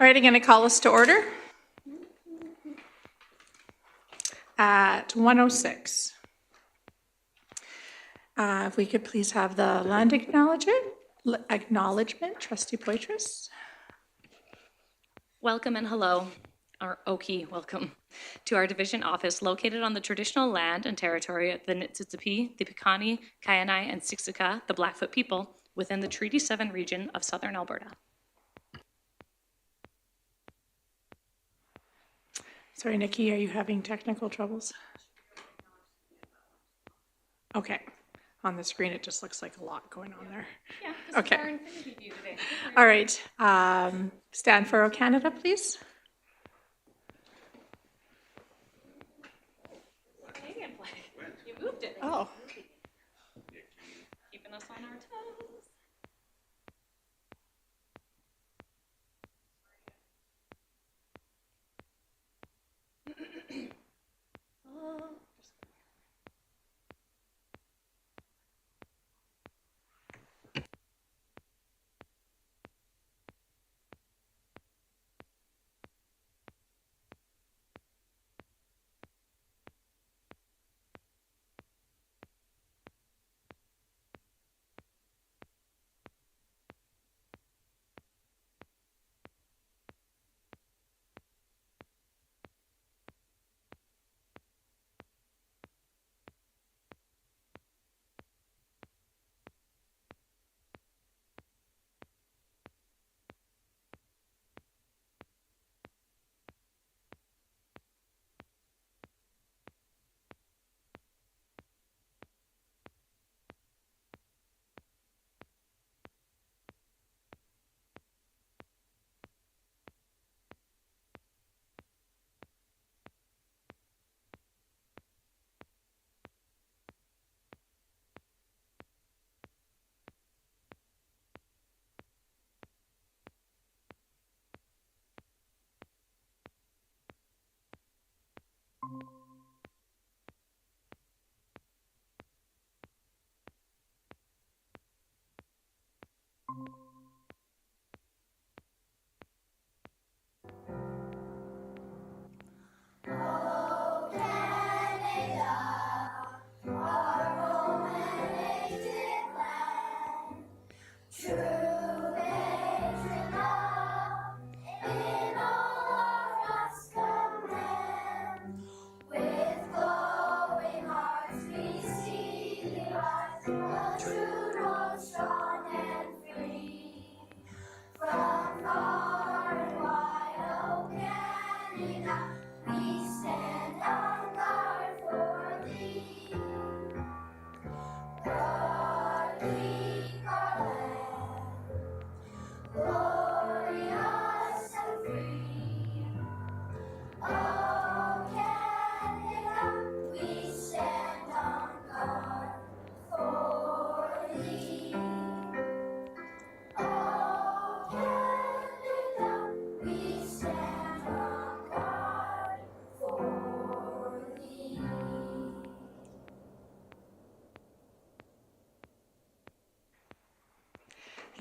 All right, I'm going to call us to order at 1:06. If we could please have the land acknowledgement, Trustee Poitras. Welcome and hello, or Oki, welcome to our division office located on the traditional land and territory of the Niitsitapi, the Piikani, Kainai, and Siksika, the Blackfoot people, within the Treaty 7 region of southern Alberta. Sorry, Nikki, are you having technical troubles? Okay. On the screen, it just looks like a lot going on there. Yeah, okay. Our infinity view today. All right. Stand for O Canada, please. Canadian flag. You moved it. Oh. Keeping us on our toes.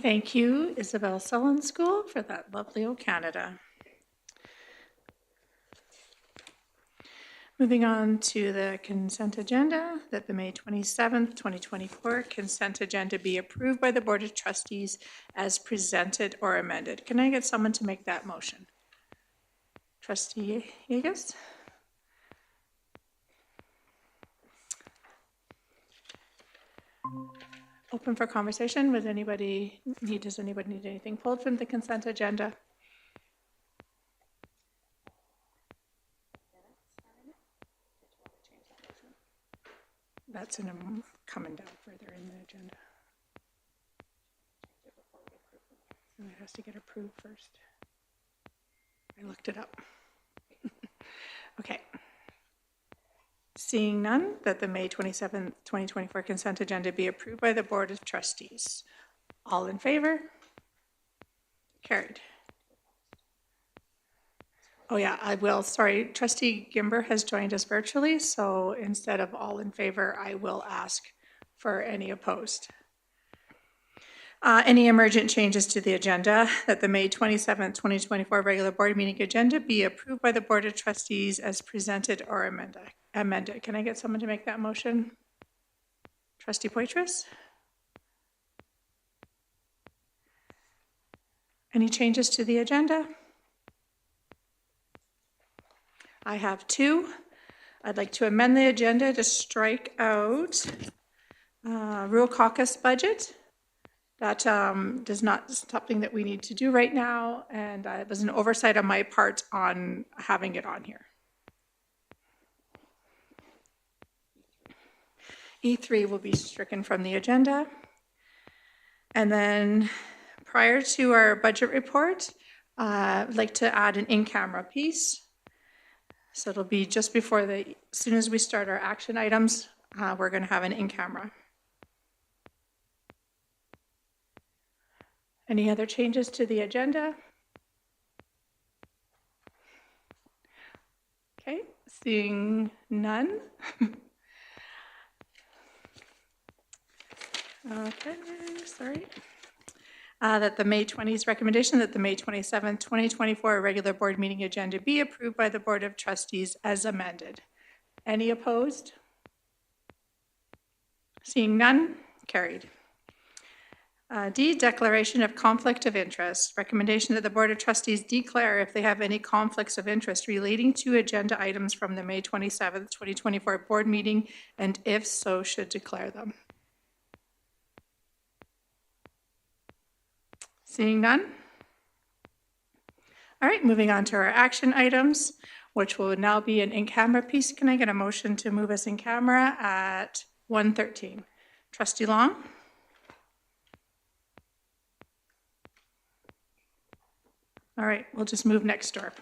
Thank you, Isabel Sullen School, for that lovely O Canada. Moving on to the consent agenda, that the May 27th, 2024 consent agenda be approved by the Board of Trustees as presented or amended. Can I get someone to make that motion? Trustee Yegas? Open for conversation. Does anybody need anything pulled from the consent agenda? That's coming down further in the agenda. So it has to get approved first. I looked it up. Okay. Seeing none, that the May 27th, 2024 consent agenda be approved by the Board of Trustees. All in favor? Carried. Oh yeah, I will. Sorry, Trustee Gimber has joined us virtually, so instead of all in favor, I will ask for any opposed. Any emergent changes to the agenda, that the May 27th, 2024 regular board meeting agenda be approved by the Board of Trustees as presented or amended. Can I get someone to make that motion? Trustee Poitras? Any changes to the agenda? I have two. I'd like to amend the agenda to strike out rural caucus budget. That is not something that we need to do right now, and it was an oversight on my part on having it on here. E3 will be stricken from the agenda. And then prior to our budget report, I'd like to add an in-camera piece. So it'll be just before as soon as we start our action items, we're going to have an in-camera. Any other changes to the agenda? Okay, seeing none. Okay, sorry. That the May 20th recommendation that the May 27th, 2024 regular board meeting agenda be approved by the Board of Trustees as amended. Any opposed? Seeing none, carried. D, declaration of conflict of interest. Recommendation that the Board of Trustees declare if they have any conflicts of interest relating to agenda items from the May 27th, 2024 board meeting, and if so, should declare them. Seeing none? All right, moving on to our action items, which will now be an in-camera piece. Can I get a motion to move us in camera at 1:13? Trustee Long? All right, we'll just move next door.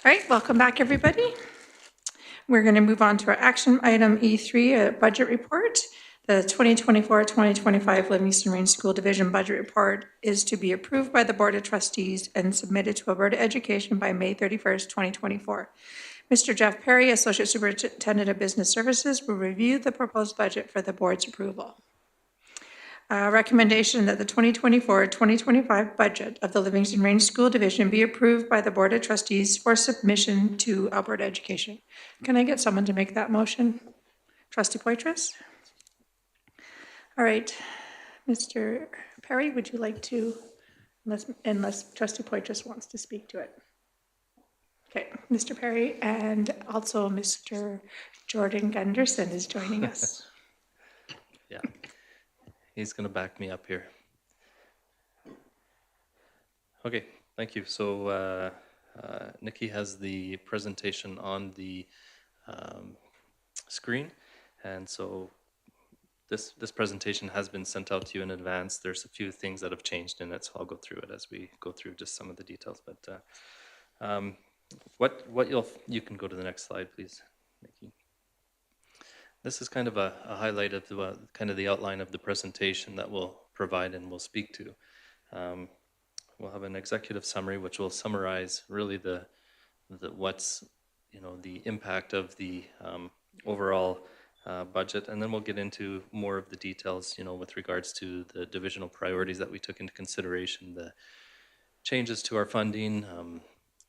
All right, welcome back, everybody. We're going to move on to our action item E3, a budget report. The 2024-2025 Livingstone Range School Division Budget Report is to be approved by the Board of Trustees and submitted to Alberta Education by May 31st, 2024. Mr. Jeff Perry, Associate Superintendent of Business Services, will review the proposed budget for the board's approval. Recommendation that the 2024-2025 budget of the Livingstone Range School Division be approved by the Board of Trustees for submission to Alberta Education. Can I get someone to make that motion? Trustee Poitras? All right. Mr. Perry, would you like to, unless Trustee Poitras wants to speak to it? Okay, Mr. Perry, and also Mr. Jordan Gunderson is joining us. Yeah, he's going to back me up here. Okay, thank you. So Nikki has the presentation on the screen, and so this presentation has been sent out to you in advance. There's a few things that have changed in it, so I'll go through it as we go through just some of the details. But what you can go to the next slide, please, Nikki. This is kind of a highlight of the, kind of the outline of the presentation that we'll provide and we'll speak to. We'll have an executive summary which will summarize really the what's, you know, the impact of the overall budget, and then we'll get into more of the details, you know, with regards to the divisional priorities that we took into consideration, the changes to our funding,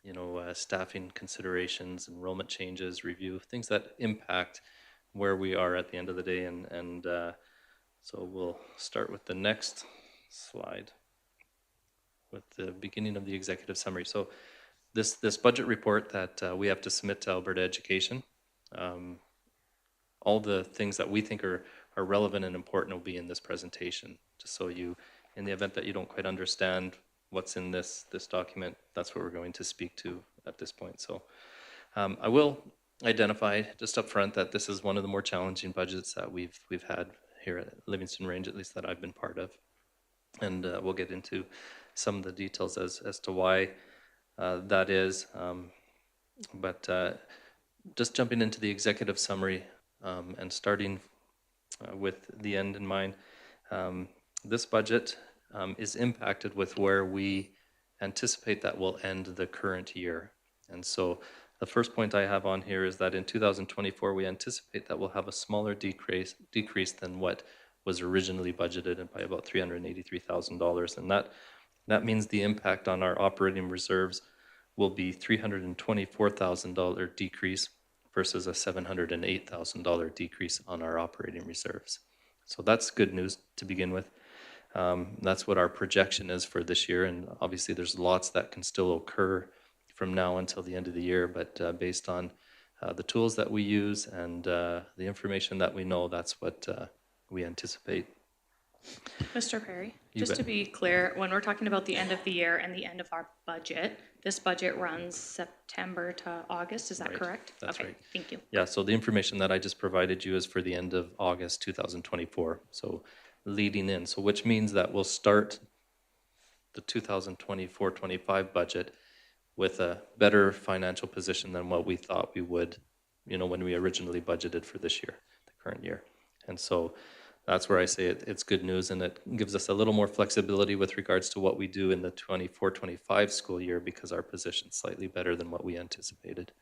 you know, staffing considerations, enrollment changes, review, things that impact where we are at the end of the day. And so we'll start with the next slide with the beginning of the executive summary. So this budget report that we have to submit to Alberta Education, all the things that we think are relevant and important will be in this presentation, just so you, in the event that you don't quite understand what's in this document, that's what we're going to speak to at this point. So I will identify just up front that this is one of the more challenging budgets that we've had here at Livingstone Range, at least that I've been part of, and we'll get into some of the details as to why that is. But just jumping into the executive summary and starting with the end in mind, this budget is impacted with where we anticipate that we'll end the current year. And so the first point I have on here is that in 2024, we anticipate that we'll have a smaller decrease than what was originally budgeted by about $383,000. And that means the impact on our operating reserves will be $324,000 decrease, versus a $708,000 decrease on our operating reserves. So that's good news to begin with. That's what our projection is for this year, and obviously there's lots that can still occur from now until the end of the year, but based on the tools that we use and the information that we know, that's what we anticipate. Mr. Perry, You just to bet. be clear, when we're talking about the end of the year and the end of our budget, this budget runs September to August, is that Right. correct? That's Okay, right. thank you. Yeah, so the information that I just provided you is for the end of August 2024, so leading in. So which means that we'll start the 2024-25 budget with a better financial position than what we thought we would, when we originally budgeted for this year, the current year. And so that's where I say it's good news, and it gives us a little more flexibility with regards to what we do in the 24-25 school year, because our position's slightly better than what we anticipated.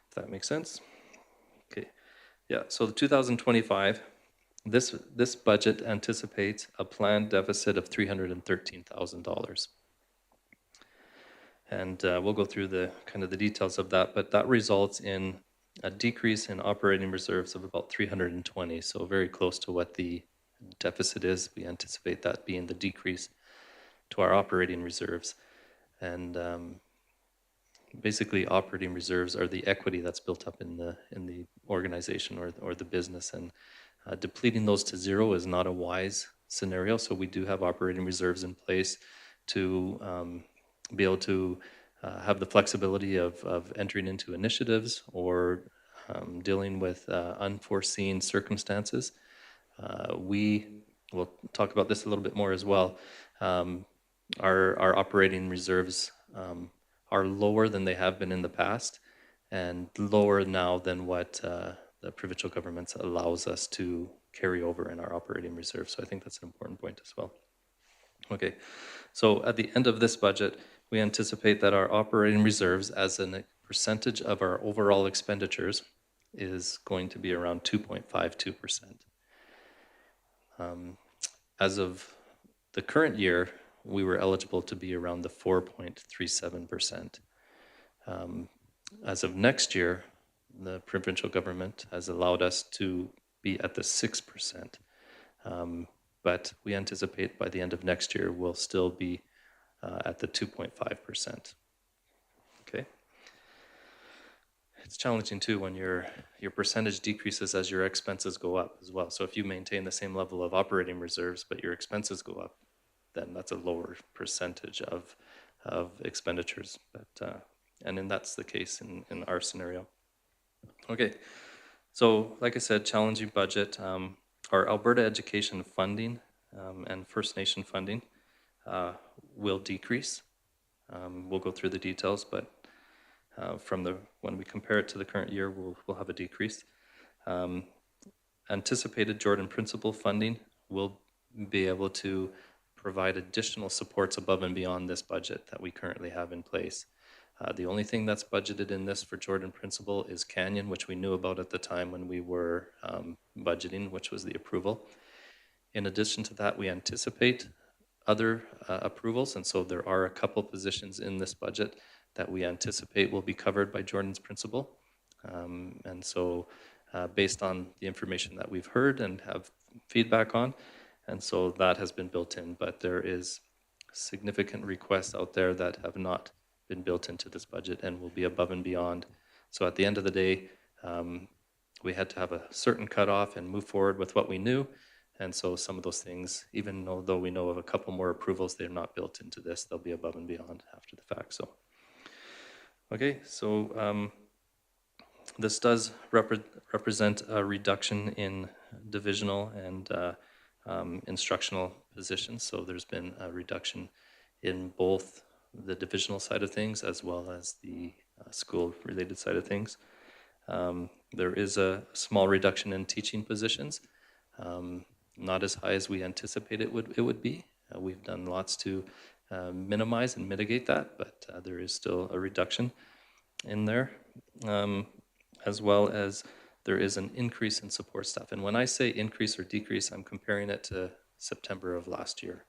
If that makes sense? Okay. Yeah, so the 2025, this budget anticipates a planned deficit of $313,000. And we'll go through the kind of the details of that, but that results in a decrease in operating reserves of about 320, so very close to what the deficit is. We anticipate that being the decrease to our operating reserves. And basically, operating reserves are the equity that's built up in the organization or the business, and depleting those to zero is not a wise scenario. So we do have operating reserves in place to be able to have the flexibility of entering into initiatives or dealing with unforeseen circumstances. We will talk about this a little bit more as well. Our operating reserves are lower than they have been in the past, and lower now than what the provincial government allows us to carry over in our operating reserves. So I think that's an important point as well. Okay, so at the end of this budget, we anticipate that our operating reserves as a percentage of our overall expenditures is going to be around 2.52%. As of the current year, we were eligible to be around the 4.37%. As of next year, the provincial government has allowed us to be at the 6%. But we anticipate by the end of next year, we'll still be at the 2.5%. Okay. It's challenging too when your percentage decreases as your expenses go up as well. So if you maintain the same level of operating reserves, but your expenses go up, then that's a lower percentage of expenditures. But and then that's the case in our scenario. Okay, so like I said, challenging budget. Our Alberta education funding and First Nation funding will decrease. We'll go through the details, but when we compare it to the current year, we'll have a decrease. Anticipated Jordan Principal funding will be able to provide additional supports above and beyond this budget that we currently have in place. The only thing that's budgeted in this for Jordan Principal is Canyon, which we knew about at the time when we were budgeting, which was the approval. In addition to that, we anticipate other approvals, and so there are a couple positions in this budget that we anticipate will be covered by Jordan's Principal. And so based on the information that we've heard and have feedback on, and so that has been built in, but there is significant requests out there that have not been built into this budget and will be above and beyond. So at the end of the day, we had to have a certain cutoff and move forward with what we knew. And so some of those things, even though we know of a couple more approvals, they're not built into this. They'll be above and beyond after the fact. So, okay, so this does represent a reduction in divisional and instructional positions. So there's been a reduction in both the divisional side of things as well as the school-related side of things. There is a small reduction in teaching positions, not as high as we anticipate it would be. We've done lots to minimize and mitigate that, but there is still a reduction in there, as well as there is an increase in support staff. And when I say increase or decrease, I'm comparing it to September of last year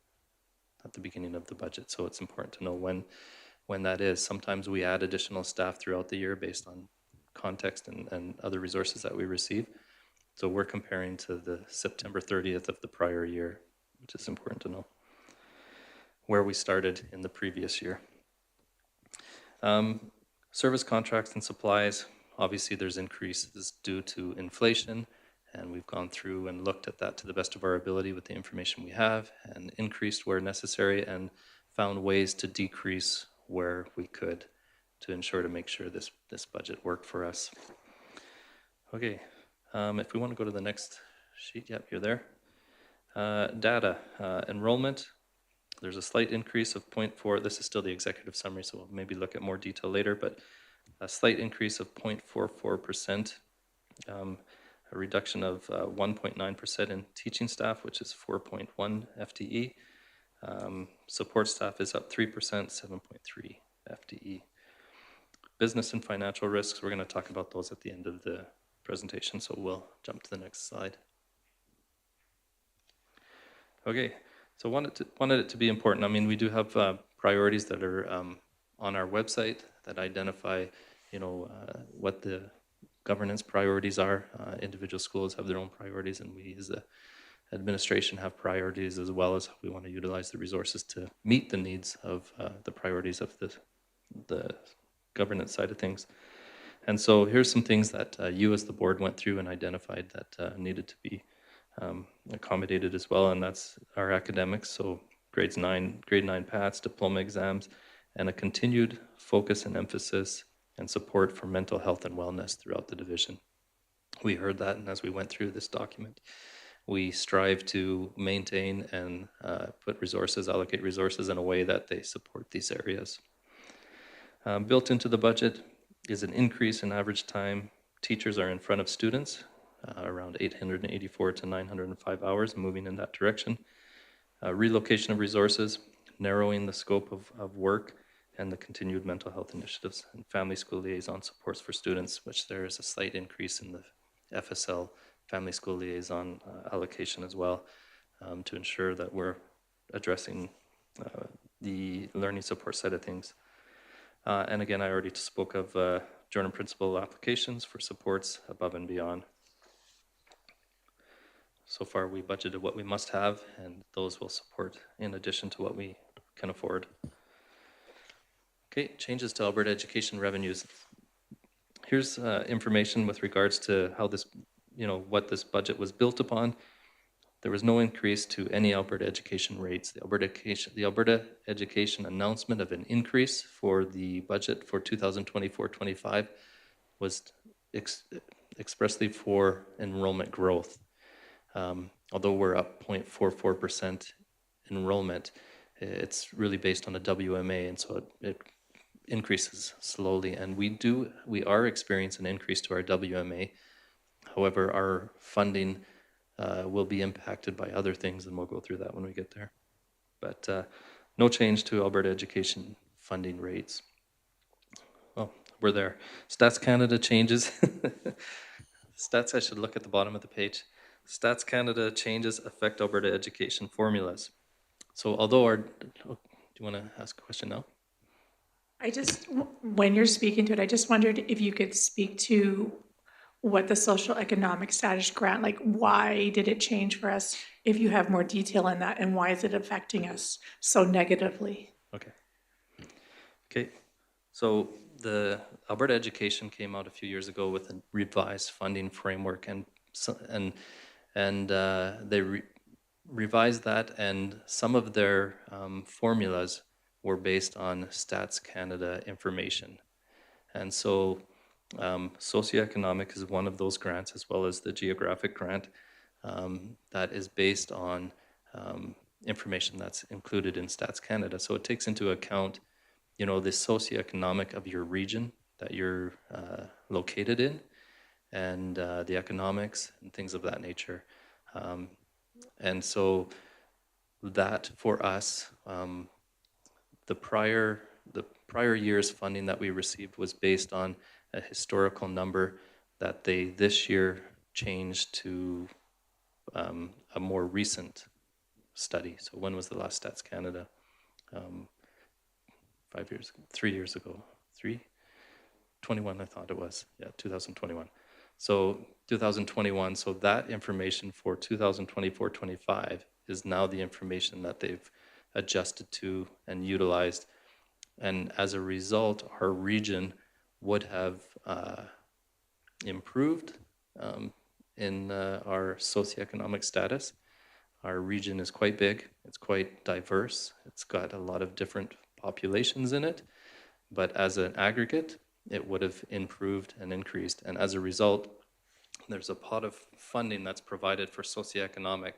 at the beginning of the budget. So it's important to know when that is. Sometimes we add additional staff throughout the year based on context and other resources that we receive. So we're comparing to the September 30th of the prior year, which is important to know, where we started in the previous year. Service contracts and supplies, obviously there's increases due to inflation, and we've gone through and looked at that to the best of our ability with the information we have, and increased where necessary, and found ways to decrease where we could to ensure to make sure this budget worked for us. Okay, if we want to go to the next sheet, yep, you're there. Data, enrollment, there's a slight increase of 0.4, this is still the executive summary, so we'll maybe look at more detail later, but a slight increase of 0.44%, a reduction of 1.9% in teaching staff, which is 4.1 FTE. Support staff is up 3%, 7.3 FTE. Business and financial risks, we're going to talk about those at the end of the presentation, so we'll jump to the next slide. Okay, so wanted it to be important. I mean, we do have priorities that are on our website that identify, what the governance priorities are. Individual schools have their own priorities, and we as a administration have priorities as well, as we want to utilize the resources to meet the needs of the priorities of the governance side of things. And so here's some things that you as the board went through and identified that needed to be accommodated as well, and that's our academics, so grade 9 PATS, diploma exams, and a continued focus and emphasis and support for mental health and wellness throughout the division. We heard that, and as we went through this document, we strive to maintain and allocate resources in a way that they support these areas. Built into the budget is an increase in average time teachers are in front of students, around 884 to 905 hours, moving in that direction. Relocation of resources, narrowing the scope of work, and the continued mental health initiatives, and family school liaison supports for students, which there is a slight increase in the FSL family school liaison allocation as well, to ensure that we're addressing the learning support side of things. And again, I already spoke of journal principal applications for supports above and beyond. So far, we budgeted what we must have, and those will support in addition to what we can afford. Okay, changes to Alberta education revenues. Here's information with regards to how this, what this budget was built upon. There was no increase to any Alberta education rates. The Alberta education announcement of an increase for the budget for 2024-25 was expressly for enrollment growth. Although we're up 0.44% enrollment, it's really based on a WMA, and so it increases slowly. And we are experiencing an increase to our WMA. However, our funding will be impacted by other things, and we'll go through that when we get there. But no change to Alberta education funding rates. Oh, we're there. Stats Canada changes. Stats, I should look at the bottom of the page. Stats Canada changes affect Alberta education formulas. So although do you want to ask a question now? When you're speaking to it, I just wondered if you could speak to what the social economic status grant, like why did it change for us, if you have more detail on that, and why is it affecting us so negatively? Okay, so the Alberta Education came out a few years ago with a revised funding framework, and they revised that, and some of their formulas were based on Stats Canada information. And so socioeconomic is one of those grants, as well as the geographic grant that is based on information that's included in Stats Canada. So it takes into account, the socioeconomic of your region that you're located in, and the economics and things of that nature. And so that for us, the prior year's funding that we received was based on a historical number that they this year changed to a more recent study. So when was the last Stats Canada? 5 years ago, 3 years ago, 3? 21, I thought it was. Yeah, 2021. So 2021, so that information for 2024-25 is now the information that they've adjusted to and utilized. And as a result, our region would have improved in our socioeconomic status. Our region is quite big, it's quite diverse, it's got a lot of different populations in it, but as an aggregate, it would have improved and increased. And as a result, there's a pot of funding that's provided for socioeconomic,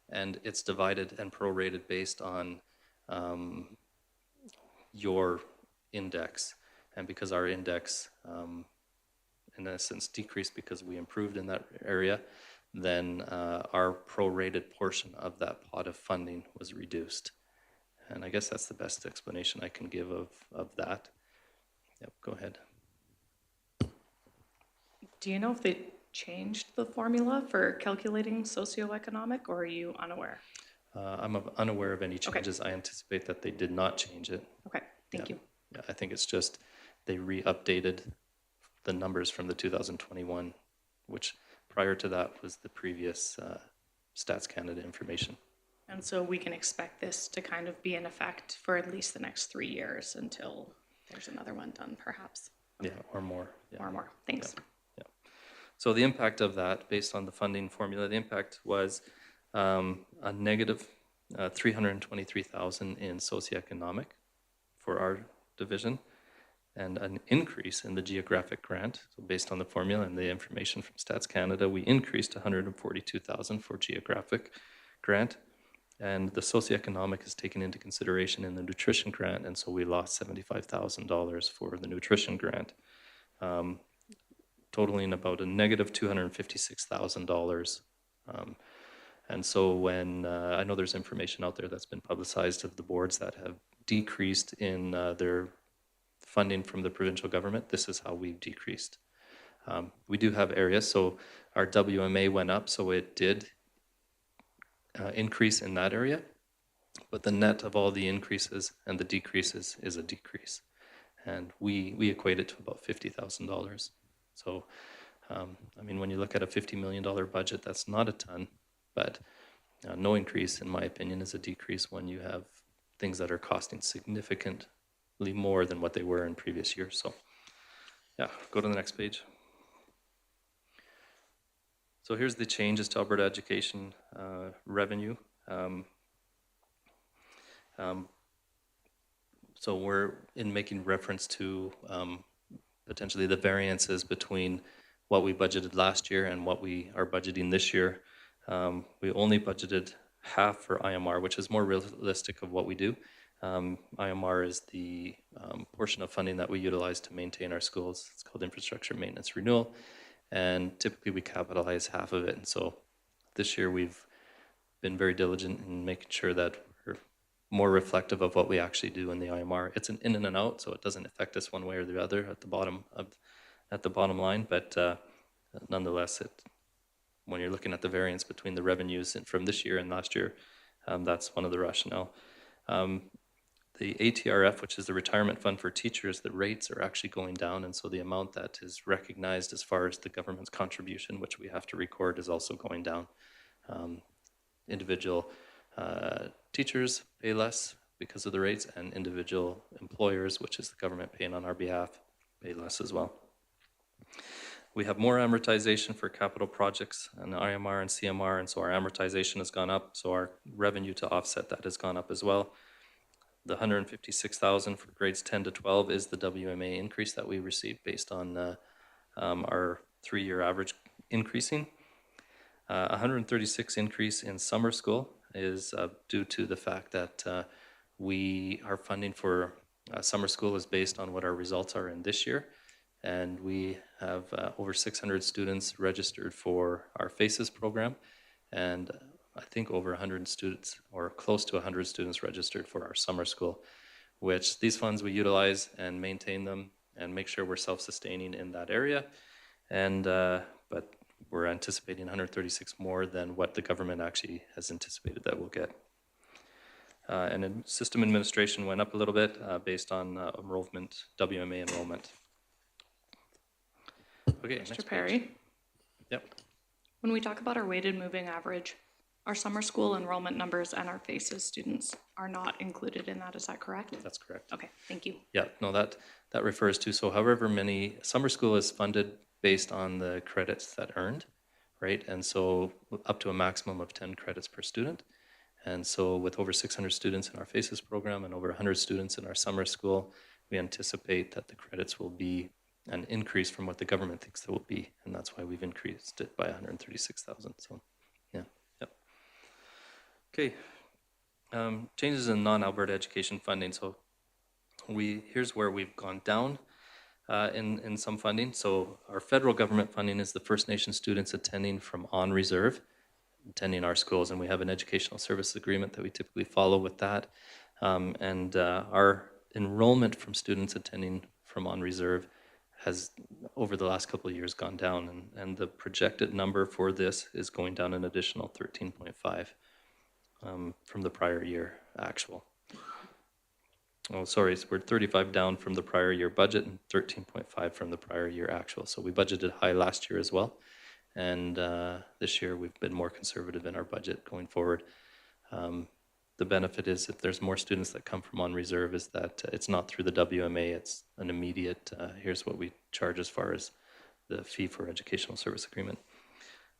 and it's divided and prorated based on your index. And because our index, in essence, decreased because we improved in that area, then our prorated portion of that pot of funding was reduced. And I guess that's the best explanation I can give of that. Yep, go ahead. Do you know if they changed the formula for calculating socioeconomic, or are you unaware? I'm unaware of any changes. I anticipate that they did not change it. Okay, thank you. Yeah, I think it's just they re-updated the numbers from the 2021, which prior to that was the previous Stats Canada information. And so we can expect this to kind of be in effect for at least the next 3 years until there's another one done, perhaps. Yeah, or more. Yeah. Or more. Thanks. Yeah. So the impact of that, based on the funding formula, the impact was a negative 323,000 in socioeconomic for our division, and an increase in the geographic grant. So based on the formula and the information from Stats Canada, we increased 142,000 for geographic grant, and the socioeconomic is taken into consideration in the nutrition grant, and so we lost $75,000 for the nutrition grant, totaling about a negative $256,000. And so when, I know there's information out there that's been publicized of the boards that have decreased in their funding from the provincial government, this is how we've decreased. We do have areas, so our WMA went up, so it did increase in that area, but the net of all the increases and the decreases is a decrease. And we equate it to about $50,000. So, I mean, when you look at a $50 million budget, that's not a ton, but no increase, in my opinion, is a decrease when you have things that are costing significantly more than what they were in previous years. So, yeah, go to the next page. So here's the changes to Alberta education revenue. So we're in making reference to potentially the variances between what we budgeted last year and what we are budgeting this year. We only budgeted half for IMR, which is more realistic of what we do. IMR is the portion of funding that we utilize to maintain our schools. It's called infrastructure maintenance renewal, and typically we capitalize half of it. And so this year we've been very diligent in making sure that we're more reflective of what we actually do in the IMR. It's an in and an out, so it doesn't affect us one way or the other at the bottom line, but nonetheless, when you're looking at the variance between the revenues from this year and last year, that's one of the rationale. The ATRF, which is the retirement fund for teachers, the rates are actually going down, and so the amount that is recognized as far as the government's contribution, which we have to record, is also going down. Individual teachers pay less because of the rates, and individual employers, which is the government paying on our behalf, pay less as well. We have more amortization for capital projects and IMR and CMR, and so our amortization has gone up, so our revenue to offset that has gone up as well. The $156,000 for grades 10 to 12 is the WMA increase that we received based on our 3-year average increasing. 136 increase in summer school is due to the fact that our funding for summer school is based on what our results are in this year. And we have over 600 students registered for our FACES program, and I think over 100 students, or close to 100 students, registered for our summer school, which these funds we utilize and maintain them and make sure we're self-sustaining in that area. And but we're anticipating 136 more than what the government actually has anticipated that we'll get. And then system administration went up a little bit based on enrollment, WMA enrollment. Okay, Mr. next page. Perry, Yep, when we talk about our weighted moving average, our summer school enrollment numbers and our FACES students are not included in that, is that correct? that's correct. Okay, thank you. Yeah, no, that refers to, so however many, summer school is funded based on the credits that earned, right? And so up to a maximum of 10 credits per student. And so with over 600 students in our FACES program and over 100 students in our summer school, we anticipate that the credits will be an increase from what the government thinks they will be. And that's why we've increased it by 136,000. So, yeah, yep. Okay, changes in non-Alberta education funding. So here's where we've gone down in some funding. So our federal government funding is the First Nation students attending from on reserve, attending our schools, and we have an educational services agreement that we typically follow with that. Our enrollment from students attending from on reserve has, over the last couple of years, gone down, and the projected number for this is going down an additional 13.5 from the prior year actual. Oh, sorry, so we're 35 down from the prior year budget and 13.5 from the prior year actual. So we budgeted high last year as well. And this year we've been more conservative in our budget going forward. The benefit is if there's more students that come from on reserve is that it's not through the WMA, it's an immediate, here's what we charge as far as the fee for educational service agreement.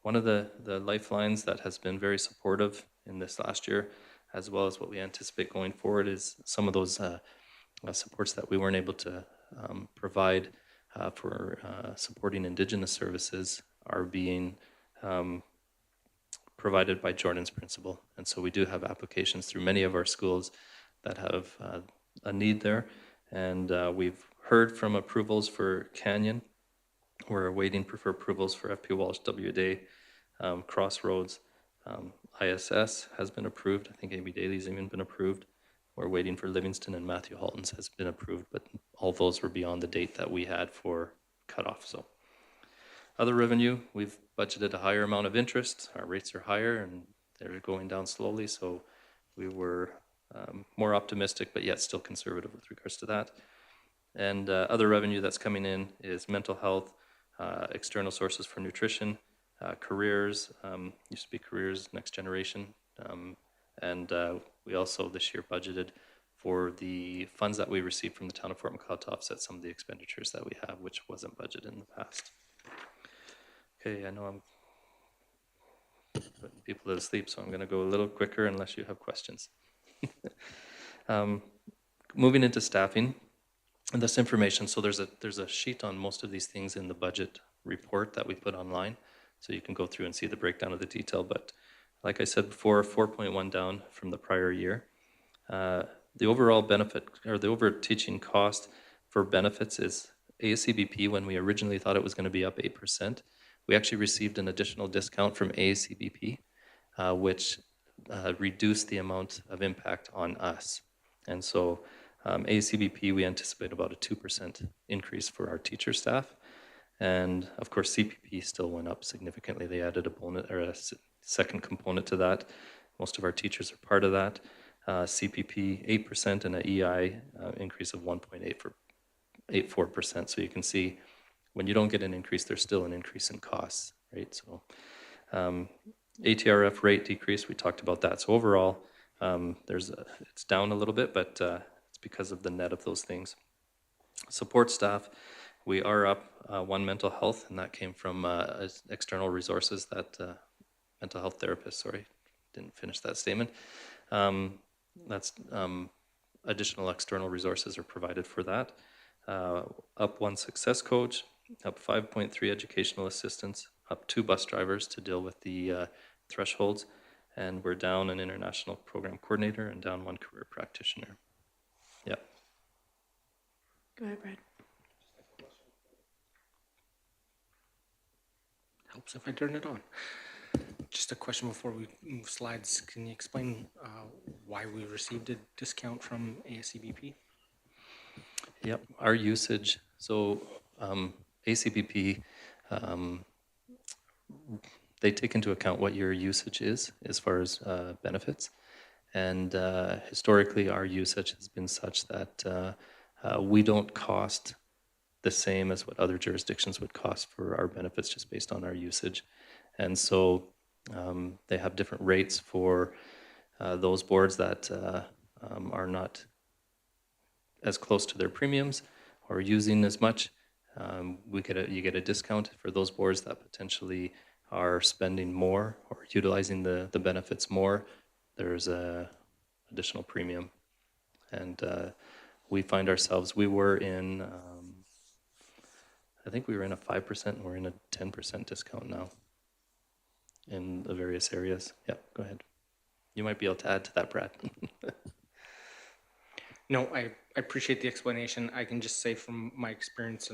One of the lifelines that has been very supportive in this last year, as well as what we anticipate going forward, is some of those supports that we weren't able to provide for supporting Indigenous services are being provided by Jordan's Principle. And so we do have applications through many of our schools that have a need there. And we've heard from approvals for Canyon. We're waiting for approvals for FP Walsh, W Day, Crossroads. ISS has been approved. I think Amy Daly's even been approved. We're waiting for Livingstone, and Matthew Halton's has been approved, but all those were beyond the date that we had for cutoff. So other revenue, we've budgeted a higher amount of interest. Our rates are higher and they're going down slowly. So we were more optimistic, but yet still conservative with regards to that. And other revenue that's coming in is mental health, external sources for nutrition, careers, used to be careers, next generation. We also this year budgeted for the funds that we received from the town of Fort McLeod to offset some of the expenditures that we have, which wasn't budgeted in the past. Okay, I know I'm putting people to sleep, so I'm going to go a little quicker unless you have questions. Moving into staffing, and this information, so there's a sheet on most of these things in the budget report that we put online, so you can go through and see the breakdown of the detail. But like I said before, 4.1 down from the prior year. The overall benefit, or the over teaching cost for benefits is ASCBP. When we originally thought it was going to be up 8%, we actually received an additional discount from ASCBP, which reduced the amount of impact on us. And so ASCBP, we anticipate about a 2% increase for our teacher staff. And of course, CPP still went up significantly. They added a bonus, or a second component to that. Most of our teachers are part of that. CPP 8% and an EI increase of 1.84%. So you can see when you don't get an increase, there's still an increase in costs, right? So ATRF rate decrease, we talked about that. So overall, it's down a little bit, but it's because of the net of those things. Support staff, we are up one mental health, and that came from external resources that mental health therapists, sorry, didn't finish that statement. That's additional external resources are provided for that. Up one success coach, up 5.3 educational assistants, up 2 bus drivers to deal with the thresholds, and we're down an international program coordinator and down 1 career practitioner. Yeah. Go ahead, Brad. Helps if I turn it on. Just a question before we move slides. Can you explain why we received a discount from ASCBP? Yep, our usage, so ACBP, they take into account what your usage is as far as benefits. And historically, our usage has been such that we don't cost the same as what other jurisdictions would cost for our benefits just based on our usage. And so they have different rates for those boards that are not as close to their premiums or using as much. You get a discount for those boards that potentially are spending more or utilizing the benefits more. There's a additional premium. And we find ourselves, we were in, I think we were in a 5% and we're in a 10% discount now in the various areas. Yeah, go ahead. You might be able to add to that, Brad. No, I appreciate the explanation. I can just say from my experience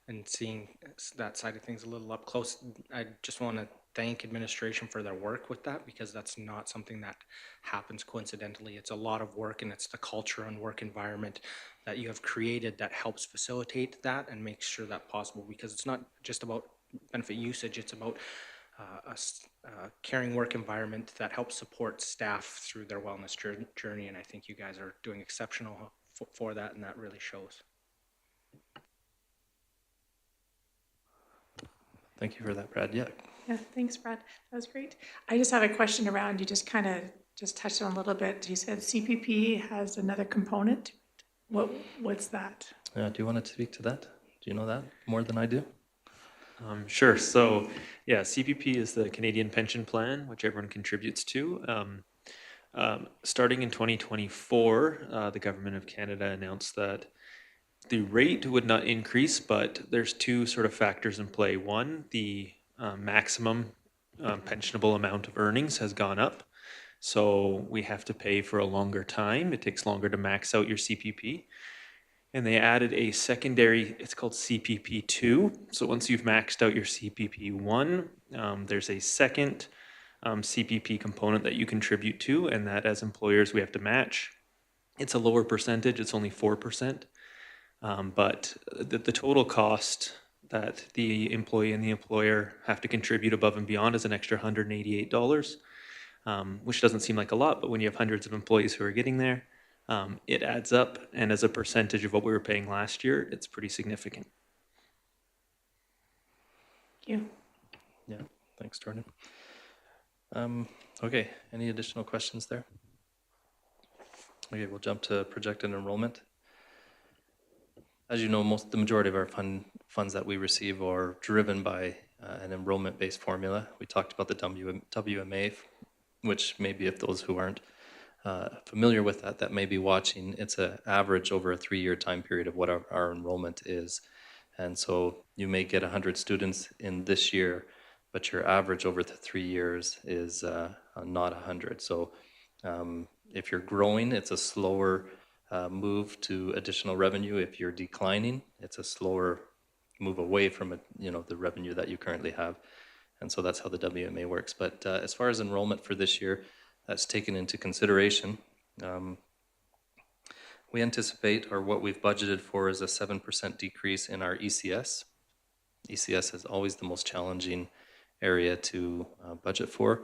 and seeing that side of things a little up close, I just want to thank administration for their work with that, because that's not something that happens coincidentally. It's a lot of work, and it's the culture and work environment that you have created that helps facilitate that and makes sure that possible, because it's not just about benefit usage, it's about a caring work environment that helps support staff through their wellness journey. And I think you guys are doing exceptional for that, and that really shows. Thank you for that, Brad. Yeah. Yeah, thanks, Brad. That was great. I just have a question around, you just kind of just touched on a little bit. You said CPP has another component. What's that? Do you want to speak to that? Do you know that more than I do? Sure. So, yeah, CPP is the Canadian Pension Plan, which everyone contributes to. Starting in 2024, the Government of Canada announced that the rate would not increase, but there's two sort of factors in play. One, the maximum pensionable amount of earnings has gone up. So we have to pay for a longer time. It takes longer to max out your CPP. And they added a secondary, it's called CPP2. So once you've maxed out your CPP1, there's a second CPP component that you contribute to, and that as employers we have to match. It's a lower percentage, it's only 4%. But the total cost that the employee and the employer have to contribute above and beyond is an extra $188, which doesn't seem like a lot, but when you have hundreds of employees who are getting there, it adds up, and as a percentage of what we were paying last year, it's pretty significant. Thank you. Yeah, thanks, Jordan. Okay, any additional questions there? Okay, we'll jump to projected enrollment. As you know, the majority of our funds that we receive are driven by an enrollment-based formula. We talked about the WMA, which maybe if those who aren't familiar with that may be watching, it's an average over a 3-year time period of what our enrollment is. And so you may get 100 students in this year, but your average over the 3 years is not 100. So if you're growing, it's a slower move to additional revenue. If you're declining, it's a slower move away from the revenue that you currently have. And so that's how the WMA works. But as far as enrollment for this year, that's taken into consideration. We anticipate, or what we've budgeted for, is a 7% decrease in our ECS. ECS is always the most challenging area to budget for.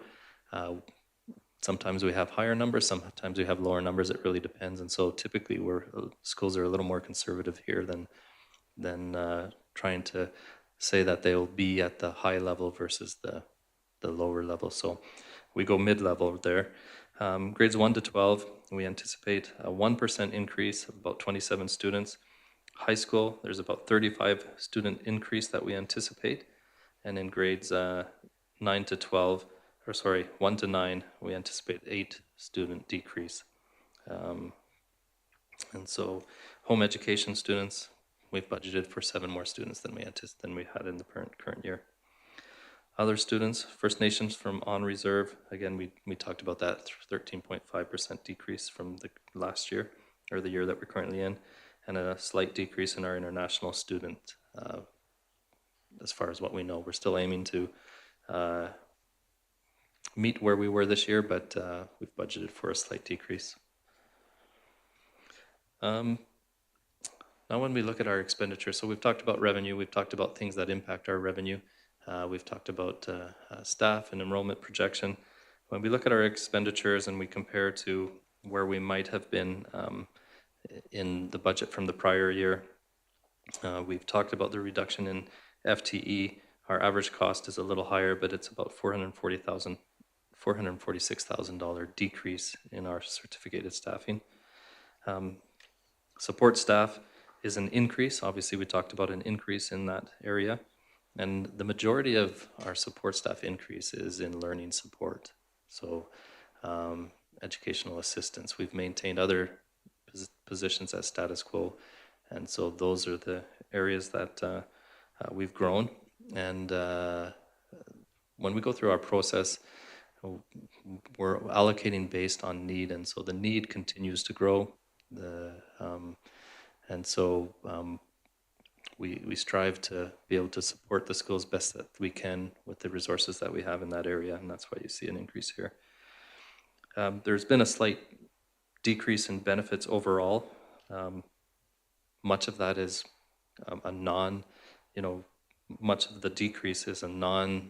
Sometimes we have higher numbers, sometimes we have lower numbers. It really depends. And so typically schools are a little more conservative here than trying to say that they'll be at the high level versus the lower level. So we go mid-level there. Grades 1 to 12, we anticipate a 1% increase of about 27 students. High school, there's about 35 student increase that we anticipate. And in grades 1 to 9, we anticipate 8 student decrease. And so home education students, we've budgeted for 7 more students than we had in the current year. Other students, First Nations from on reserve, again, we talked about that 13.5% decrease from the last year, or the year that we're currently in, and a slight decrease in our international student. As far as what we know, we're still aiming to meet where we were this year, but we've budgeted for a slight decrease. Now when we look at our expenditure, so we've talked about revenue, we've talked about things that impact our revenue. We've talked about staff and enrollment projection. When we look at our expenditures and we compare to where we might have been in the budget from the prior year, We've talked about the reduction in FTE. Our average cost is a little higher, but it's about $446,000 decrease in our certificated staffing. Support staff is an increase. Obviously, we talked about an increase in that area. And the majority of our support staff increase is in learning support. So educational assistance. We've maintained other positions at status quo. And so those are the areas that we've grown. And when we go through our process, we're allocating based on need. And so the need continues to grow. We strive to be able to support the schools best that we can with the resources that we have in that area, and that's why you see an increase here. There's been a slight decrease in benefits overall. Much of that is much of the decrease is a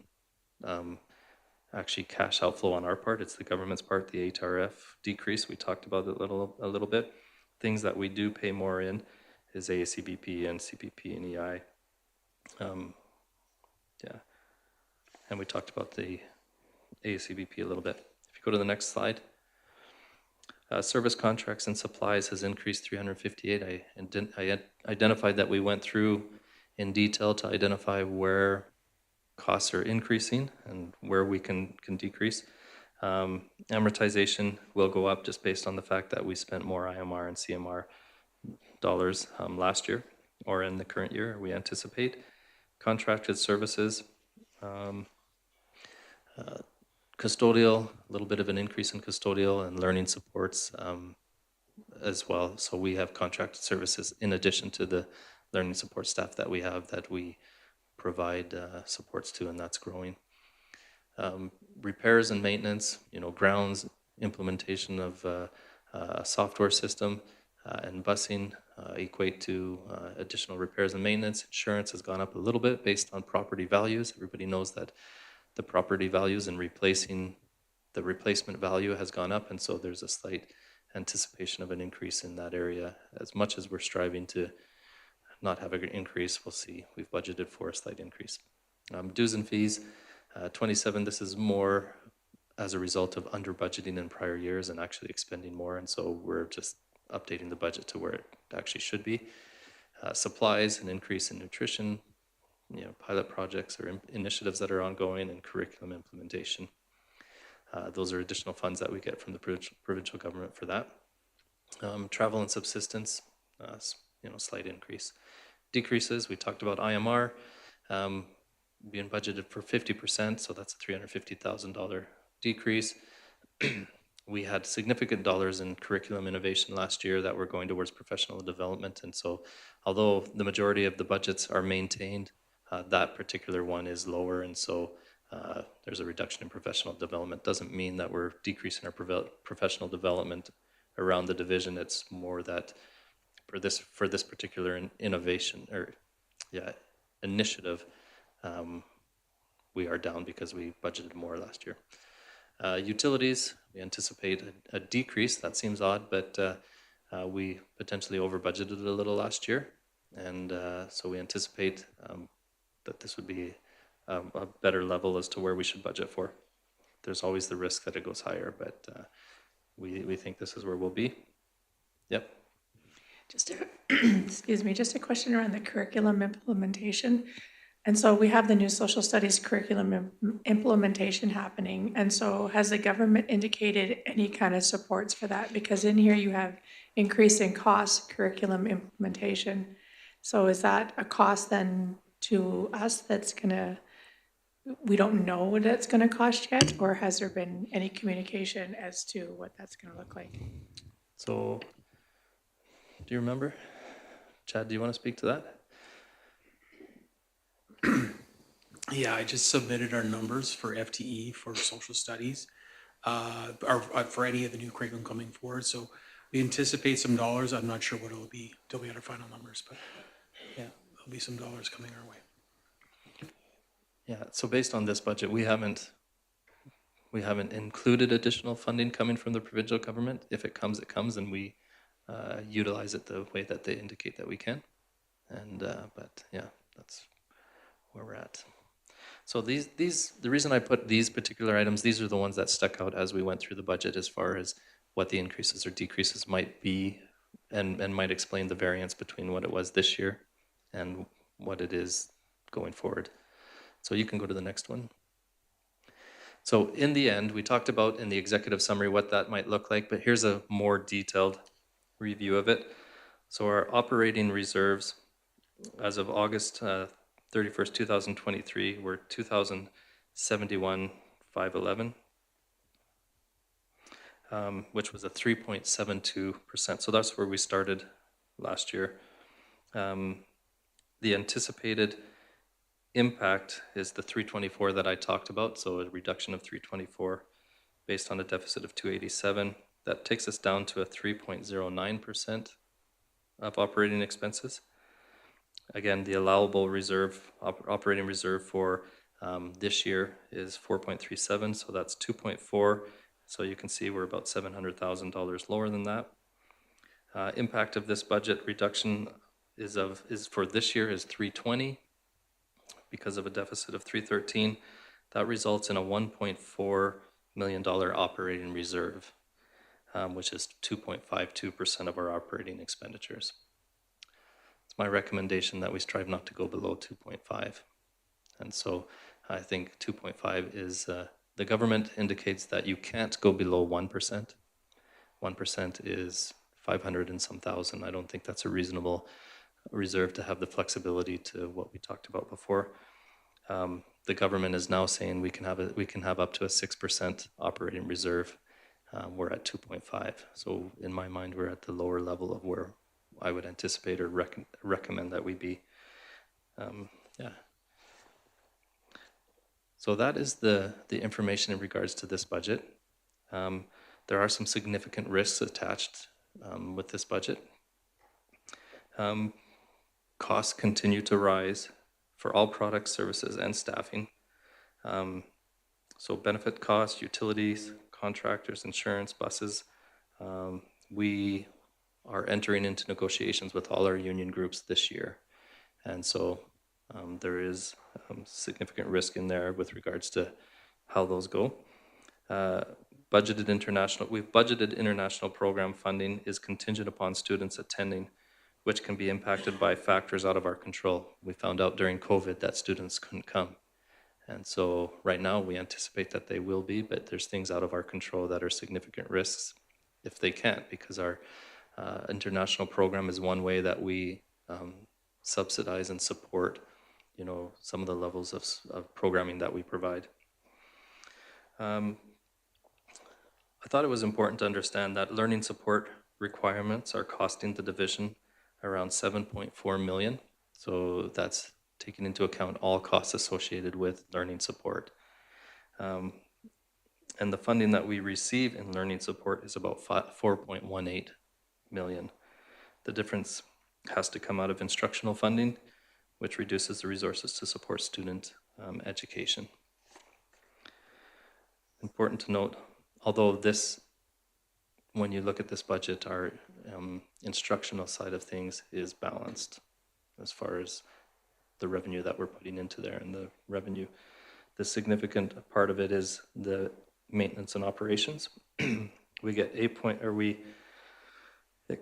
actually cash outflow on our part. It's the government's part, the HRF decrease. We talked about it a little bit. Things that we do pay more in is AACBP and CPP and EI. And we talked about the AACBP a little bit. If you go to the next slide, service contracts and supplies has increased 358. I identified that we went through in detail to identify where costs are increasing and where we can decrease. Amortization will go up just based on the fact that we spent more IMR and CMR dollars last year or in the current year, we anticipate. Contracted services, custodial, a little bit of an increase in custodial and learning supports as well. So we have contracted services in addition to the learning support staff that we have that we provide supports to, and that's growing. Repairs and maintenance, grounds, implementation of a software system and busing equate to additional repairs and maintenance. Insurance has gone up a little bit based on property values. Everybody knows that the property values and replacing the replacement value has gone up, and so there's a slight anticipation of an increase in that area. As much as we're striving to not have an increase, we'll see. We've budgeted for a slight increase. Dues and fees, 27, this is more as a result of under budgeting in prior years and actually expending more, and so we're just updating the budget to where it actually should be. Supplies, an increase in nutrition, pilot projects or initiatives that are ongoing, and curriculum implementation. Those are additional funds that we get from the provincial government for that. Travel and subsistence, slight increase. Decreases, we talked about IMR being budgeted for 50%, so that's a $350,000 decrease. We had significant dollars in curriculum innovation last year that were going towards professional development, and so although the majority of the budgets are maintained, that particular one is lower, and so there's a reduction in professional development. Doesn't mean that we're decreasing our professional development around the division. It's more that for this particular innovation initiative, we are down because we budgeted more last year. Utilities, we anticipate a decrease. That seems odd, but we potentially over budgeted a little last year, and so we anticipate that this would be a better level as to where we should budget for. There's always the risk that it goes higher, but we think this is where we'll be. Yep. Just a question around the curriculum implementation. And so we have the new social studies curriculum implementation happening. And so has the government indicated any kind of supports for that? Because in here you have increase in cost curriculum implementation. So is that a cost then to us we don't know what that's gonna cost yet? Or has there been any communication as to what that's gonna look like? So, do you remember? Chad, do you want to speak to that? Yeah, I just submitted our numbers for FTE for social studies, for any of the new curriculum coming forward. So we anticipate some dollars. I'm not sure what it'll be till we get our final numbers, but yeah, there'll be some dollars coming our way. Yeah, so based on this budget, we haven't included additional funding coming from the provincial government. If it comes, it comes, and we utilize it the way that they indicate that we can. And, but yeah, that's where we're at. So the reason I put these particular items, these are the ones that stuck out as we went through the budget as far as what the increases or decreases might be and might explain the variance between what it was this year and what it is going forward. So you can go to the next one. So in the end, we talked about in the executive summary what that might look like, but here's a more detailed review of it. So our operating reserves as of August 31st, 2023 were 2,071,511, which was a 3.72%. So that's where we started last year. The anticipated impact is the 324 that I talked about, so a reduction of 324 based on a deficit of 287. That takes us down to a 3.09% of operating expenses. Again, the allowable reserve, operating reserve for this year is 4.37, so that's 2.4. So you can see we're about $700,000 lower than that. Impact of this budget reduction is for this year is 320 because of a deficit of 313. That results in a $1.4 million operating reserve, which is 2.52% of our operating expenditures. It's my recommendation that we strive not to go below 2.5. And so I think 2.5 is, the government indicates that you can't go below 1%. 1% is 500 and some thousand. I don't think that's a reasonable reserve to have the flexibility to what we talked about before. The government is now saying we can have up to a 6% operating reserve. We're at 2.5. So in my mind, we're at the lower level of where I would anticipate or recommend that we be. Yeah. So that is the information in regards to this budget. There are some significant risks attached with this budget. Costs continue to rise for all products, services, and staffing. So benefit costs, utilities, contractors, insurance, buses. We are entering into negotiations with all our union groups this year. And so there is significant risk in there with regards to how those go. We've budgeted international program funding is contingent upon students attending, which can be impacted by factors out of our control. We found out during COVID that students couldn't come. And so right now we anticipate that they will be, but there's things out of our control that are significant risks if they can't, because our international program is one way that we subsidize and support, some of the levels of programming that we provide. I thought it was important to understand that learning support requirements are costing the division around $7.4 million. So that's taking into account all costs associated with learning support. And the funding that we receive in learning support is about $4.18 million. The difference has to come out of instructional funding, which reduces the resources to support student education. Important to note, although when you look at this budget, our instructional side of things is balanced as far as the revenue that we're putting into there and the revenue. The significant part of it is the maintenance and operations. We get it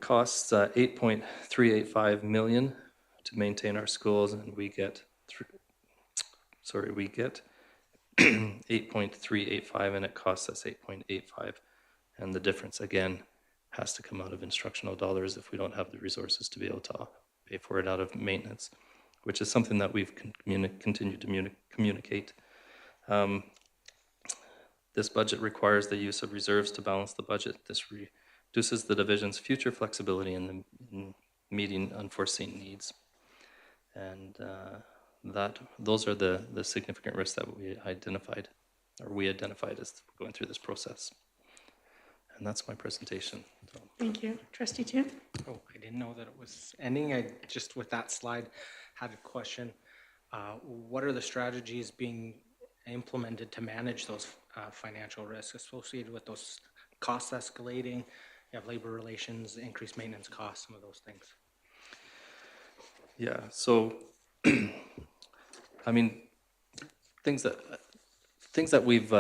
costs $8.385 million to maintain our schools, and we get 8.385, and it costs us 8.85. And the difference, again, has to come out of instructional dollars if we don't have the resources to be able to pay for it out of maintenance, which is something that we've continued to communicate. This budget requires the use of reserves to balance the budget. This reduces the division's future flexibility in meeting unforeseen needs. And those are the significant risks that we identified as going through this process. And that's my presentation. So. Thank you. Trustee Tim? Oh, I didn't know that it was ending. I just, with that slide, had a question. What are the strategies being implemented to manage those financial risks associated with those costs escalating? You have labor relations, increased maintenance costs, some of those things. Yeah, so, I mean, things that, things that we've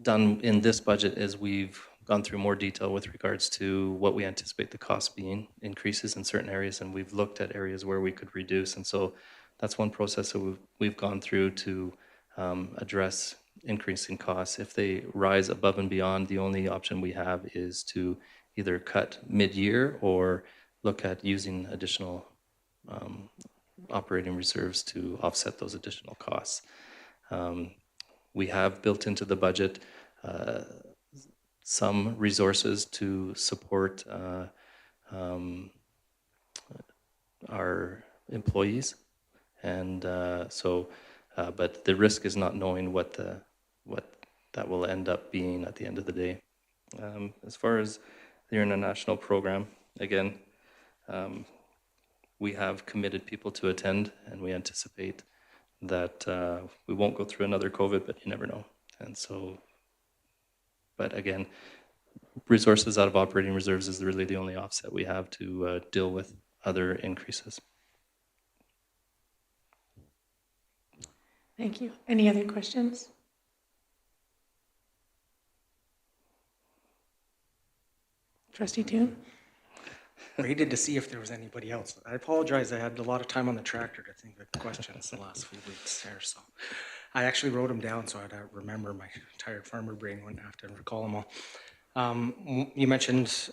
done in this budget is we've gone through more detail with regards to what we anticipate the cost being, increases in certain areas, and we've looked at areas where we could reduce. And so that's one process that we've gone through to address increasing costs. If they rise above and beyond, the only option we have is to either cut mid-year or look at using additional operating reserves to offset those additional costs. We have built into the budget some resources to support our employees, and but the risk is not knowing what that will end up being at the end of the day. As far as the international program, again, we have committed people to attend, and we anticipate that we won't go through another COVID, but you never know. And so, but again, resources out of operating reserves is really the only offset we have to deal with other increases. Thank you. Any other questions? Trustee Toon? Waited to see if there was anybody else. I apologize, I had a lot of time on the tractor to think of questions the last few weeks there, so. I actually wrote them down so I'd remember. My tired farmer brain wouldn't have to recall them all. You mentioned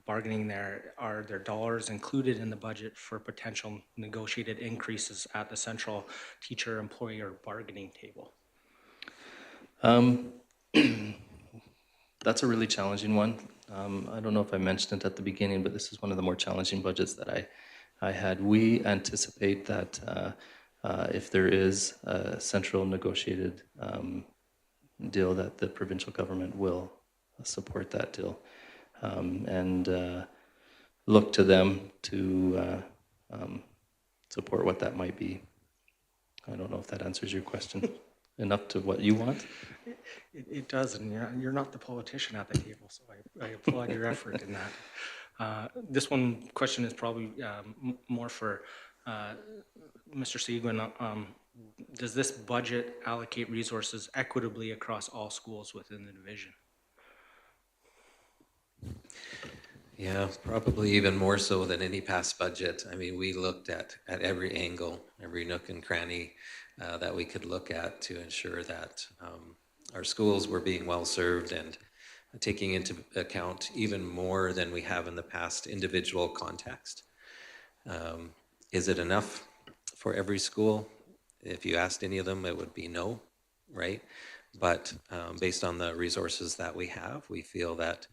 bargaining there. Are there dollars included in the budget for potential negotiated increases at the central teacher-employer bargaining table? That's a really challenging one. I don't know if I mentioned it at the beginning, but this is one of the more challenging budgets that I had. We anticipate that if there is a central negotiated deal, that the provincial government will support that deal and look to them to support what that might be. I don't know if that answers your question enough to what you want. It does, and you're not the politician at the table, so I applaud your effort in that. This question is probably more for Mr. Seguin. Does this budget allocate resources equitably across all schools within the division? Yeah, probably even more so than any past budget. I mean, we looked at every angle, every nook and cranny that we could look at to ensure that our schools were being well served and taking into account even more than we have in the past individual context. Is it enough for every school? If you asked any of them, it would be no, right? But based on the resources that we have, we feel that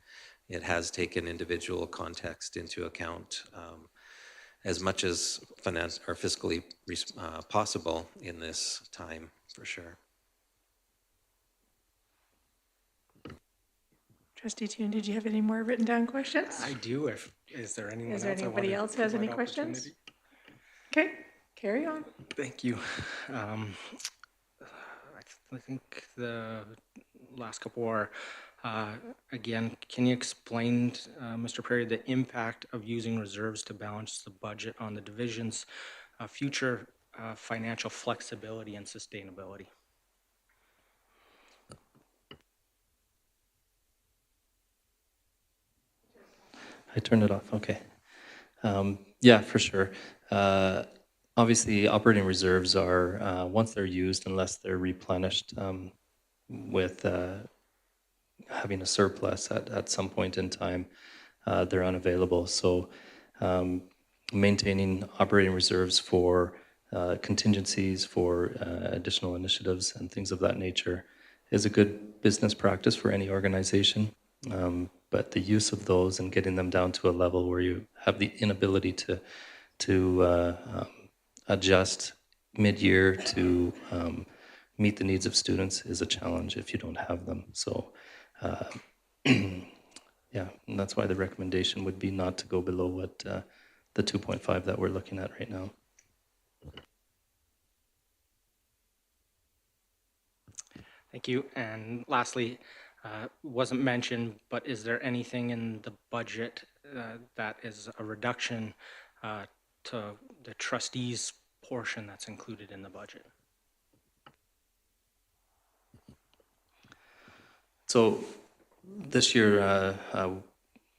it has taken individual context into account as much as finance or fiscally possible in this time, for sure. Trustee Toon, did you have any more written down questions? I do. Is there anyone else? Is there anybody else has any questions? Okay, carry on. Thank you. I think the last couple are, again, can you explain, Mr. Perry, the impact of using reserves to balance the budget on the division's future financial flexibility and sustainability? I turned it off, okay. Yeah, for sure. Obviously, operating reserves are, once they're used, unless they're replenished with having a surplus at some point in time, they're unavailable. So maintaining operating reserves for contingencies, for additional initiatives and things of that nature is a good business practice for any organization. But the use of those and getting them down to a level where you have the inability to adjust mid-year to meet the needs of students is a challenge if you don't have them. So yeah, and that's why the recommendation would be not to go below what the 2.5 that we're looking at right now. Thank you. And lastly, wasn't mentioned, but is there anything in the budget that is a reduction to the trustees portion that's included in the budget. So this year,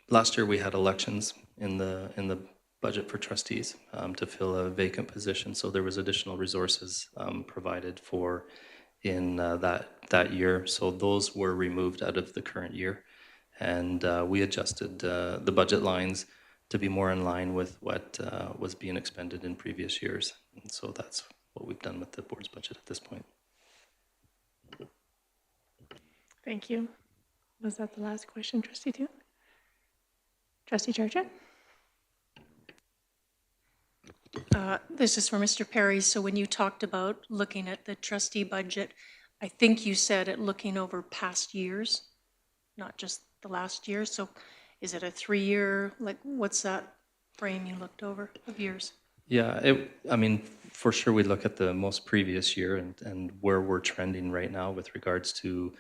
last year we had elections in the budget for trustees to fill a vacant position. So there was additional resources provided for in that year. So those were removed out of the current year, and we adjusted the budget lines to be more in line with what was being expended in previous years. And so that's what we've done with the board's budget at this point. Thank you. Was that the last question, Trustee Toon? Trustee Charchet? This is for Mr. Perry. So when you talked about looking at the trustee budget, I think you said it looking over past years, not just the last year. So is it a 3-year, like what's that frame you looked over of years? Yeah, I mean, for sure, we look at the most previous year and where we're trending right now with regards to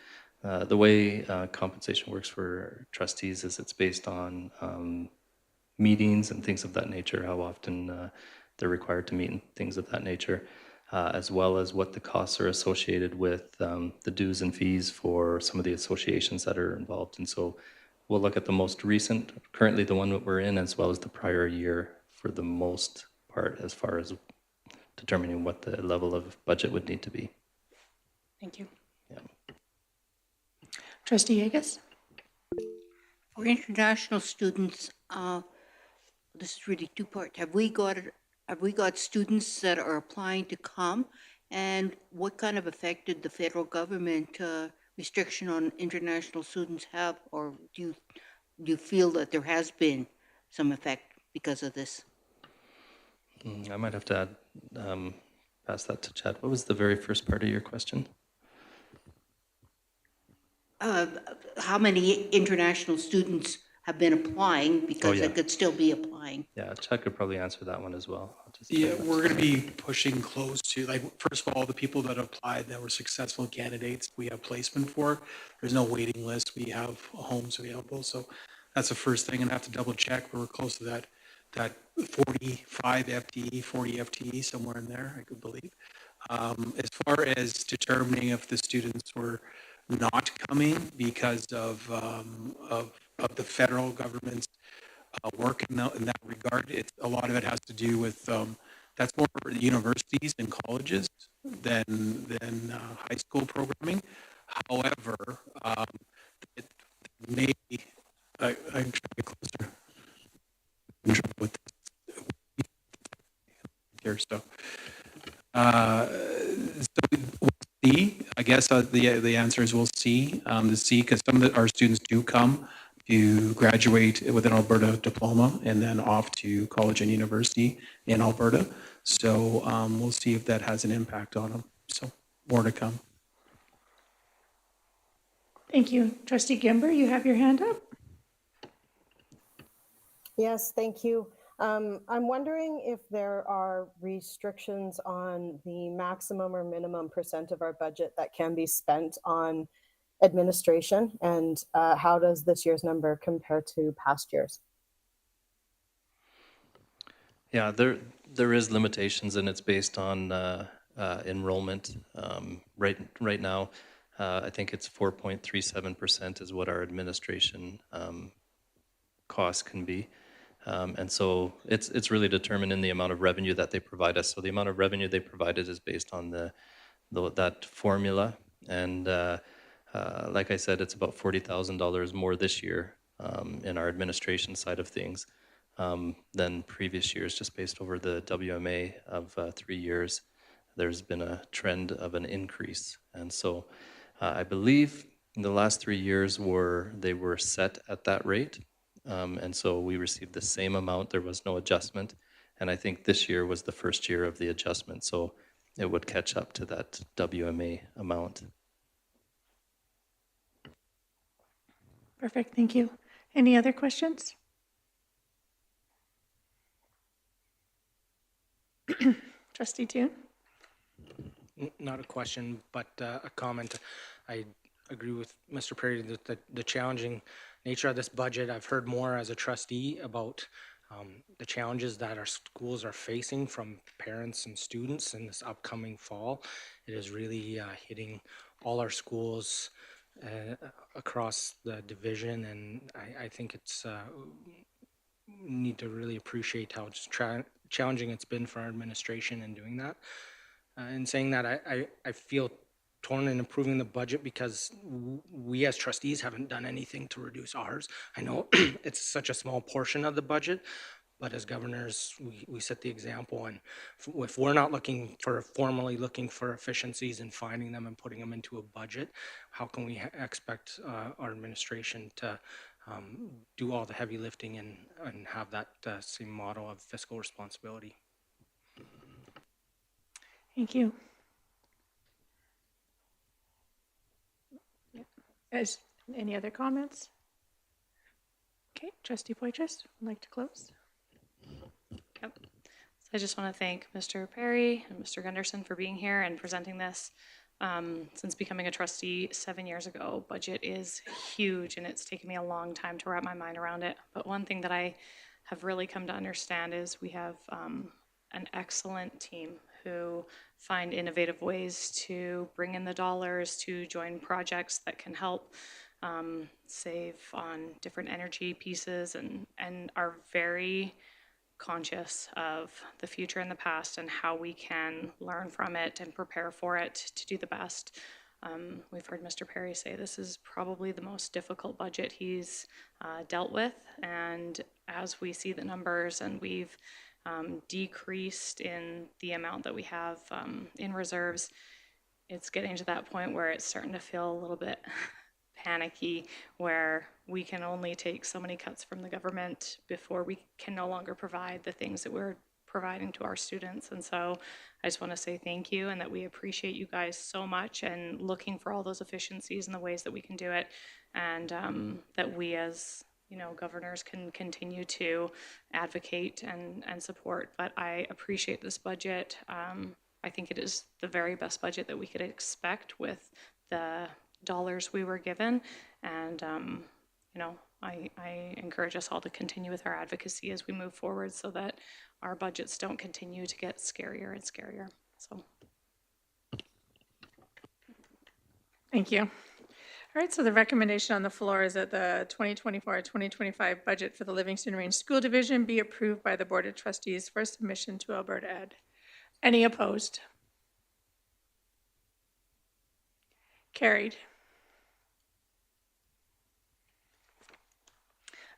the way compensation works for trustees is it's based on meetings and things of that nature, how often they're required to meet and things of that nature, as well as what the costs are associated with the dues and fees for some of the associations that are involved. And so we'll look at the most recent, currently the one that we're in, as well as the prior year for the most part as far as determining what the level of budget would need to be. Thank you. Yeah. Trustee Yegas? For international students, this is really two-part. Have we got students that are applying to come? And what kind of effect did the federal government restriction on international students have? Or do you feel that there has been some effect because of this? I might have to add, pass that to Chad. What was the very first part of your question? How many international students have been applying because yeah. they could still be applying? Yeah, Chad could probably answer that one as well. Yeah, we're going to be pushing close to, like, first of all, the people that applied that were successful candidates, we have placement for. There's no waiting list. We have homes available. So that's the first thing, and I have to double check, but we're close to that 45 FTE, 40 FTE, somewhere in there, I could believe. As far as determining if the students were not coming because of the federal government's work in that regard, a lot of it has to do with that's more for universities and colleges than high school programming. However, it may I'm trying to get closer. I'm trying with this here, so we'll see. I guess the answer is we'll see. To see, because some of our students do come to graduate with an Alberta diploma and then off to college and university in Alberta. So we'll see if that has an impact on them. So more to come. Thank you. Trustee Gimber, you have your hand up. Yes, thank you. I'm wondering if there are restrictions on the maximum or minimum % of our budget that can be spent on administration, and how does this year's number compare to past years? Yeah, there is limitations, and it's based on enrollment. Right now, I think it's 4.37% is what our administration costs can be. And so it's really determined in the amount of revenue that they provide us. So the amount of revenue they provided is based on that formula. And like I said, it's about $40,000 more this year in our administration side of things than previous years, just based over the WMA of 3 years. There's been a trend of an increase. And so I believe in the last 3 years they were set at that rate. And so we received the same amount. There was no adjustment. And I think this year was the first year of the adjustment. So it would catch up to that WMA amount. Perfect, thank you. Any other questions? Trustee Toon? Not a question, but a comment. I agree with Mr. Perry that the challenging nature of this budget. I've heard more as a trustee about the challenges that our schools are facing from parents and students in this upcoming fall. It is really hitting all our schools across the division, and I think it's need to really appreciate how challenging it's been for our administration in doing that. In saying that, I feel torn in improving the budget because we as trustees haven't done anything to reduce ours. I know it's such a small portion of the budget, but as governors, we set the example. And if we're not formally looking for efficiencies and finding them and putting them into a budget, how can we expect our administration to do all the heavy lifting and have that same model of fiscal responsibility? Thank you. Any other comments? Okay, Trustee Poitras, would like to close? Yep. So I just want to thank Mr. Perry and Mr. Gunderson for being here and presenting this. Since becoming a trustee 7 years ago, budget is huge, and it's taken me a long time to wrap my mind around it. But one thing that I have really come to understand is we have an excellent team who find innovative ways to bring in the dollars to join projects that can help save on different energy pieces, and are very conscious of the future and the past and how we can learn from it and prepare for it to do the best. We've heard Mr. Perry say this is probably the most difficult budget he's dealt with, and as we see the numbers and we've decreased in the amount that we have in reserves, it's getting to that point where it's starting to feel a little bit panicky, where we can only take so many cuts from the government before we can no longer provide the things that we're providing to our students. And so I just want to say thank you, and that we appreciate you guys so much and looking for all those efficiencies and the ways that we can do it, and that we as governors can continue to advocate and support. But I appreciate this budget. I think it is the very best budget that we could expect with the dollars we were given, and I encourage us all to continue with our advocacy as we move forward, so that our budgets don't continue to get scarier and scarier. So Thank you. All right, so the recommendation on the floor is that the 2024-2025 budget for the Livingston Range School Division be approved by the Board of Trustees for submission to Alberta Ed. Any opposed? Carried.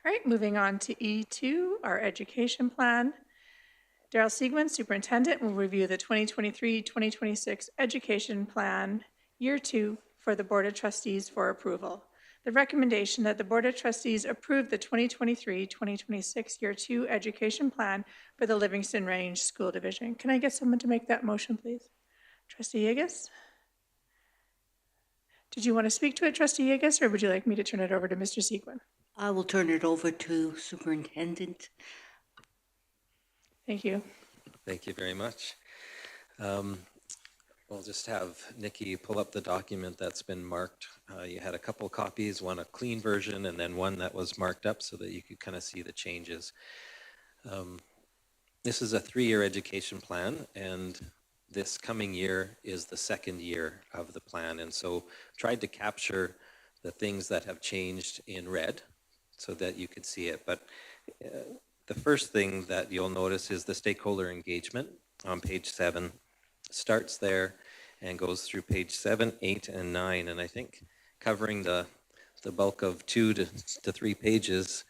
All right, moving on to E2, our education plan. Daryl Siegman, Superintendent, will review the 2023-2026 education plan, Year 2, for the Board of Trustees for approval. The recommendation that the Board of Trustees approve the 2023-2026 Year 2 education plan for the Livingston Range School Division. Can I get someone to make that motion, please? Trustee Yegas? Did you want to speak to it, Trustee Yegas, or would you like me to turn it over to Mr. Sequin? I will turn it over to Superintendent. Thank you. Thank you very much. We'll just have Nikki pull up the document that's been marked. You had a couple copies, one a clean version and then one that was marked up so that you could kind of see the changes. This is a 3-year education plan, and this coming year is the 2nd year of the plan. And so tried to capture the things that have changed in red so that you could see it. But the first thing that you'll notice is the stakeholder engagement on page 7. Starts there and goes through page 7, 8, and 9. And I think covering the bulk of 2 to 3 pages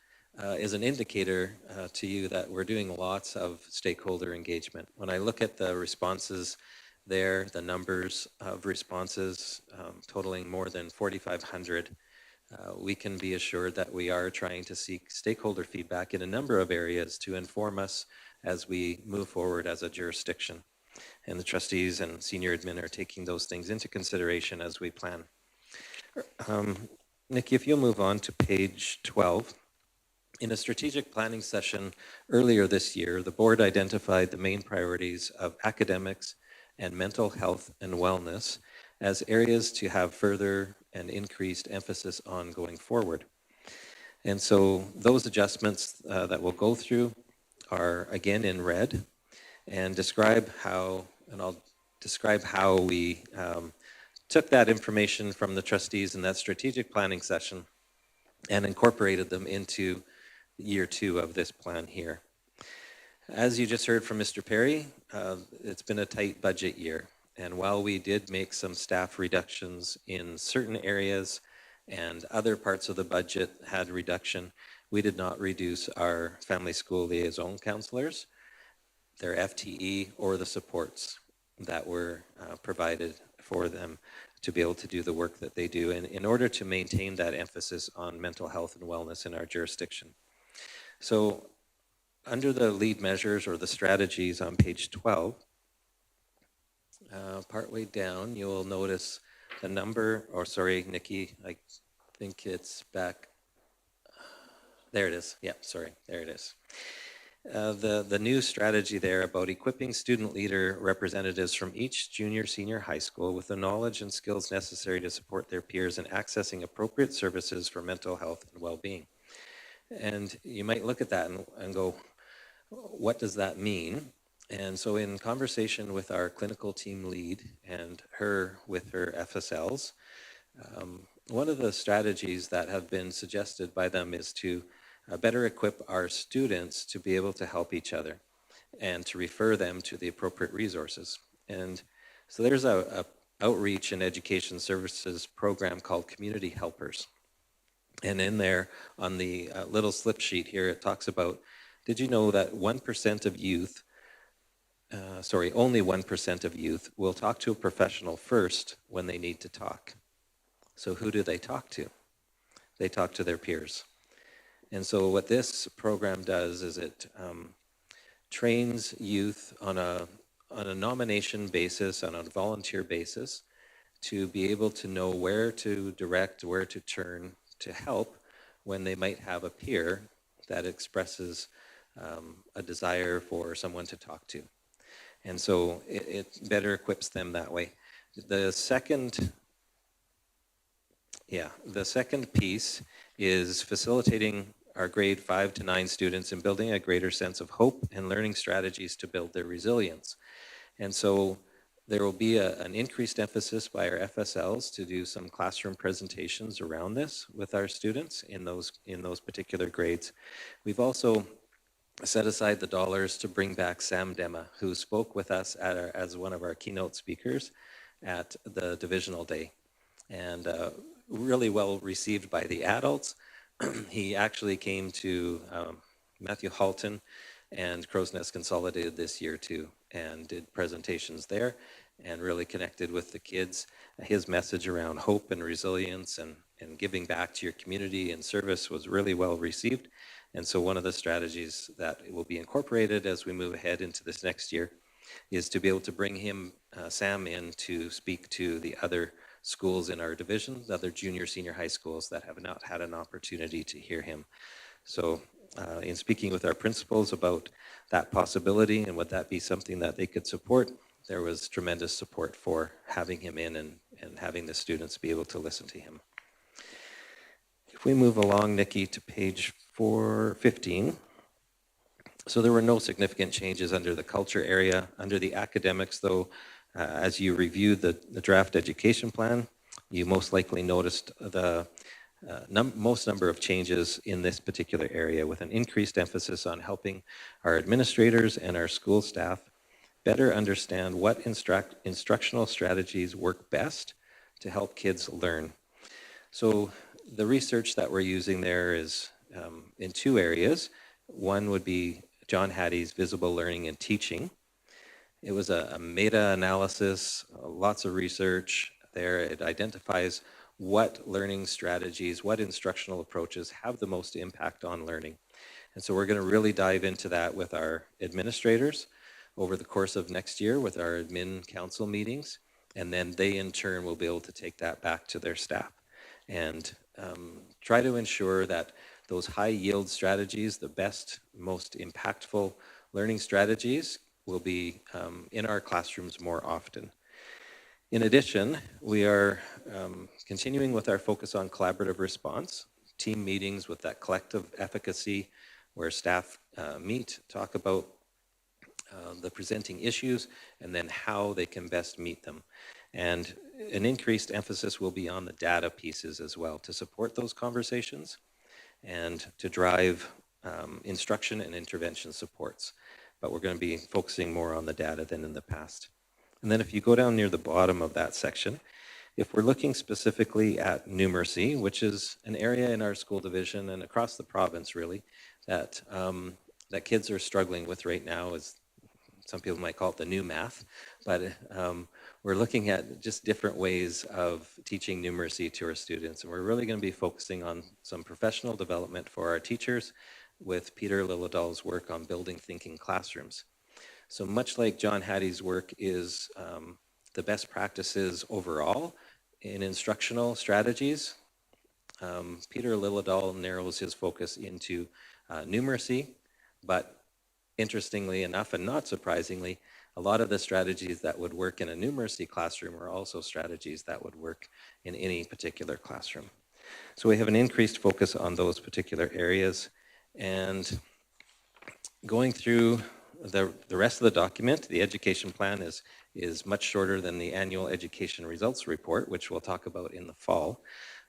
is an indicator to you that we're doing lots of stakeholder engagement. When I look at the responses there, the numbers of responses totaling more than 4,500, we can be assured that we are trying to seek stakeholder feedback in a number of areas to inform us as we move forward as a jurisdiction. And the trustees and senior admin are taking those things into consideration as we plan. Nikki, if you'll move on to page 12. In a strategic planning session earlier this year, the board identified the main priorities of academics and mental health and wellness as areas to have further and increased emphasis on going forward. And so those adjustments that we'll go through are again in red, and I'll describe how we took that information from the trustees in that strategic planning session and incorporated them into year 2 of this plan here. As you just heard from Mr. Perry, it's been a tight budget year. And while we did make some staff reductions in certain areas and other parts of the budget had reduction, we did not reduce our family school liaison counselors, their FTE, or the supports that were provided for them to be able to do the work that they do, and in order to maintain that emphasis on mental health and wellness in our jurisdiction. So under the lead measures or the strategies on page 12, partway down, you'll notice the number, or sorry, Nikki, I think it's back. There it is. Yeah, sorry, there it is. The new strategy there about equipping student leader representatives from each junior senior high school with the knowledge and skills necessary to support their peers in accessing appropriate services for mental health and well-being. And you might look at that and go, what does that mean? And so in conversation with our clinical team lead and her with her FSLs, one of the strategies that have been suggested by them is to better equip our students to be able to help each other and to refer them to the appropriate resources. And so there's a outreach and education services program called Community Helpers. And in there, on the little slip sheet here, it talks about, did you know that 1% of youth, only 1% of youth will talk to a professional first when they need to talk? So who do they talk to? They talk to their peers. And so what this program does is it trains youth on a nomination basis, on a volunteer basis, to be able to know where to direct, where to turn to help when they might have a peer that expresses a desire for someone to talk to. And so it better equips them that way. The second piece is facilitating our grade 5 to 9 students in building a greater sense of hope and learning strategies to build their resilience. And so there will be an increased emphasis by our FSLs to do some classroom presentations around this with our students in those particular grades. We've also set aside the dollars to bring back Sam Dema, who spoke with us as one of our keynote speakers at the divisional day, and really well received by the adults. He actually came to Matthew Halton and Crow's Nest Consolidated this year too, and did presentations there and really connected with the kids. His message around hope and resilience and giving back to your community and service was really well received. And so one of the strategies that will be incorporated as we move ahead into this next year is to be able to bring him, Sam, in to speak to the other schools in our division, the other junior, senior high schools that have not had an opportunity to hear him. So in speaking with our principals about that possibility and would that be something that they could support, there was tremendous support for having him in and having the students be able to listen to him. If we move along, Nikki, to page 415. So there were no significant changes under the culture area. Under the academics, though, as you reviewed the draft education plan, you most likely noticed the most number of changes in this particular area, with an increased emphasis on helping our administrators and our school staff better understand what instructional strategies work best to help kids learn. So the research that we're using there is in two areas. One would be John Hattie's Visible Learning and Teaching. It was a meta-analysis, lots of research there. It identifies what learning strategies, what instructional approaches have the most impact on learning. And so we're going to really dive into that with our administrators over the course of next year with our admin council meetings. And then they in turn will be able to take that back to their staff and try to ensure that those high yield strategies, the best, most impactful learning strategies, will be in our classrooms more often. In addition, we are continuing with our focus on collaborative response, team meetings with that collective efficacy where staff meet, talk about the presenting issues, and then how they can best meet them. And an increased emphasis will be on the data pieces as well to support those conversations and to drive instruction and intervention supports. But we're going to be focusing more on the data than in the past. And then if you go down near the bottom of that section, if we're looking specifically at numeracy, which is an area in our school division and across the province really, that, that kids are struggling with right now, is some people might call it the new math, but we're looking at just different ways of teaching numeracy to our students. And we're really going to be focusing on some professional development for our teachers with Peter Lilladal's work on building thinking classrooms. So much like John Hattie's work is the best practices overall in instructional strategies, Peter Lilladal narrows his focus into numeracy, but interestingly enough, and not surprisingly, a lot of the strategies that would work in a numeracy classroom are also strategies that would work in any particular classroom. So we have an increased focus on those particular areas. And going through the rest of the document, the education plan is much shorter than the annual education results report, which we'll talk about in the fall.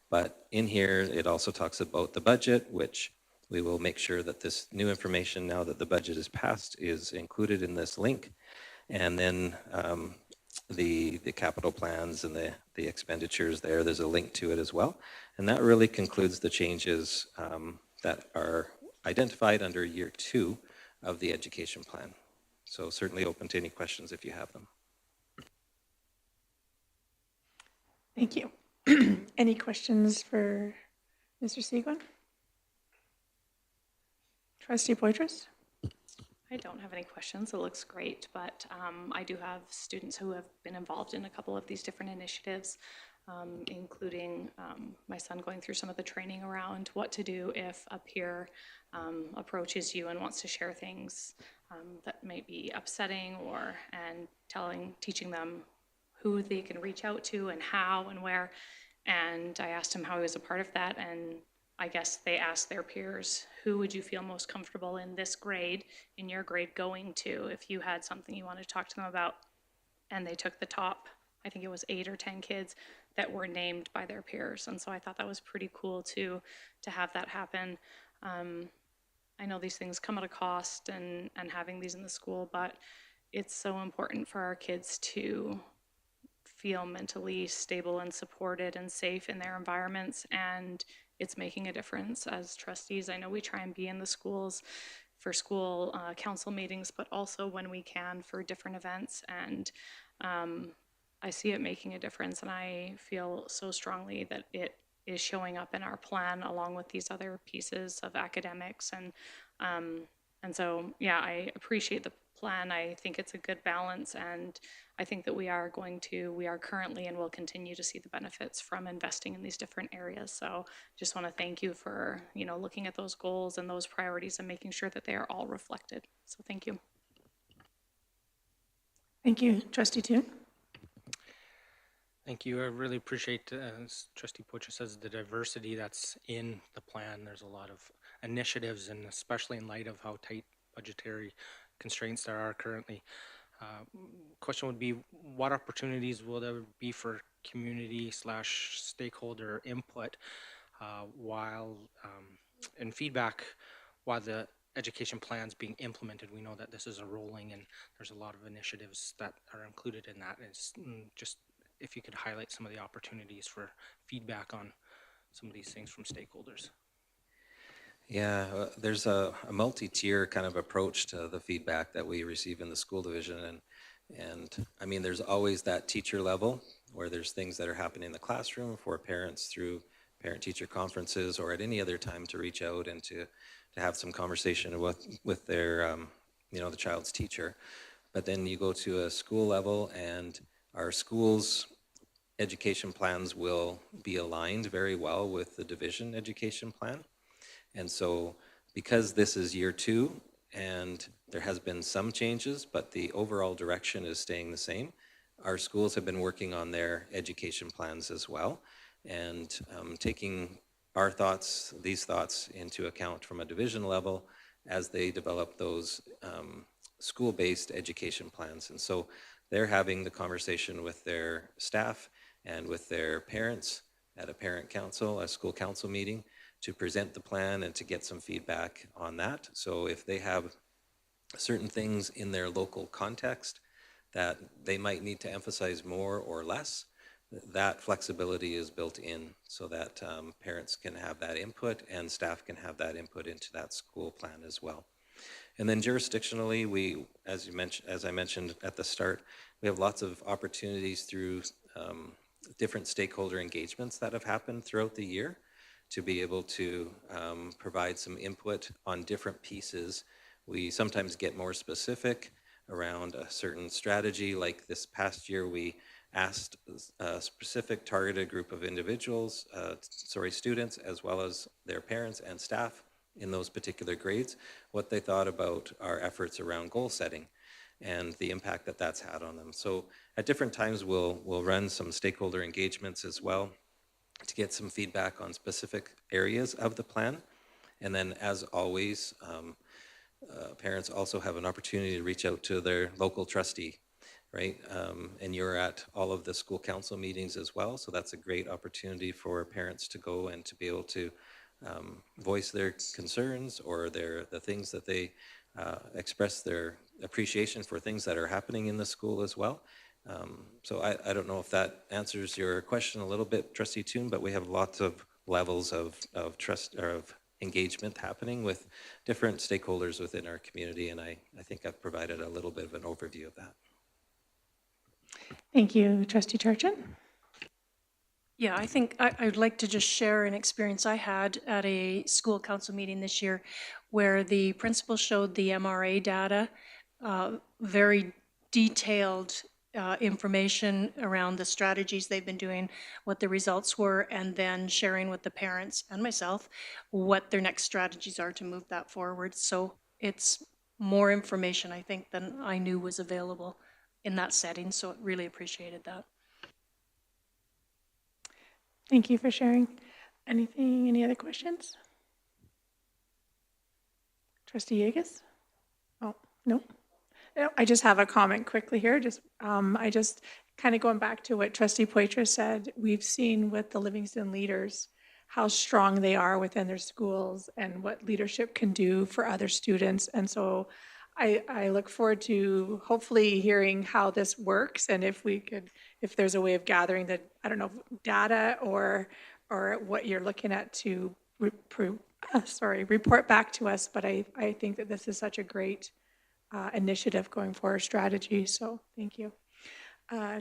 But in here, it also talks about the budget, which we will make sure that this new information, now that the budget is passed, is included in this link. And then the capital plans and the expenditures there's a link to it as well. And that really concludes the changes that are identified under year 2 of the education plan. So certainly open to any questions if you have them. Thank you. Any questions for Mr. Seguin? Trustee Poitras? I don't have any questions. It looks great, but I do have students who have been involved in a couple of these different initiatives, including my son going through some of the training around what to do if a peer approaches you and wants to share things that may be upsetting, and teaching them who they can reach out to and how and where. And I asked him how he was a part of that, and I guess they asked their peers, who would you feel most comfortable in this grade, in your grade, going to if you had something you wanted to talk to them about? And they took the top, I think it was 8 or 10 kids that were named by their peers. And so I thought that was pretty cool to have that happen. I know these things come at a cost and having these in the school, but it's so important for our kids to feel mentally stable and supported and safe in their environments, and it's making a difference. As trustees, I know we try and be in the schools for school council meetings, but also when we can for different events, and I see it making a difference, and I feel so strongly that it is showing up in our plan along with these other pieces of academics, and so yeah, I appreciate the plan. I think it's a good balance, and I think that we are currently and will continue to see the benefits from investing in these different areas. So just want to thank you for, looking at those goals and those priorities and making sure that they are all reflected. So thank you. Thank you. Trustee Toon? Thank you. I really appreciate, as Trustee Poitras says, the diversity that's in the plan. There's a lot of initiatives, and especially in light of how tight budgetary constraints there are currently. Question would be, what opportunities will there be for community/stakeholder input while and feedback while the education plan's being implemented? We know that this is a rolling, and there's a lot of initiatives that are included in that. It's just if you could highlight some of the opportunities for feedback on some of these things from stakeholders. Yeah, there's a multi-tier kind of approach to the feedback that we receive in the school division. And I mean, there's always that teacher level where there's things that are happening in the classroom for parents through parent-teacher conferences or at any other time to reach out and to have some conversation with their, the child's teacher. But then you go to a school level, and our schools' education plans will be aligned very well with the division education plan. And so because this is year 2 and there has been some changes, but the overall direction is staying the same, our schools have been working on their education plans as well, and taking these thoughts into account from a division level as they develop those school-based education plans. And so they're having the conversation with their staff and with their parents at a parent council, a school council meeting, to present the plan and to get some feedback on that. So if they have certain things in their local context that they might need to emphasize more or less, that flexibility is built in so that parents can have that input and staff can have that input into that school plan as well. And then jurisdictionally, we, as I mentioned at the start, we have lots of opportunities through different stakeholder engagements that have happened throughout the year to be able to provide some input on different pieces. We sometimes get more specific around a certain strategy. Like this past year, we asked a specific targeted group of individuals, students, as well as their parents and staff in those particular grades, what they thought about our efforts around goal setting and the impact that that's had on them. So at different times, we'll run some stakeholder engagements as well to get some feedback on specific areas of the plan. And then, as always, parents also have an opportunity to reach out to their local trustee, right? And you're at all of the school council meetings as well, so that's a great opportunity for parents to go and to be able to voice their concerns or the things that they express their appreciation for things that are happening in the school as well. So I don't know if that answers your question a little bit, Trustee Toon, but we have lots of levels of trust or of engagement happening with different stakeholders within our community, and I think I've provided a little bit of an overview of that. Thank you, Trustee Turchin. Yeah, I think I'd like to just share an experience I had at a school council meeting this year where the principal showed the MRA data, very detailed information around the strategies they've been doing, what the results were, and then sharing with the parents and myself what their next strategies are to move that forward. So it's more information, I think, than I knew was available in that setting. So I really appreciated that. Thank you for sharing. Any other questions? Trustee Yegas? Oh, no. No, I just have a comment quickly here. I just kind of going back to what Trustee Poitras said, we've seen with the Livingstone leaders how strong they are within their schools and what leadership can do for other students. And so I look forward to hopefully hearing how this works and if there's a way of gathering the, I don't know, data or what you're looking at to report back to us. But I think that this is such a great initiative going forward, strategy. So thank you.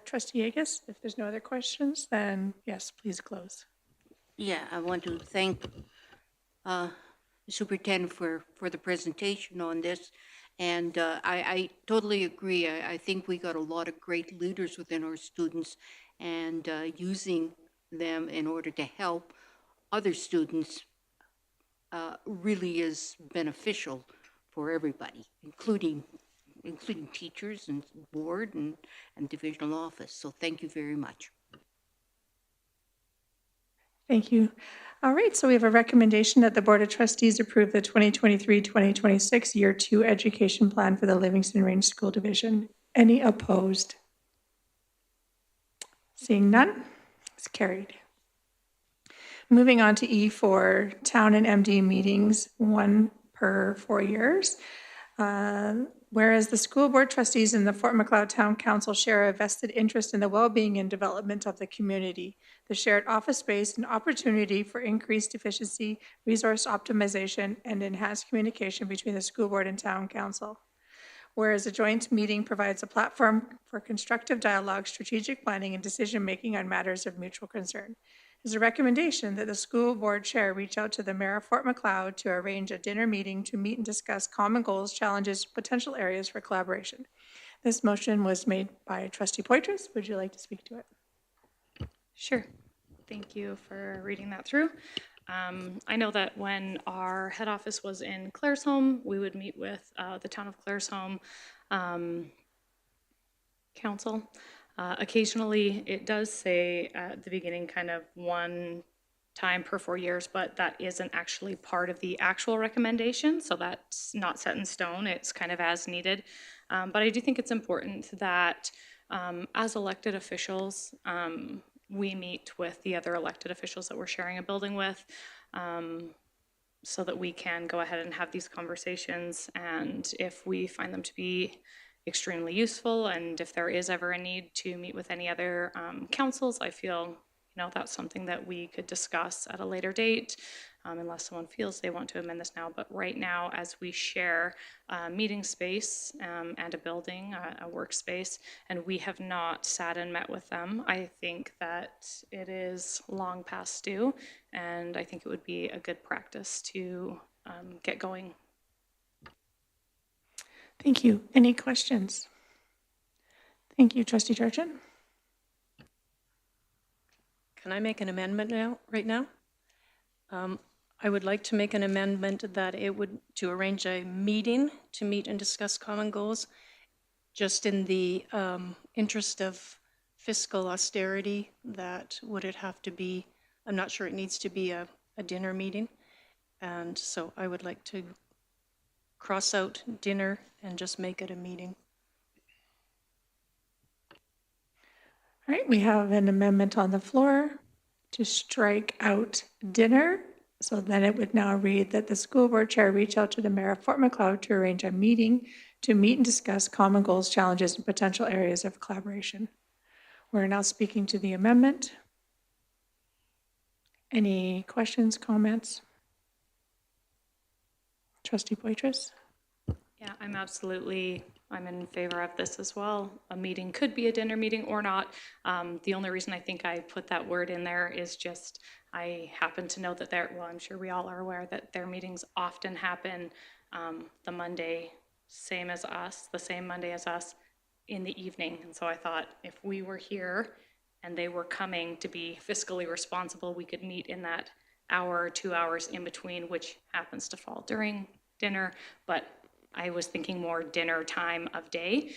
Trustee Yegas, if there's no other questions, then yes, please close. Yeah, I want to thank the superintendent for the presentation on this. And I totally agree. I think we got a lot of great leaders within our students, and using them in order to help other students really is beneficial for everybody, including teachers and board and divisional office. So thank you very much. Thank you. All right, so we have a recommendation that the Board of Trustees approve the 2023-2026 Year 2 Education Plan for the Livingston Range School Division. Any opposed? Seeing none, it's carried. Moving on to E4, Town and MD meetings, 1 per 4 years. Whereas the school board trustees and the Fort Macleod Town Council share a vested interest in the well-being and development of the community, the shared office space, and opportunity for increased efficiency, resource optimization, and enhanced communication between the school board and town council. Whereas a joint meeting provides a platform for constructive dialogue, strategic planning, and decision-making on matters of mutual concern. Is a recommendation that the school board chair reach out to the mayor of Fort Macleod to arrange a dinner meeting to meet and discuss common goals, challenges, potential areas for collaboration. This motion was made by Trustee Poitras. Would you like to speak to it? Sure. Thank you for reading that through. I know that when our head office was in Claresholm, we would meet with the town of Claresholm council. Occasionally, it does say at the beginning kind of 1 time per 4 years, but that isn't actually part of the actual recommendation, so that's not set in stone. It's kind of as needed. But I do think it's important that as elected officials, we meet with the other elected officials that we're sharing a building with, so that we can go ahead and have these conversations. And if we find them to be extremely useful, and if there is ever a need to meet with any other councils, I feel that's something that we could discuss at a later date, unless someone feels they want to amend this now. But right now, as we share a meeting space and a building, a workspace, and we have not sat and met with them, I think that it is long past due, and I think it would be a good practice to get going. Thank you. Any questions? Thank you, Trustee Turchin. Can I make an amendment now, right now? I would like to make an amendment that to arrange a meeting to meet and discuss common goals, just in the interest of fiscal austerity. That would it have to be, I'm not sure it needs to be a dinner meeting. And so I would like to cross out dinner and just make it a meeting. All right, we have an amendment on the floor to strike out dinner. So then it would now read that the school board chair reach out to the mayor of Fort Macleod to arrange a meeting to meet and discuss common goals, challenges, and potential areas of collaboration. We're now speaking to the amendment. Any questions, comments? Trustee Poitras? Yeah, I'm in favor of this as well. A meeting could be a dinner meeting or not. The only reason I think I put that word in there is just, I happen to know that I'm sure we all are aware that their meetings often happen the Monday, same Monday as us, in the evening. And so I thought if we were here and they were coming to be fiscally responsible, we could meet in that hour or 2 hours in between, which happens to fall during dinner, but I was thinking more dinner time of day.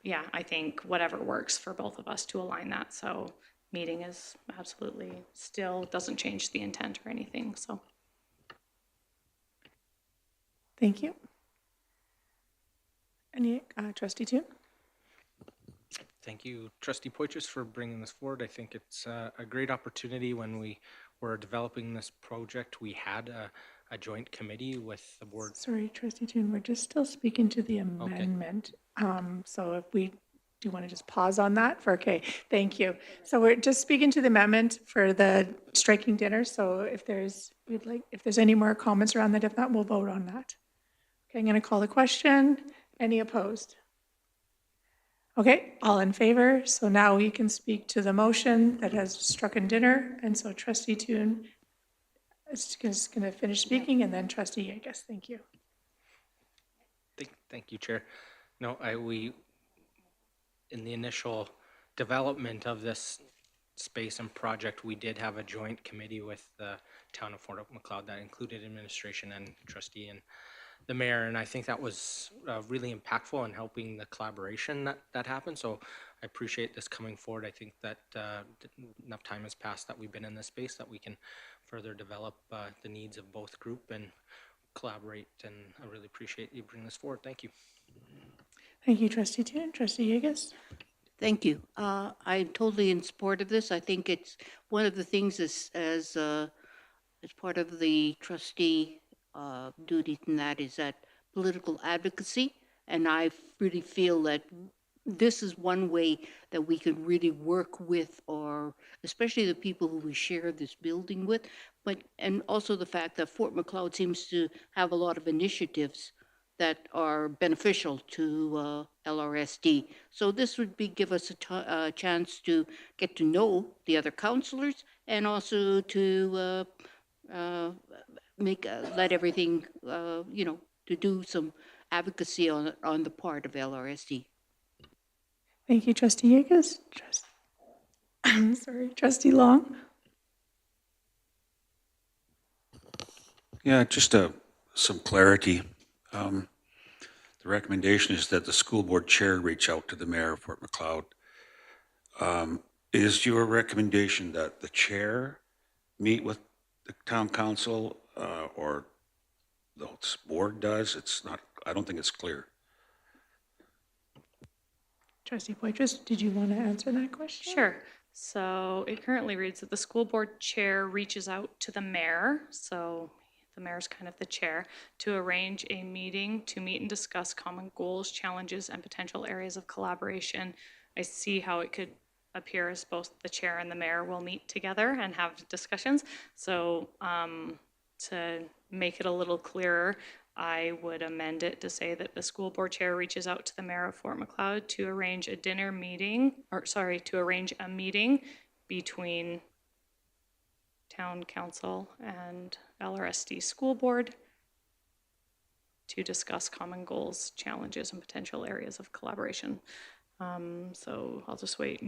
Yeah, I think whatever works for both of us to align that. So meeting is absolutely still doesn't change the intent or anything, so. Thank you. Any, Trustee Toon? Thank you, Trustee Poitras, for bringing this forward. I think it's a great opportunity. When we were developing this project, we had a joint committee with the board. Sorry, Trustee Toon, we're just still speaking to the amendment. So if we do want to just pause on that okay, thank you. So we're just speaking to the amendment for the striking dinner. So if there's any more comments around that, if not, we'll vote on that. Okay, I'm going to call the question. Any opposed? Okay, all in favor. So now we can speak to the motion that has struck in dinner. And so Trustee Toon is just going to finish speaking, and then Trustee Yegas. Thank you. Thank you, Chair. No, we in the initial development of this space and project, we did have a joint committee with the town of Fort Macleod that included administration and trustee and the mayor, and I think that was really impactful in helping the collaboration that happened. So I appreciate this coming forward. I think that enough time has passed that we've been in this space that we can further develop the needs of both group and collaborate, and I really appreciate you bringing this forward. Thank you. Thank you, Trustee Toon. Trustee Yegas? Thank you. I'm totally in support of this. I think it's one of the things as part of the trustee duties, and that is that political advocacy. And I really feel that this is one way that we can really work with, or especially the people who we share this building with, and also the fact that Fort Macleod seems to have a lot of initiatives that are beneficial to LRSD. So this would give us a chance to get to know the other councillors, and also to let everything, to do some advocacy on the part of LRSD. Thank you, Trustee Yegas. Trustee Long? Yeah, just some clarity. The recommendation is that the school board chair reach out to the mayor of Fort Macleod. Is your recommendation that the chair meet with the town council, or the board does? It's not, I don't think it's clear. Trustee Poitras, did you want to answer that question? Sure. So it currently reads that the school board chair reaches out to the mayor, so the mayor's kind of the chair, to arrange a meeting to meet and discuss common goals, challenges, and potential areas of collaboration. I see how it could appear as both the chair and the mayor will meet together and have discussions. So to make it a little clearer, I would amend it to say that the school board chair reaches out to the mayor of Fort Macleod to arrange a dinner meeting, or sorry, to arrange a meeting between town council and LRSD school board to discuss common goals, challenges, and potential areas of collaboration. So I'll just wait,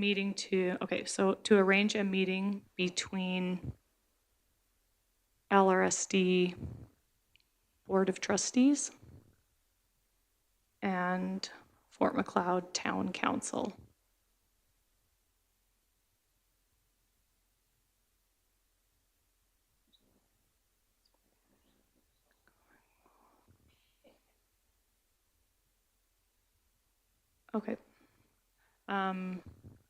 so to arrange a meeting between LRSD Board of Trustees and Fort Macleod Town Council. Okay.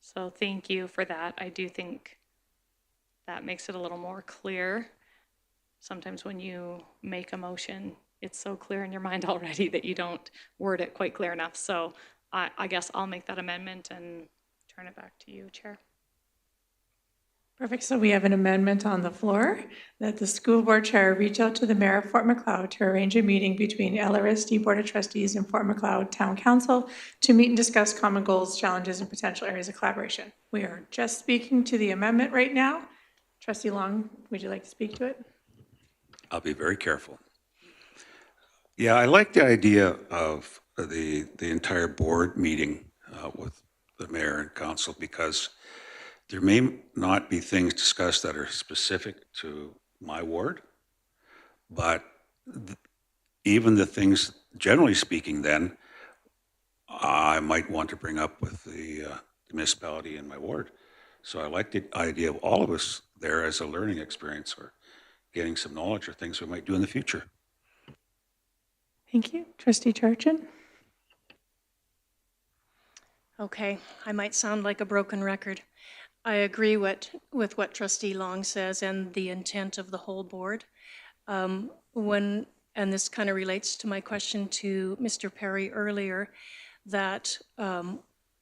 So thank you for that. I do think that makes it a little more clear. Sometimes when you make a motion, it's so clear in your mind already that you don't word it quite clear enough. So I guess I'll make that amendment and turn it back to you, Chair. Perfect. So we have an amendment on the floor that the school board chair reach out to the mayor of Fort Macleod to arrange a meeting between LRSD Board of Trustees and Fort Macleod Town Council to meet and discuss common goals, challenges, and potential areas of collaboration. We are just speaking to the amendment right now. Trustee Long, would you like to speak to it? I'll be very careful. Yeah, I like the idea of the entire board meeting with the mayor and council, because there may not be things discussed that are specific to my ward, but even the things, generally speaking, then I might want to bring up with the municipality in my ward. So I like the idea of all of us there as a learning experience, or getting some knowledge or things we might do in the future. Thank you. Trustee Charchin? Okay, I might sound like a broken record. I agree with what Trustee Long says and the intent of the whole board. And this kind of relates to my question to Mr. Perry earlier, that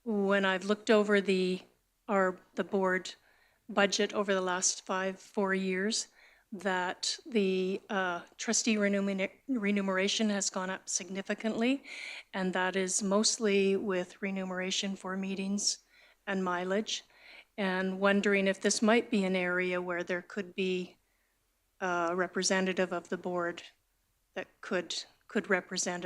when I've looked over the board budget over the last 4 years, that the trustee remuneration has gone up significantly, and that is mostly with remuneration for meetings and mileage, and wondering if this might be an area where there could be a representative of the board that could represent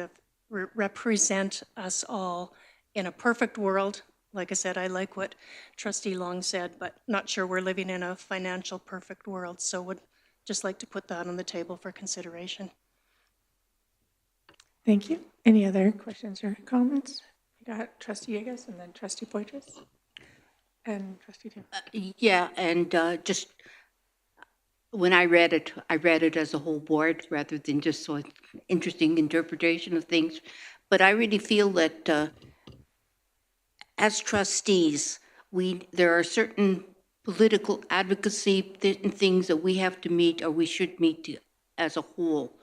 us all. In a perfect world, like I said, I like what Trustee Long said, but not sure we're living in a financial perfect world, so would just like to put that on the table for consideration. Thank you. Any other questions or comments? We got Trustee Yegas and then Trustee Poitras and Trustee Tim. Yeah, and just when I read it as a whole board rather than just so interesting interpretation of things. But I really feel that as trustees, there are certain political advocacy things that we have to meet, or we should meet as a whole.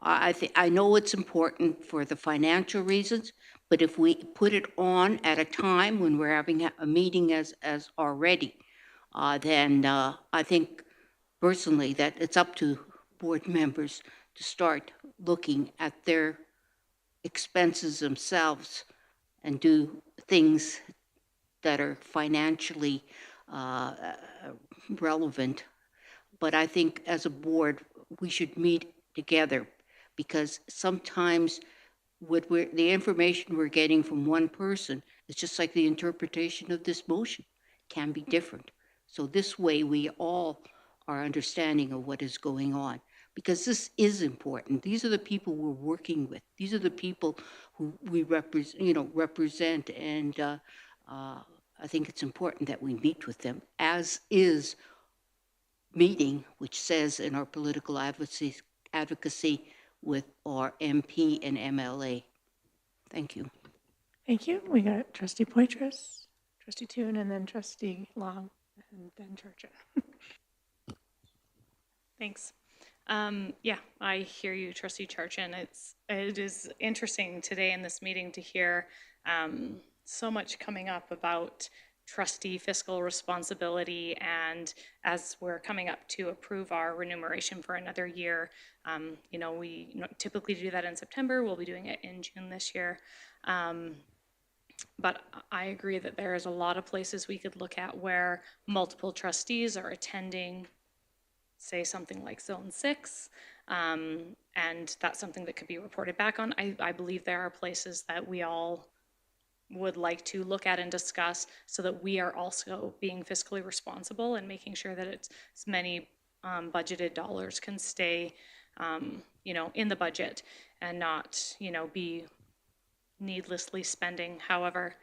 I know it's important for the financial reasons, but if we put it on at a time when we're having a meeting as already, then I think personally that it's up to board members to start looking at their expenses themselves and do things that are financially relevant. But I think as a board, we should meet together, because sometimes the information we're getting from one person is just like the interpretation of this motion can be different. So this way we all are understanding of what is going on, because this is important. These are the people we're working with. These are the people who we represent, and I think it's important that we meet with them, as is meeting, which says in our political advocacy with our MP and MLA. Thank you. Thank you. We got trustee Poitras, trustee Toon, and then trustee Long, and then Churchin. Thanks. Yeah, I hear you, Trustee Charchin. It is interesting today in this meeting to hear so much coming up about trustee fiscal responsibility, and as we're coming up to approve our remuneration for another year, you know, we typically do that in September. We'll be doing it in June this year. But I agree that there is a lot of places we could look at where multiple trustees are attending, say something like Zone 6, and that's something that could be reported back on. I believe there are places that we all would like to look at and discuss so that we are also being fiscally responsible and making sure that it's as many budgeted dollars can stay, you know, in the budget and not, you know, be needlessly spending. However,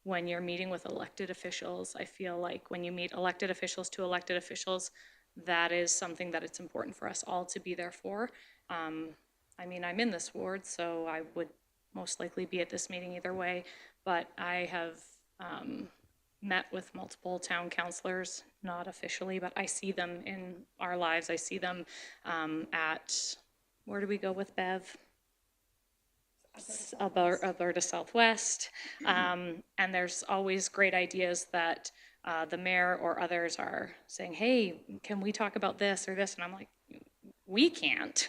when you're meeting with elected officials, I feel like when you meet elected officials to elected officials, that is something that it's important for us all to be there for. I mean, I'm in this ward, so I would most likely be at this meeting either way, but I have met with multiple town councilors, not officially, but I see them in our lives. I see them at, where do we go with Bev? Alberta Southwest, and there's always great ideas that the mayor or others are saying, hey, can we talk about this or this? And I'm like, we can't,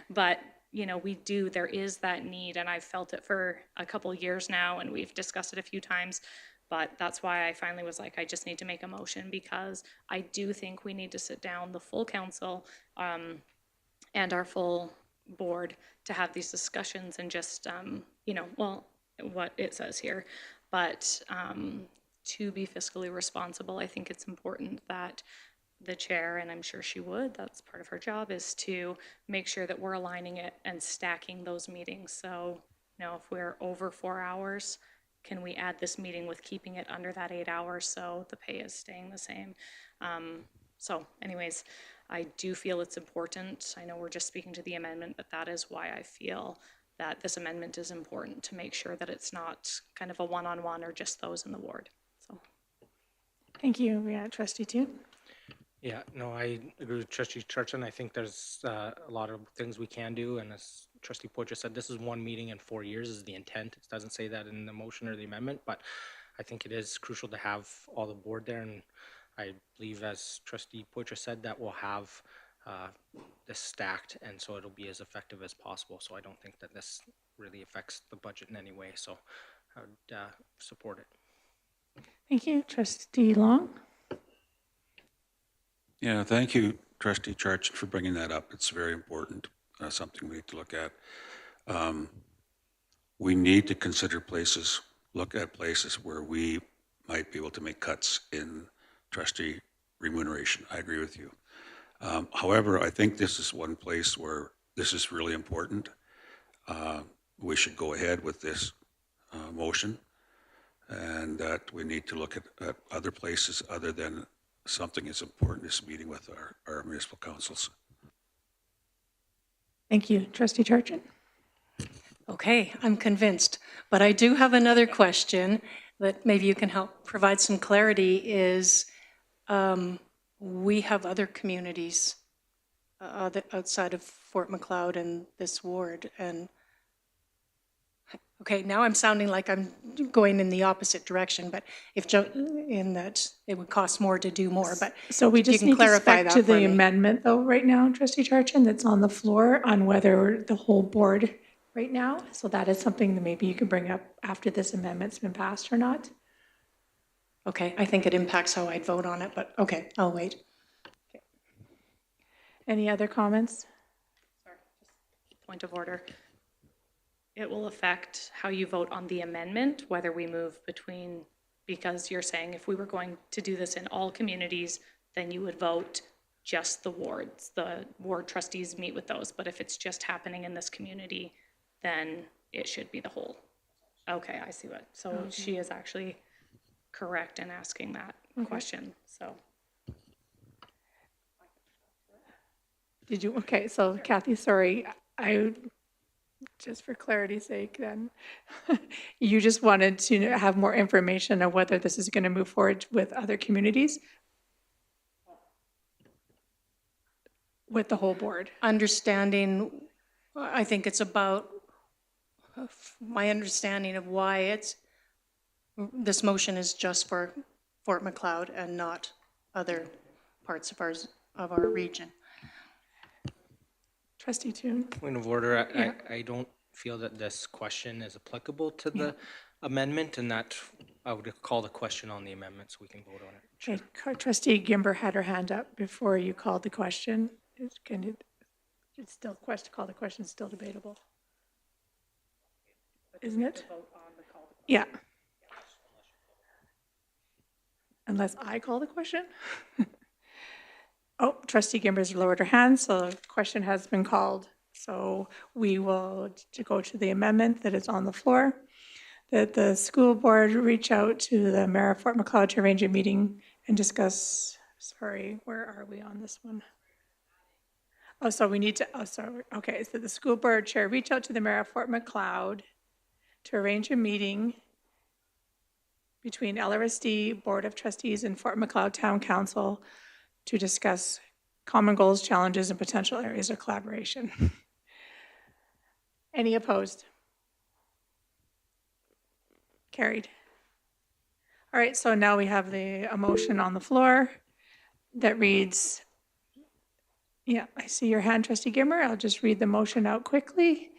but you know, we do. There is that need, and I've felt it for a couple of years now, and we've discussed it a few times, but that's why I finally was like, I just need to make a motion, because I do think we need to sit down, the full council and our full board, to have these discussions and just, you know, well, what it says here, but to be fiscally responsible, I think it's important that the chair, and I'm sure she would, that's part of her job, is to make sure that we're aligning it and stacking those meetings. So, you know, if we're over 4 hours, can we add this meeting with keeping it under that 8 hours so the pay is staying the same? So anyways, I do feel it's important. I know we're just speaking to the amendment, but that is why I feel that this amendment is important, to make sure that it's not kind of a one-on-one or just those in the ward. So. Thank you. We got trustee Toon. Yeah, no, I agree with Trustee Churchin. I think there's a lot of things we can do, and as Trustee Poitras said, this is one meeting in 4 years is the intent. It doesn't say that in the motion or the amendment, but I think it is crucial to have all the board there, and I believe, as Trustee Poitras said, that we'll have this stacked, and so it'll be as effective as possible. So I don't think that this really affects the budget in any way, so I would support it. Thank you. Trustee Long. Yeah, thank you, Trustee Charchin, for bringing that up. It's very important, something we need to look at. We need to consider places, look at places where we might be able to make cuts in trustee remuneration. I agree with you. However, I think this is one place where this is really important. We should go ahead with this motion, and that we need to look at other places other than something as important as meeting with our municipal councils. Thank you. Trustee Charchin. Okay, I'm convinced, but I do have another question that maybe you can help provide some clarity. Is we have other communities outside of Fort McLeod and this ward, and okay, now I'm sounding like I'm going in the opposite direction, but if in that it would cost more to do more, but So we you just can need to clarify spec that to for the me. amendment though right now, Trustee Charchin, that's on the floor on whether the whole board right now. So that is something that maybe you could bring up after this amendment's been passed or not. Okay, I think it impacts how I'd vote on it, but okay, I'll wait. Okay. Any other comments? Sorry, just point of order. It will affect how you vote on the amendment, whether we move between, because you're saying if we were going to do this in all communities, then you would vote just the wards. The ward trustees meet with those, but if it's just happening in this community, then it should be the whole. Okay, I see what, so she is actually correct in asking that question, so. Did you, okay, so Kathy, sorry, I, just for clarity's sake then, you just wanted to have more information on whether this is going to move forward with other communities? With the whole board? Understanding, I think it's about my understanding of why this motion is just for Fort McLeod and not other parts of our region. Trustee Toon? Point of order, Yeah. I don't feel that this question is applicable to the amendment, and that I would call the question on the amendment so we can vote on it. Okay, Trustee Gimber had her hand up before you called the question. It's still call the question still debatable, isn't it? Yeah. Unless I call the question? Oh, Trustee Gimber's lowered her hand, so the question has been called. So we will go to the amendment that is on the floor, that the school board reach out to the mayor of Fort McLeod to arrange a meeting and discuss, sorry, where are we on this one? Oh, so we need to, oh, sorry, okay, so the school board chair reach out to the mayor of Fort McLeod to arrange a meeting between LRSD, Board of Trustees, and Fort McLeod Town Council to discuss common goals, challenges, and potential areas of collaboration. Any opposed? Carried. All right, so now we have a motion on the floor that reads, yeah, I see your hand, Trustee Gimmer. I'll just read the motion out quickly.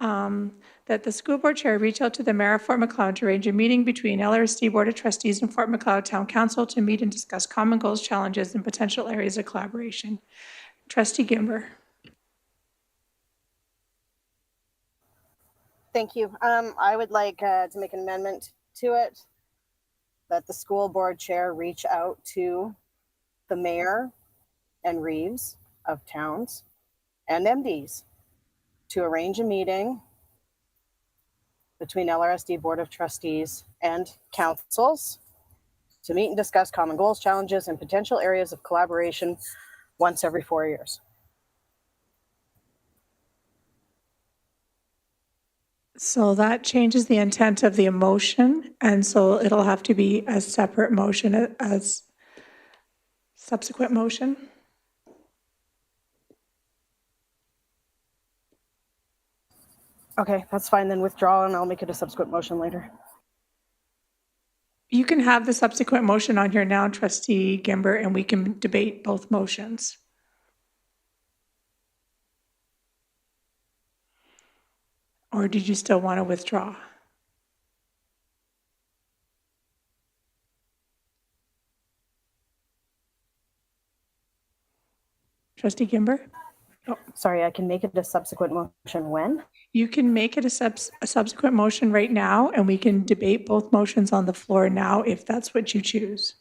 That the school board chair reach out to the mayor of Fort McLeod to arrange a meeting between LRSD Board of Trustees and Fort McLeod Town Council to meet and discuss common goals, challenges, and potential areas of collaboration. Trustee Gimber. Thank you. I would like to make an amendment to it that the school board chair reach out to the mayor and Reeves of towns and MDs to arrange a meeting between LRSD Board of Trustees and councils to meet and discuss common goals, challenges, and potential areas of collaboration once every 4 years. So that changes the intent of the motion, and so it'll have to be a separate motion as subsequent motion. Okay, that's fine, then withdraw and I'll make it a subsequent motion later. You can have the subsequent motion on here now, Trustee Gimber, and we can debate both motions. Or did you still want to withdraw? Trustee Gimber? Sorry, I can make it a subsequent motion when? You can make it a subsequent motion right now, and we can debate both motions on the floor now if that's what you choose.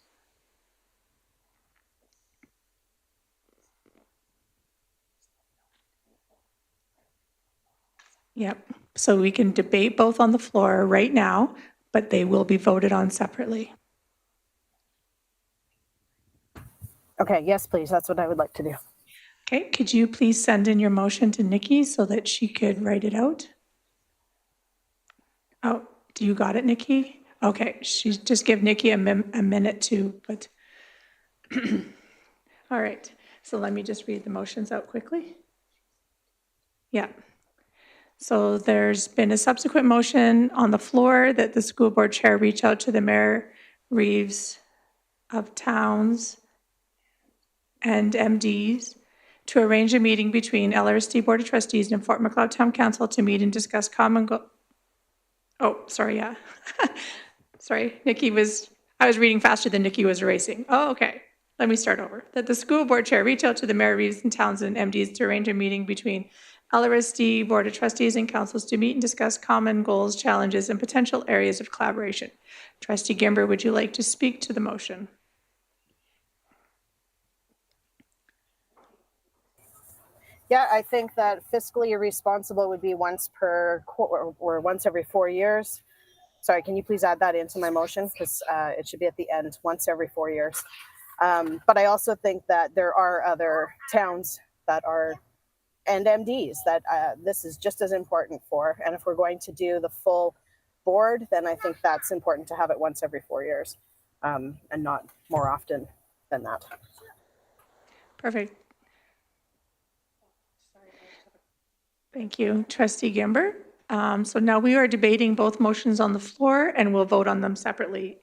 Yep, so we can debate both on the floor right now, but they will be voted on separately. Okay, yes, please, that's what I would like to do. Okay, could you please send in your motion to Nikki so that she could write it out? Oh, do you got it, Nikki? Okay, she's just give Nikki a minute to put. All right, so let me just read the motions out quickly. Yeah. So there's been a subsequent motion on the floor that the school board chair reach out to the mayor, Reeves of towns and MDs to arrange a meeting between LRSD Board of Trustees and Fort McLeod Town Council to meet and discuss common oh, sorry, yeah. Sorry, I was reading faster than Nikki was erasing. Oh, okay. Let me start over. That the school board chair reach out to the mayor, Reeves and Townsend MDs to arrange a meeting between LRSD Board of Trustees and councils to meet and discuss common goals, challenges, and potential areas of collaboration. Trustee Gimber, would you like to speak to the motion? Yeah, I think that fiscally responsible would be once per quarter or once every 4 years. Sorry, can you please add that into my motion? Because it should be at the end, once every 4 years. But I also think that there are other towns that are, and MDs that this is just as important for. And if we're going to do the full board, then I think that's important to have it once every 4 years and not more often than that. Perfect. Thank you, Trustee Gimber. So now we are debating both motions on the floor, and we'll vote on them separately.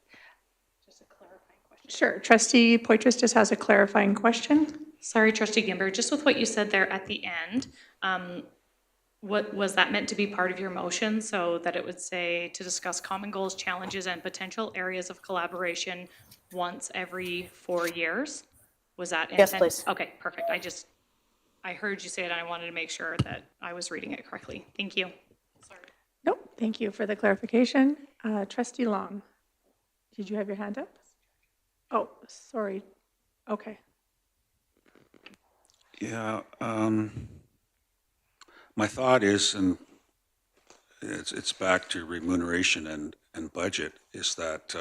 Just a clarifying question. Sure. Trustee Poitras just has a clarifying question. Sorry, Trustee Gimber, just with what you said there at the end, what was that meant to be part of your motion, so that it would say to discuss common goals, challenges, and potential areas of collaboration once every 4 years? Was that Yes, intent? please. Okay, perfect. I heard you say it, and I wanted to make sure that I was reading it correctly. Thank you. Nope, thank you for the clarification. Trustee Long, did you have your hand up? Oh, sorry. Okay. Yeah, my thought is, and it's back to remuneration and budget, is that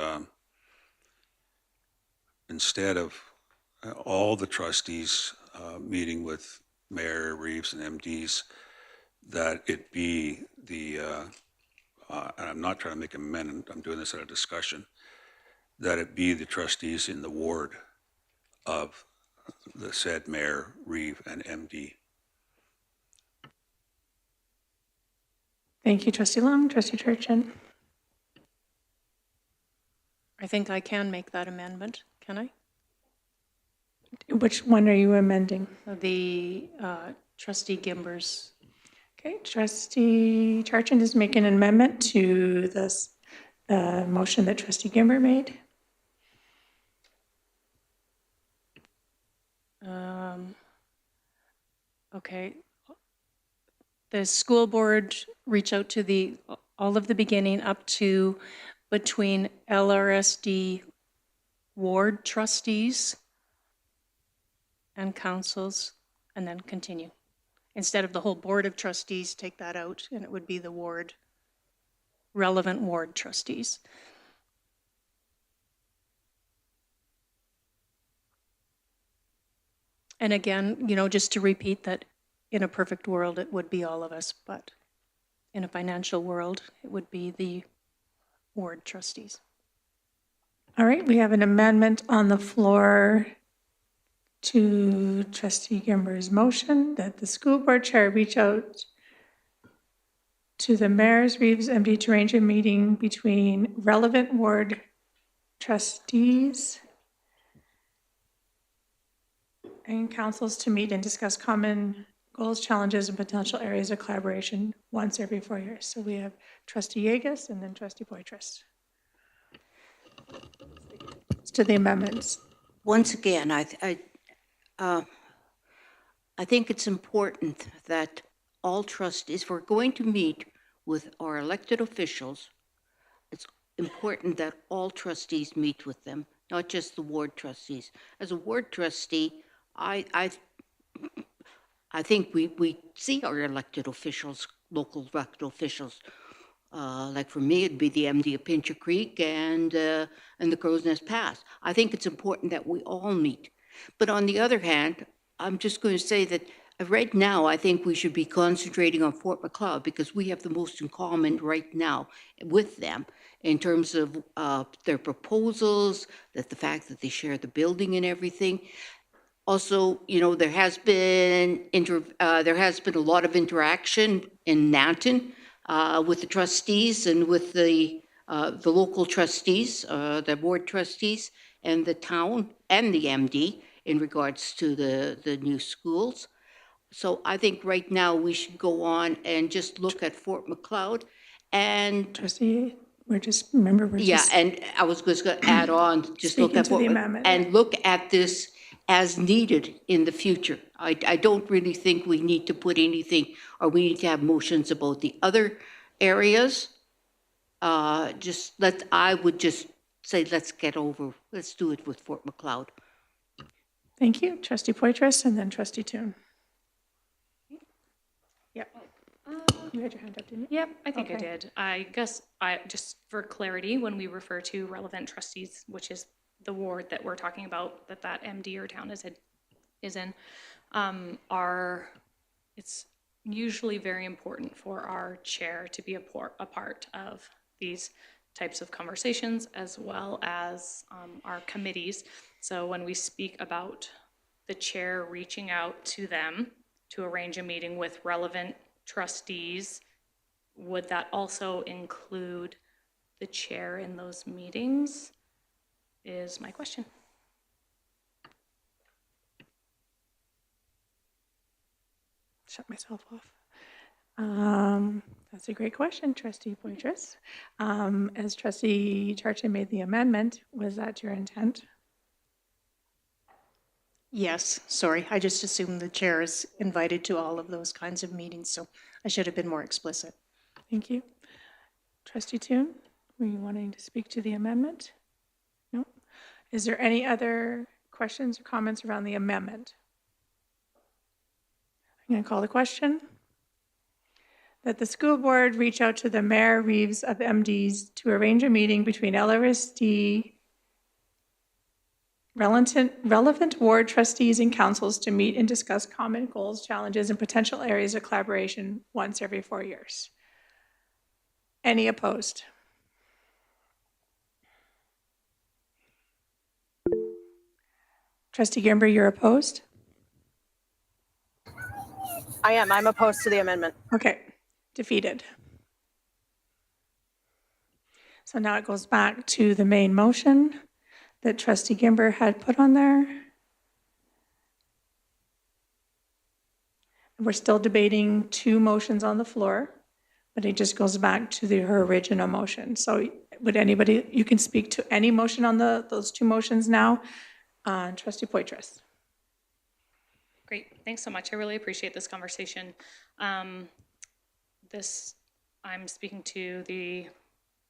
instead of all the trustees meeting with Mayor Reeves and MDs, that it be the, and I'm not trying to make an amendment, I'm doing this at a discussion, that it be the trustees in the ward of the said Mayor, Reeve, and MD. Thank you, Trustee Long. Trustee Turchin. I think I can make that amendment, can I? Which one are you amending? The Trustee Gimber's. Okay, Trustee Turchin is making an amendment to this motion that Trustee Gimber made. Okay. The school board reach out to all of the beginning up to between LRSD ward trustees and councils, and then continue. Instead of the whole board of trustees, take that out, and it would be the relevant ward trustees. And again, just to repeat that in a perfect world, it would be all of us, but in a financial world, it would be the ward trustees. All right, we have an amendment on the floor to Trustee Gimber's motion that the school board chair reach out to the Mayor's Reeves MD to arrange a meeting between relevant ward trustees and councils to meet and discuss common goals, challenges, and potential areas of collaboration once every 4 years. So we have Trustee Yegas and then Trustee Poitras. To the amendments. Once again, I think it's important that all trustees, if we're going to meet with our elected officials, it's important that all trustees meet with them, not just the ward trustees. As a ward trustee, I think we see our elected officials, local elected officials. Like for me, it'd be the MD of Pincher Creek and the Crow's Nest Pass. I think it's important that we all meet. But on the other hand, I'm just going to say that right now, I think we should be concentrating on Fort McLeod because we have the most in common right now with them in terms of their proposals, that the fact that they share the building and everything. Also, there has been a lot of interaction in Nanton with the trustees and with the local trustees, the board trustees, and the town and the MD in regards to the new schools. So I think right now we should go on and just look at Fort McLeod and. Trustee, we're just. And I was just going to add on, just look at Fort McLeod and look at this as needed in the future. I don't really think we need to put anything, or we need to have motions about the other areas. I would just say, let's do it with Fort McLeod. Thank you. Trustee Poitras and then Trustee Toon. Yep. You had your hand up, didn't you? Yep, I think I Okay. did. I guess just for clarity, when we refer to relevant trustees, which is the ward that we're talking about, that MD or town is in, it's usually very important for our chair to be a part of these types of conversations, as well as our committees. So when we speak about the chair reaching out to them to arrange a meeting with relevant trustees, would that also include the chair in those meetings, is my question. Shut myself off. That's a great question, Trustee Poitras. As Trustee Charchen made the amendment, was that your intent? Yes, sorry, I just assumed the chair is invited to all of those kinds of meetings, so I should have been more explicit. Thank you. Trustee Toon, were you wanting to speak to the amendment? No? Is there any other questions or comments around the amendment? I'm going to call the question. That the school board reach out to the Mayor Reeves of MDs to arrange a meeting between LRSD, relevant ward trustees and councils to meet and discuss common goals, challenges, and potential areas of collaboration once every 4 years. Any opposed? Trustee Gimber, you're opposed? I am. I'm opposed to the amendment. Okay, defeated. So now it goes back to the main motion that Trustee Gimber had put on there. We're still debating two motions on the floor, but it just goes back to her original motion. So would anybody, you can speak to any motion on those two motions now. Trustee Poitras. Great, thanks so much. I really appreciate this conversation. I'm speaking to the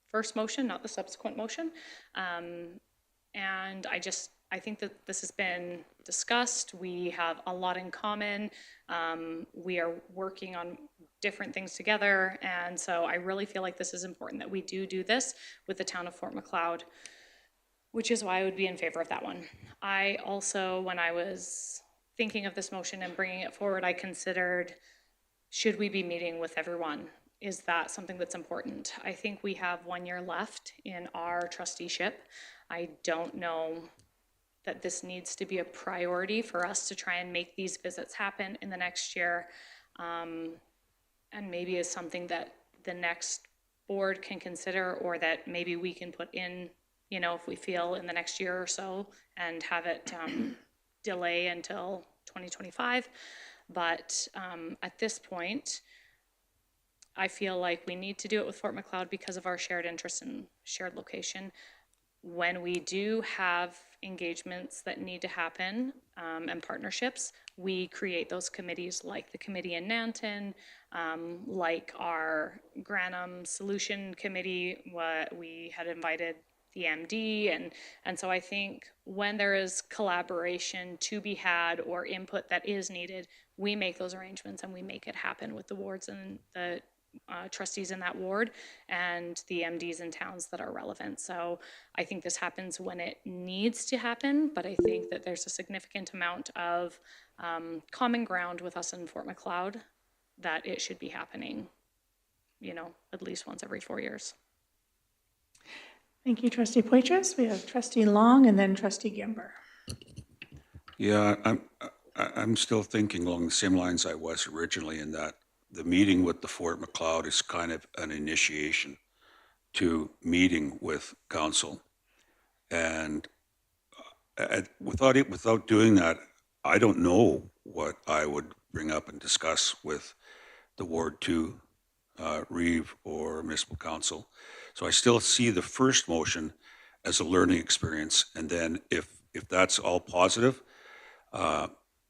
first motion, not the subsequent motion. And I think that this has been discussed. We have a lot in common. We are working on different things together. And so I really feel like this is important that we do this with the town of Fort Macleod, which is why I would be in favor of that one. I also, when I was thinking of this motion and bringing it forward, I considered, should we be meeting with everyone? Is that something that's important? I think we have 1 year left in our trusteeship. I don't know that this needs to be a priority for us to try and make these visits happen in the next year. And maybe is something that the next board can consider, or that maybe we can put in, if we feel in the next year or so, and have it delay until 2025. But at this point, I feel like we need to do it with Fort Macleod because of our shared interest and shared location. When we do have engagements that need to happen and partnerships, we create those committees, like the committee in Nanton, like our Granum Solution Committee. We had invited the MD, and so I think when there is collaboration to be had or input that is needed, we make those arrangements and we make it happen with the wards and the trustees in that ward and the MDs in towns that are relevant. So I think this happens when it needs to happen, but I think that there's a significant amount of common ground with us in Fort Macleod that it should be happening, at least once every 4 years. Thank you, Trustee Poitras. We have Trustee Long and then Trustee Gimber. Yeah, I'm still thinking along the same lines I was originally, in that the meeting with the Fort Macleod is kind of an initiation to meeting with council. And without doing that, I don't know what I would bring up and discuss with the Ward 2, Reeve, or Municipal Council. So I still see the first motion as a learning experience. And then if that's all positive,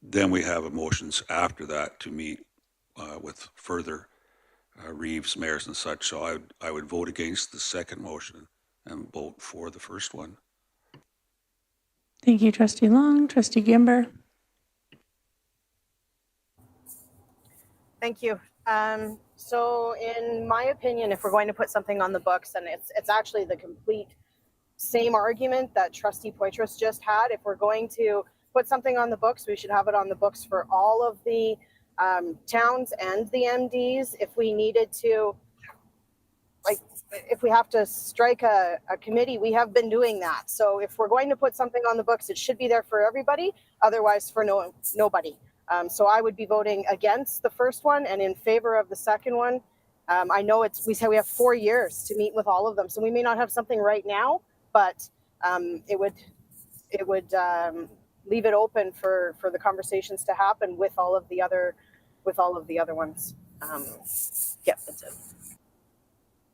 then we have motions after that to meet with further Reeves, mayors and such. So I would vote against the second motion and vote for the first one. Thank you, Trustee Long. Trustee Gimber. Thank you. So in my opinion, if we're going to put something on the books, and it's actually the complete same argument that Trustee Poitras just had, if we're going to put something on the books, we should have it on the books for all of the towns and the MDs. If we needed to, like, if we have to strike a committee, we have been doing that. So if we're going to put something on the books, it should be there for everybody, otherwise for nobody. So I would be voting against the first one and in favor of the second one. I know we say we have 4 years to meet with all of them, so we may not have something right now, but it would leave it open for the conversations to happen with all of the other ones. Yeah, that's it.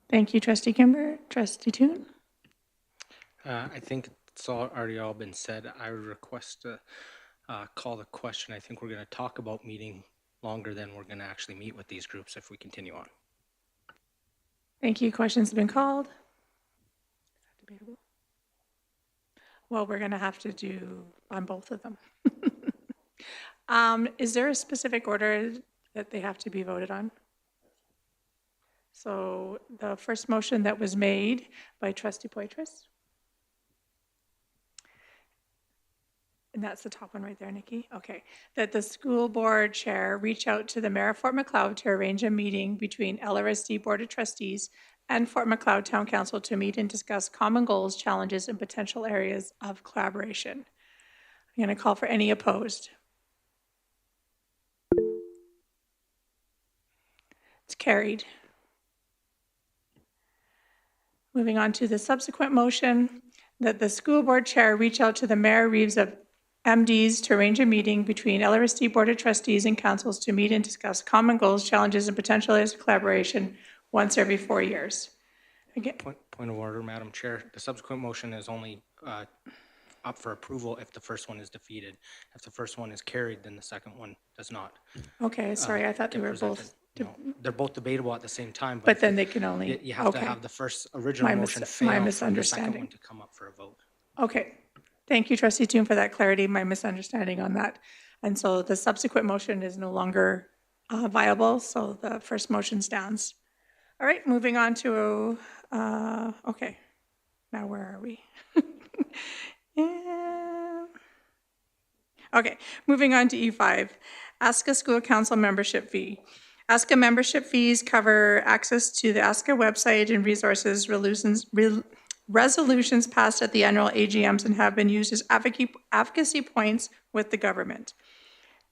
Thank you, Trustee Kimber. Trustee Toon? I think it's already all been said. I would request to call the question. I think we're going to talk about meeting longer than we're going to actually meet with these groups if we continue on. Thank you. Questions have been called. Debatable. Well, we're going to have to do on both of them. Is there a specific order that they have to be voted on? So the first motion that was made by Trustee Poitras. And that's the top one right there, Nikki. Okay. That the school board chair reach out to the mayor of Fort Macleod to arrange a meeting between LRSD Board of Trustees and Fort Macleod Town Council to meet and discuss common goals, challenges, and potential areas of collaboration. I'm going to call for any opposed. It's carried. Moving on to the subsequent motion, that the school board chair reach out to the Mayor Reeves of MDs to arrange a meeting between LRSD Board of Trustees and councils to meet and discuss common goals, challenges, and potential areas of collaboration once every 4 years. Again. Point of order, Madam Chair. The subsequent motion is only up for approval if the first one is defeated. If the first one is carried, then the second one does not. Okay, sorry, I thought they were both. No, they're both debatable at the same time. But then they can only. You have to have the first original motion fail my for the misunderstanding. second one to come up for a vote. Okay. Thank you, Trustee Toon, for that clarity, my misunderstanding on that. And so the subsequent motion is no longer viable, so the first motion stands. All right, moving on to, okay, now where are we? Yeah. Okay, moving on to E5, ASCA School Council membership fee. ASCA membership fees cover access to the ASCA website and resources, resolutions passed at the annual AGMs and have been used as advocacy points with the government.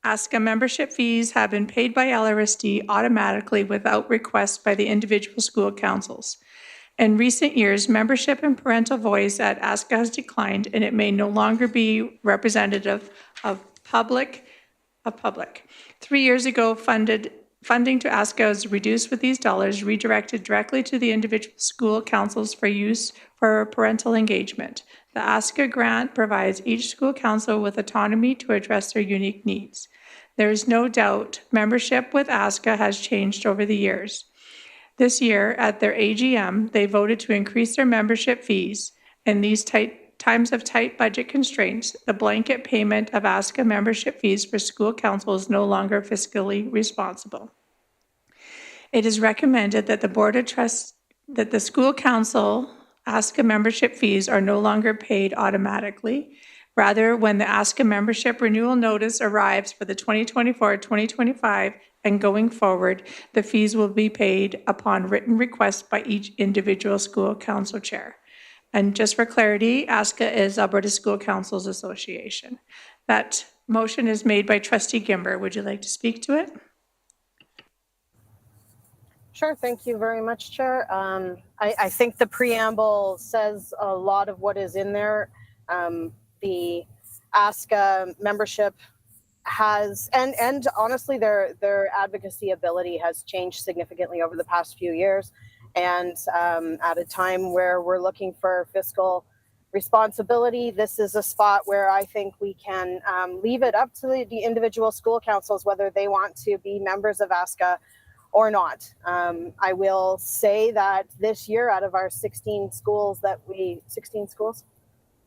ASCA membership fees have been paid by LRSD automatically without request by the individual school councils. In recent years, membership and parental voice at ASCA has declined, and it may no longer be representative of public. 3 years ago, funding to ASCA was reduced with these dollars redirected directly to the individual school councils for use for parental engagement. The ASCA grant provides each school council with autonomy to address their unique needs. There is no doubt membership with ASCA has changed over the years. This year, at their AGM, they voted to increase their membership fees. In these times of tight budget constraints, the blanket payment of ASCA membership fees for school council is no longer fiscally responsible. It is recommended that that the school council ASCA membership fees are no longer paid automatically. Rather, when the ASCA membership renewal notice arrives for the 2024-2025 and going forward, the fees will be paid upon written request by each individual school council chair. And just for clarity, ASCA is Alberta School Councils Association. That motion is made by Trustee Gimber. Would you like to speak to it? Sure, thank you very much, Chair. I think the preamble says a lot of what is in there. The ASCA membership has, and honestly, their advocacy ability has changed significantly over the past few years. And at a time where we're looking for fiscal responsibility, this is a spot where I think we can leave it up to the individual school councils whether they want to be members of ASCA or not. I will say that this year, out of our 16 schools,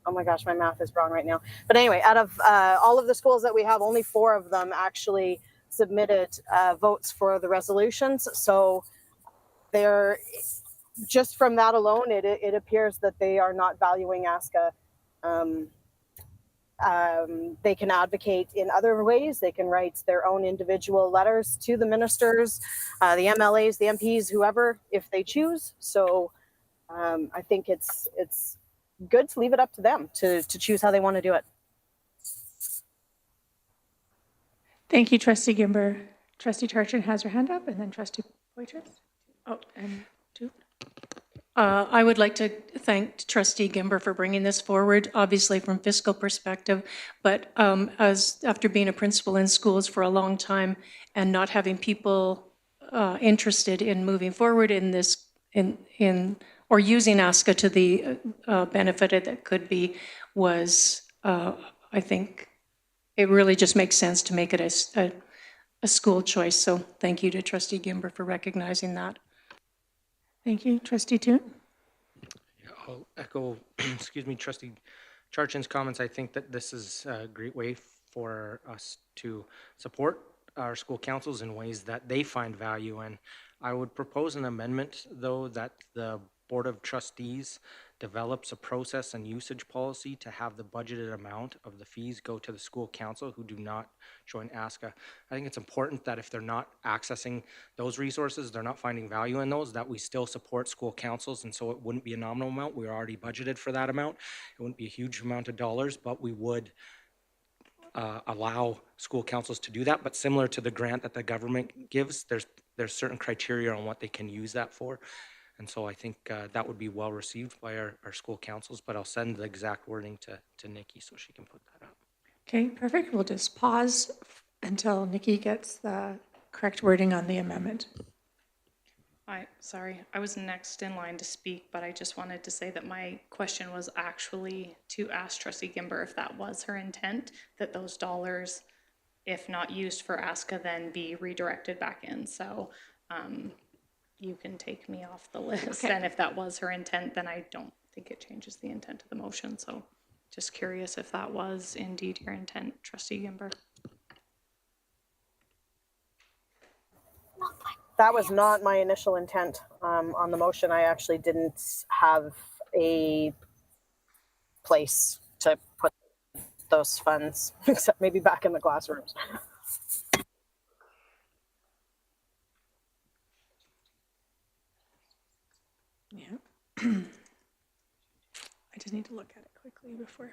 oh my gosh, my math is wrong right now. But anyway, out of all of the schools that we have, only 4 of them actually submitted votes for the resolutions. So they're, just from that alone, it appears that they are not valuing ASCA. They can advocate in other ways. They can write their own individual letters to the ministers, the MLAs, the MPs, whoever, if they choose. So I think it's good to leave it up to them to choose how they want to do it. Thank you, Trustee Gimber. Trustee Tarchin has her hand up, and then Trustee Poitras. Oh, and two. I would like to thank Trustee Gimber for bringing this forward, obviously from fiscal perspective, but as after being a principal in schools for a long time and not having people interested in moving forward in this, or using ASCA to the benefit it could be, was, I think, it really just makes sense to make it a school choice. So thank you to Trustee Gimber for recognizing that. Thank you, Trustee Toon. Yeah, I'll echo, excuse me, Trustee Charchin's comments. I think that this is a great way for us to support our school councils in ways that they find value in. I would propose an amendment, though, that the Board of Trustees develops a process and usage policy to have the budgeted amount of the fees go to the school council who do not join ASCA. I think it's important that if they're not accessing those resources, they're not finding value in those, that we still support school councils. And so it wouldn't be a nominal amount. We're already budgeted for that amount. It wouldn't be a huge amount of dollars, but we would allow school councils to do that. But similar to the grant that the government gives, there's certain criteria on what they can use that for. And so I think that would be well received by our school councils, but I'll send the exact wording to Nikki so she can put that up. Okay, perfect. We'll just pause until Nikki gets the correct wording on the amendment. Sorry, I was next in line to speak, but I just wanted to say that my question was actually to ask Trustee Gimber if that was her intent, that those dollars, if not used for ASCA, then be redirected back in. So you can take me off the list. Okay. And if that was her intent, then I don't think it changes the intent of the motion. So just curious if that was indeed your intent, Trustee Gimber. That was not my initial intent on the motion. I actually didn't have a place to put those funds, except maybe back in the classrooms. Yeah. I just need to look at it quickly before.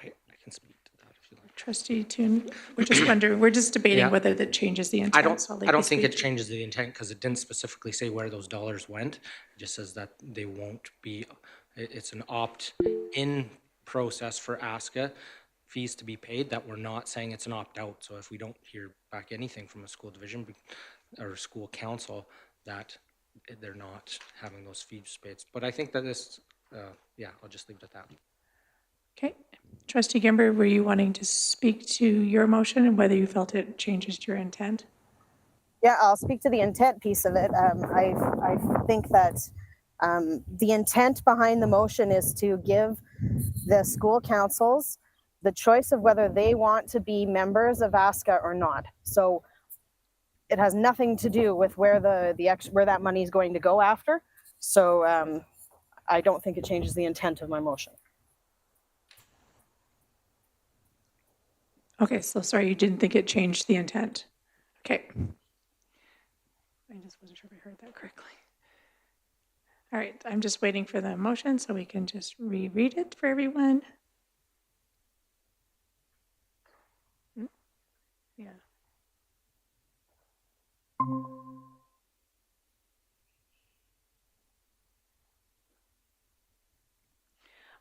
I can speak to that if you like. Trustee Toon, we're just wondering, we're just debating Yeah. whether that changes the intent. I don't so I'll let you think it speak. changes the intent because it didn't specifically say where those dollars went. It just says that they won't be, it's an opt-in process for ASCA fees to be paid, that we're not saying it's an opt-out. So if we don't hear back anything from a school division or school council, that they're not having those fees paid. But I think that this, yeah, I'll just leave it at that. Okay. Trustee Gimber, were you wanting to speak to your motion and whether you felt it changes your intent? Yeah, I'll speak to the intent piece of it. I think that the intent behind the motion is to give the school councils the choice of whether they want to be members of ASCA or not. So it has nothing to do with where where that money is going to go after. So I don't think it changes the intent of my motion. Okay, so sorry, you didn't think it changed the intent. Okay. I just wasn't sure if I heard that correctly. All right, I'm just waiting for the motion so we can just reread it for everyone. Yeah.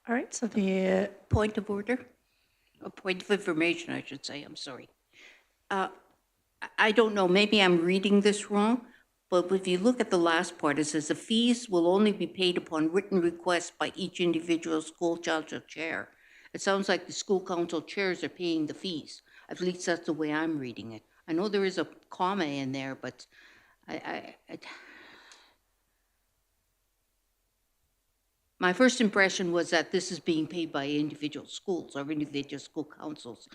All right, so the Point of order? A point of information, I should say, I'm sorry. I don't know, maybe I'm reading this wrong, but if you look at the last part, it says the fees will only be paid upon written request by each individual school council chair. It sounds like the school council chairs are paying the fees. At least that's the way I'm reading it. I know there is a comma in there, but My first impression was that this is being paid by individual schools or individual school councils.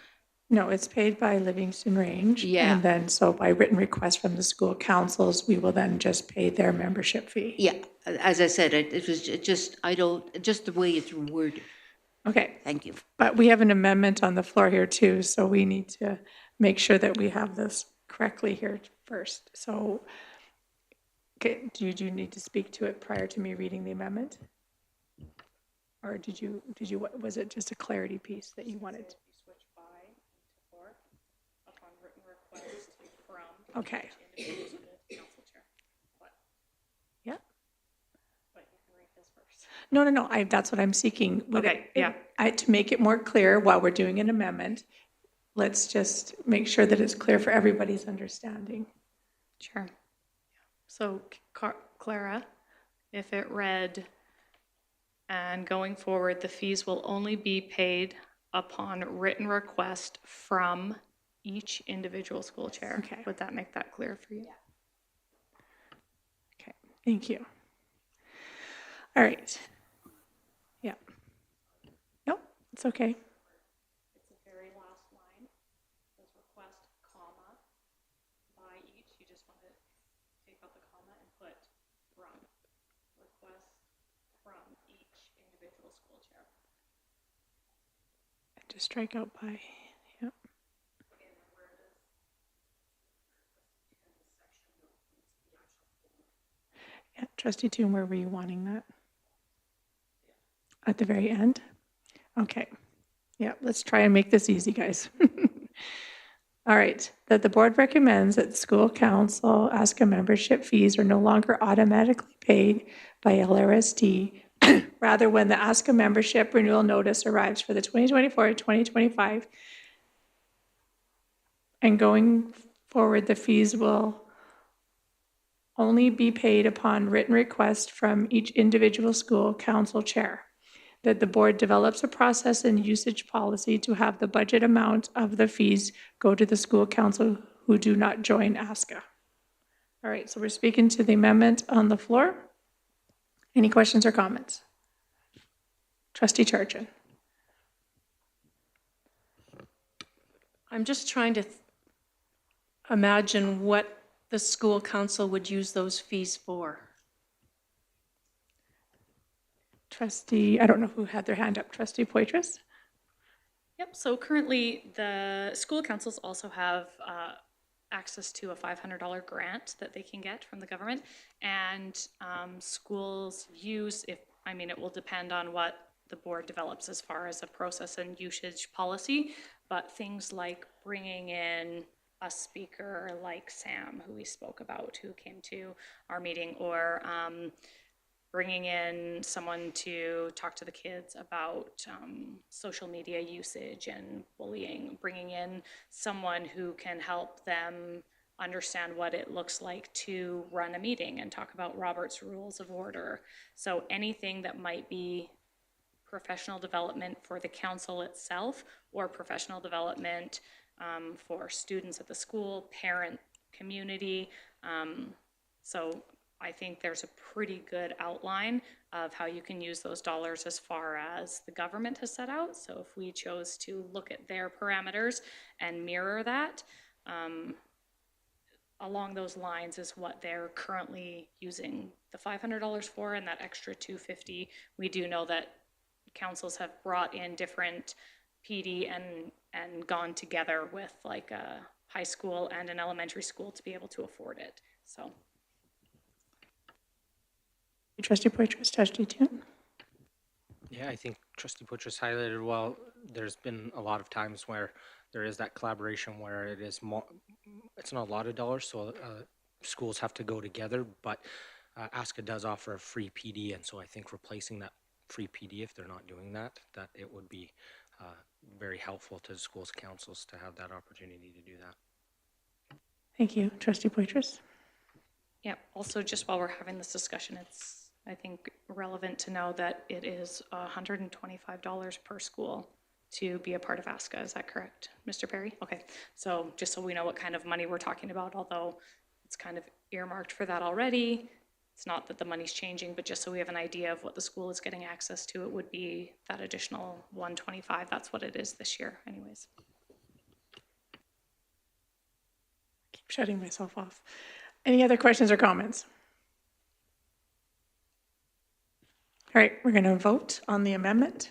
No, it's paid by Livingston Range. Yeah. And then, so by written request from the school councils, we will then just pay their membership fee. Yeah, as I said, it was just, just the way it's worded. Okay, Thank you. but we have an amendment on the floor here too, so we need to make sure that we have this correctly here first. So, okay, do you need to speak to it prior to me reading the amendment? Or did you, was it just a clarity piece that you wanted? Okay. Yeah. No, that's what I'm seeking. Okay, yeah. To make it more clear while we're doing an amendment, let's just make sure that it's clear for everybody's understanding. Sure. So Clara, if it read, and going forward, the fees will only be paid upon written request from each individual school chair. Okay. Would that make that clear for you? Okay, thank you. All right. Yeah. Nope, it's okay. It's the very last line. Says request, comma, by each. You just want to take out the comma and put from. Request from each individual school chair. Just strike out by, yep. Yeah, Trustee Toon, where were you wanting that? At the very end? Okay. Yeah, let's try and make this easy, guys. All right, that the board recommends that the school council ASCA membership fees are no longer automatically paid by LRSD. Rather, when the ASCA membership renewal notice arrives for the 2024-2025, and going forward, the fees will only be paid upon written request from each individual school council chair. That the board develops a process and usage policy to have the budget amount of the fees go to the school council who do not join ASCA. All right, so we're speaking to the amendment on the floor. Any questions or comments? Trustee Charchin. I'm just trying to imagine what the school council would use those fees for. Trustee, I don't know who had their hand up. Trustee Poitras? Yep, so currently the school councils also have access to a $500 grant that they can get from the government. And schools use, it will depend on what the board develops as far as a process and usage policy, but things like bringing in a speaker like Sam, who we spoke about, who came to our meeting, or bringing in someone to talk to the kids about social media usage and bullying, bringing in someone who can help them understand what it looks like to run a meeting and talk about Robert's Rules of Order. So anything that might be professional development for the council itself, or professional development for students at the school, parent, community. So I think there's a pretty good outline of how you can use those dollars as far as the government has set out. So if we chose to look at their parameters and mirror that, along those lines is what they're currently using the $500 for, and that extra $250. We do know that councils have brought in different PD and gone together with like a high school and an elementary school to be able to afford it. So. Trustee Poitras, Trustee Toon? Yeah, I think Trustee Butcher's highlighted well. There's been a lot of times where there is that collaboration where it is more, it's not a lot of dollars, so schools have to go together, but ASCA does offer a free PD, and so I think replacing that free PD, if they're not doing that, that it would be very helpful to the schools councils to have that opportunity to do that. Thank you. Trustee Poitras? Yeah, also just while we're having this discussion, it's, I think, relevant to know that it is $125 per school to be a part of ASCA. Is that correct, Mr. Perry? Okay, so just so we know what kind of money we're talking about, although it's kind of earmarked for that already, It's not that the money's changing, but just so we have an idea of what the school is getting access to, it would be that additional 125. That's what it is this year anyways. Keep shutting myself off. Any other questions or comments? All right, we're going to vote on the amendment.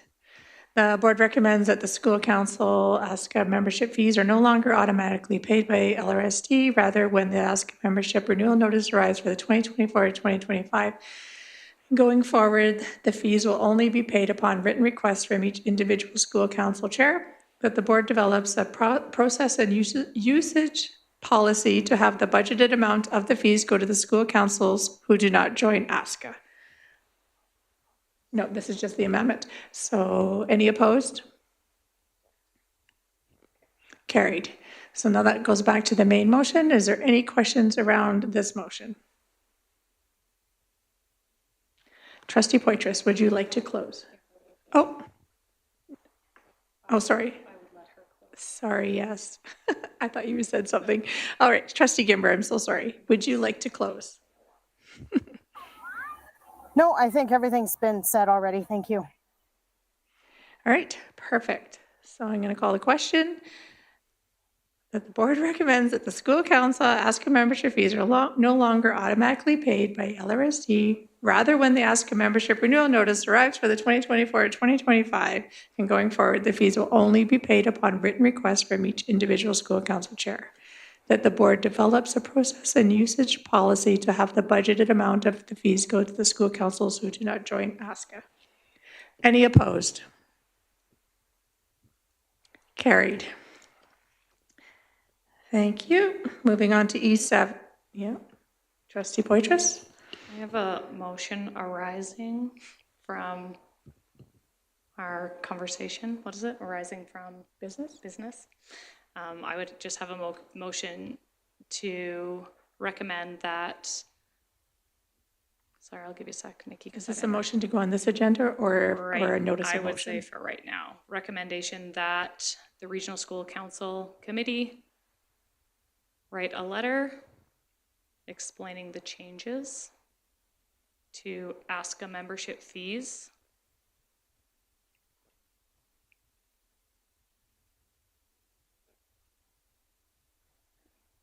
The board recommends that the school council ASCA membership fees are no longer automatically paid by LRSD. Rather, when the ASCA membership renewal notice arrives for the 2024-2025, going forward, the fees will only be paid upon written requests from each individual school council chair. That the board develops a process and usage policy to have the budgeted amount of the fees go to the school councils who do not join ASCA. No, this is just the amendment. So any opposed? Carried. So now that goes back to the main motion. Is there any questions around this motion? Trustee Poitras, would you like to close? Oh, sorry. Sorry, yes. I thought you said something. All right, Trustee Gimber, I'm so sorry. Would you like to close? No, I think everything's been said already. Thank you. All right, perfect. So I'm going to call the question. That the board recommends that the school council ASCA membership fees are no longer automatically paid by LRSD. Rather, when the ASCA membership renewal notice arrives for the 2024-2025 and going forward, the fees will only be paid upon written request from each individual school council chair. That the board develops a process and usage policy to have the budgeted amount of the fees go to the school councils who do not join ASCA. Any opposed? Carried. Thank you. Moving on to E7. Yeah. Trustee Poitras? I have a motion arising from our conversation. What is it? Arising from business. I would just have a motion to recommend that. Sorry, I'll give you a sec, Nikki. Is this a motion to go on this agenda or a notice I of would motion? say for right now, recommendation that the Regional School Council Committee write a letter explaining the changes to ASCA membership fees.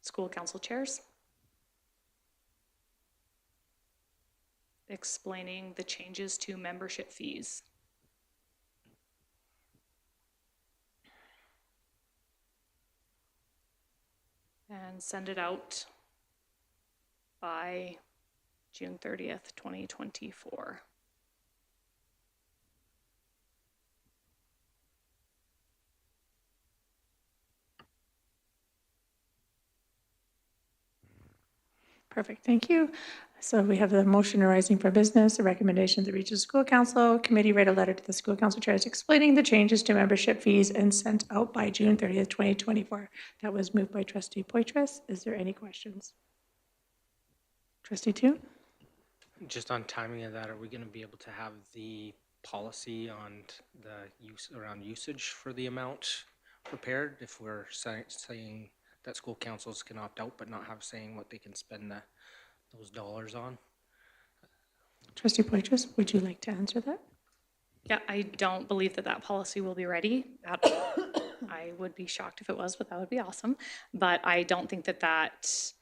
School council chairs. Explaining the changes to membership fees. And send it out by June 30th, 2024. Perfect, thank you. So we have the motion arising from business, a recommendation of the Regional School Council Committee write a letter to the school council chairs explaining the changes to membership fees and sent out by June 30th, 2024. That was moved by Trustee Poitras. Is there any questions? Trustee Toon? Just on timing of that, are we going to be able to have the policy on the use around usage for the amount prepared if we're saying that school councils can opt out but not have saying what they can spend those dollars on? Trustee Poitras, would you like to answer that? Yeah, I don't believe that policy will be ready. I would be shocked if it was, but that would be awesome. But I don't think that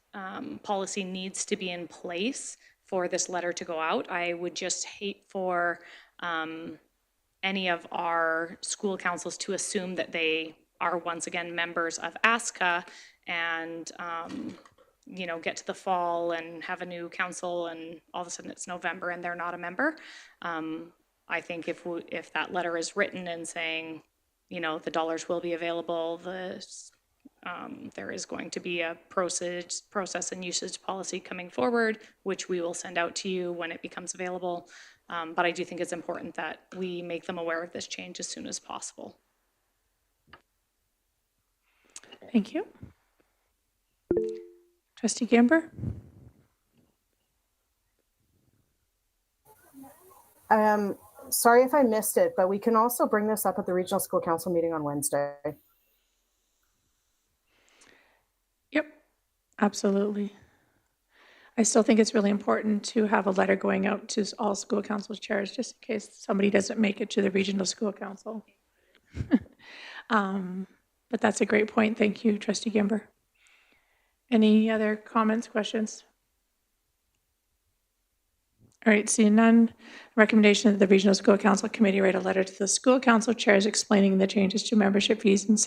policy needs to be in place for this letter to go out. I would just hate for any of our school councils to assume that they are once again members of ASCA and get to the fall and have a new council and all of a sudden it's November and they're not a member. I think if that letter is written and saying, the dollars will be available, there is going to be a process and usage policy coming forward, which we will send out to you when it becomes available. But I do think it's important that we make them aware of this change as soon as possible. Thank you. Trustee Gamber? Sorry if I missed it, but we can also bring this up at the Regional School Council meeting on Wednesday. Yep, absolutely. I still think it's really important to have a letter going out to all school council chairs, just in case somebody doesn't make it to the regional school council. But that's a great point. Thank you, Trustee Gimber. Any other comments, questions? All right, seeing none, recommendation that the Regional School Council Committee write a letter to the school council chairs explaining the changes to membership fees and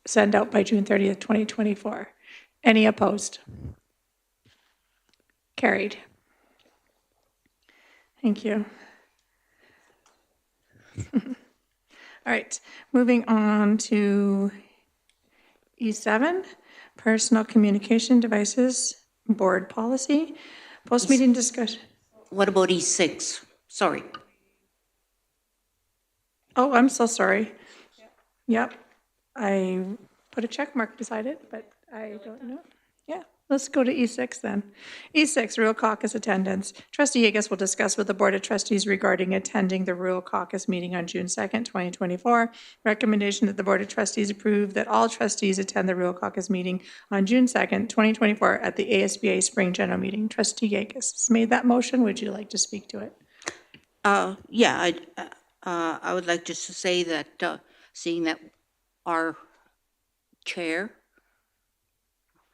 send out by June 30th, 2024. Any opposed? Carried. Thank you. All right, moving on to E7, personal communication devices, board policy, post-meeting discussion. What about E6? Sorry. Oh, I'm so sorry. Yep, I put a check mark beside it, but I don't know. Yeah, let's go to E6 then. E6, Rural Caucus attendance. Trustee Yegas will discuss with the Board of Trustees regarding attending the Rural Caucus meeting on June 2nd, 2024. Recommendation that the Board of Trustees approve that all trustees attend the Rural Caucus meeting on June 2nd, 2024 at the ASBA Spring General Meeting. Trustee Yegas has made that motion. Would you like to speak to it? Yeah, I would like just to say that seeing that our chair,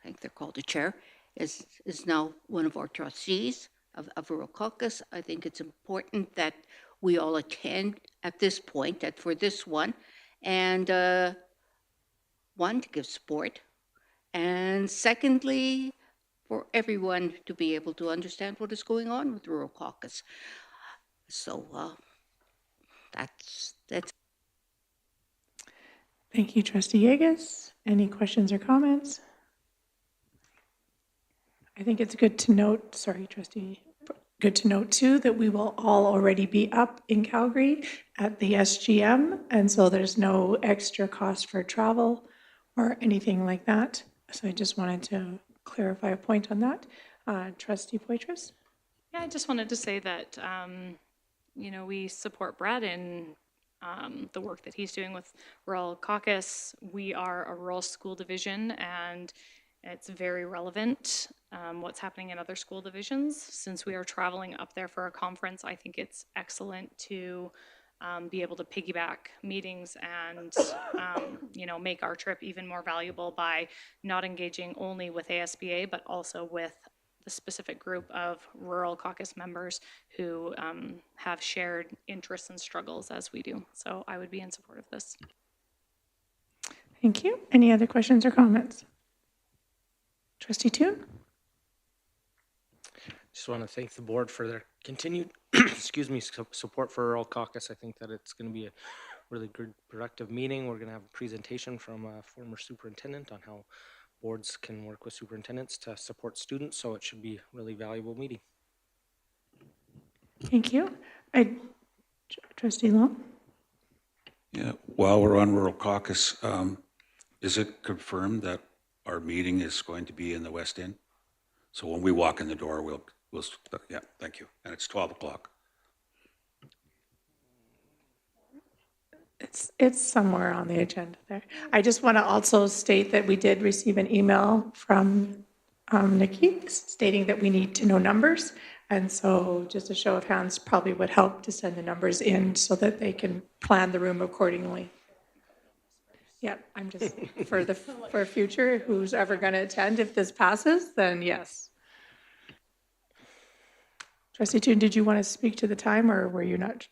I think they're called the chair, is now one of our trustees of Rural Caucus. I think it's important that we all attend at this point, that for this one, and one, to give support, and secondly, for everyone to be able to understand what is going on with Rural Caucus. So that's. Thank you, Trustee Yegas. Any questions or comments? I think it's good to note, sorry, Trustee, good to note too, that we will all already be up in Calgary at the SGM, and so there's no extra cost for travel or anything like that. So I just wanted to clarify a point on that. Trustee Poitras? Yeah, I just wanted to say that, we support Brad in the work that he's doing with Rural Caucus. We are a rural school division, and it's very relevant what's happening in other school divisions. Since we are traveling up there for a conference, I think it's excellent to be able to piggyback meetings and, make our trip even more valuable by not engaging only with ASBA, but also with the specific group of Rural Caucus members who have shared interests and struggles as we do. So I would be in support of this. Thank you. Any other questions or comments? Trustee Toon? Just want to thank the board for their continued, support for Rural Caucus. I think that it's going to be a really good, productive meeting. We're going to have a presentation from a former superintendent on how boards can work with superintendents to support students, so it should be a really valuable meeting. Thank you. Trustee Long? Yeah, while we're on Rural Caucus, is it confirmed that our meeting is going to be in the West End? So when we walk in the door, we'll yeah, thank you. And it's 12 o'clock. It's somewhere on the agenda there. I just want to also state that we did receive an email from Nikki stating that we need to know numbers. And so just a show of hands probably would help to send the numbers in so that they can plan the room accordingly. Yeah, I'm just, for future, who's ever going to attend, if this passes, then yes. Trustee Toon, did you want to speak to the time, or were you not?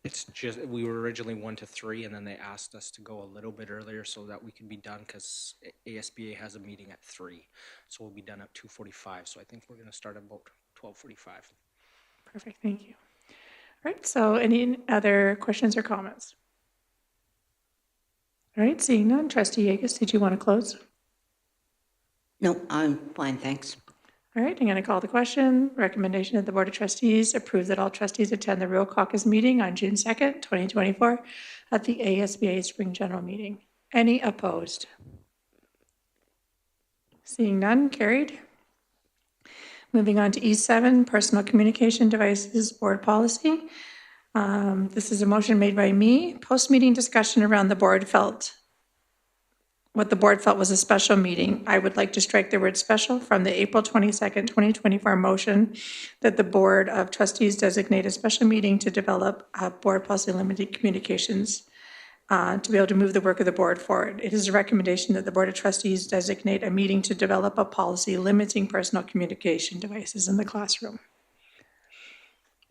It's just, we were originally 1 to 3, and then they asked us to go a little bit earlier so that we could be done, because ASBA has a meeting at 3. So we'll be done at 2:45. So I think we're going to start at about 12:45. Perfect, thank you. All right, so any other questions or comments? All right, seeing none, Trustee Yegas, did you want to close? No, I'm fine, thanks. All right, I'm going to call the question. Recommendation that the Board of Trustees approve that all trustees attend the Rural Caucus meeting on June 2nd, 2024 at the ASBA Spring General Meeting. Any opposed? Seeing none, carried. Moving on to E7, Personal Communication Devices Board Policy. This is a motion made by me. Post-meeting discussion around the board felt what the board felt was a special meeting, I would like to strike the word special from the April 22nd, 2024 motion that the Board of Trustees designate a special meeting to develop board policy limited communications to be able to move the work of the board forward. It is a recommendation that the Board of Trustees designate a meeting to develop a policy limiting personal communication devices in the classroom.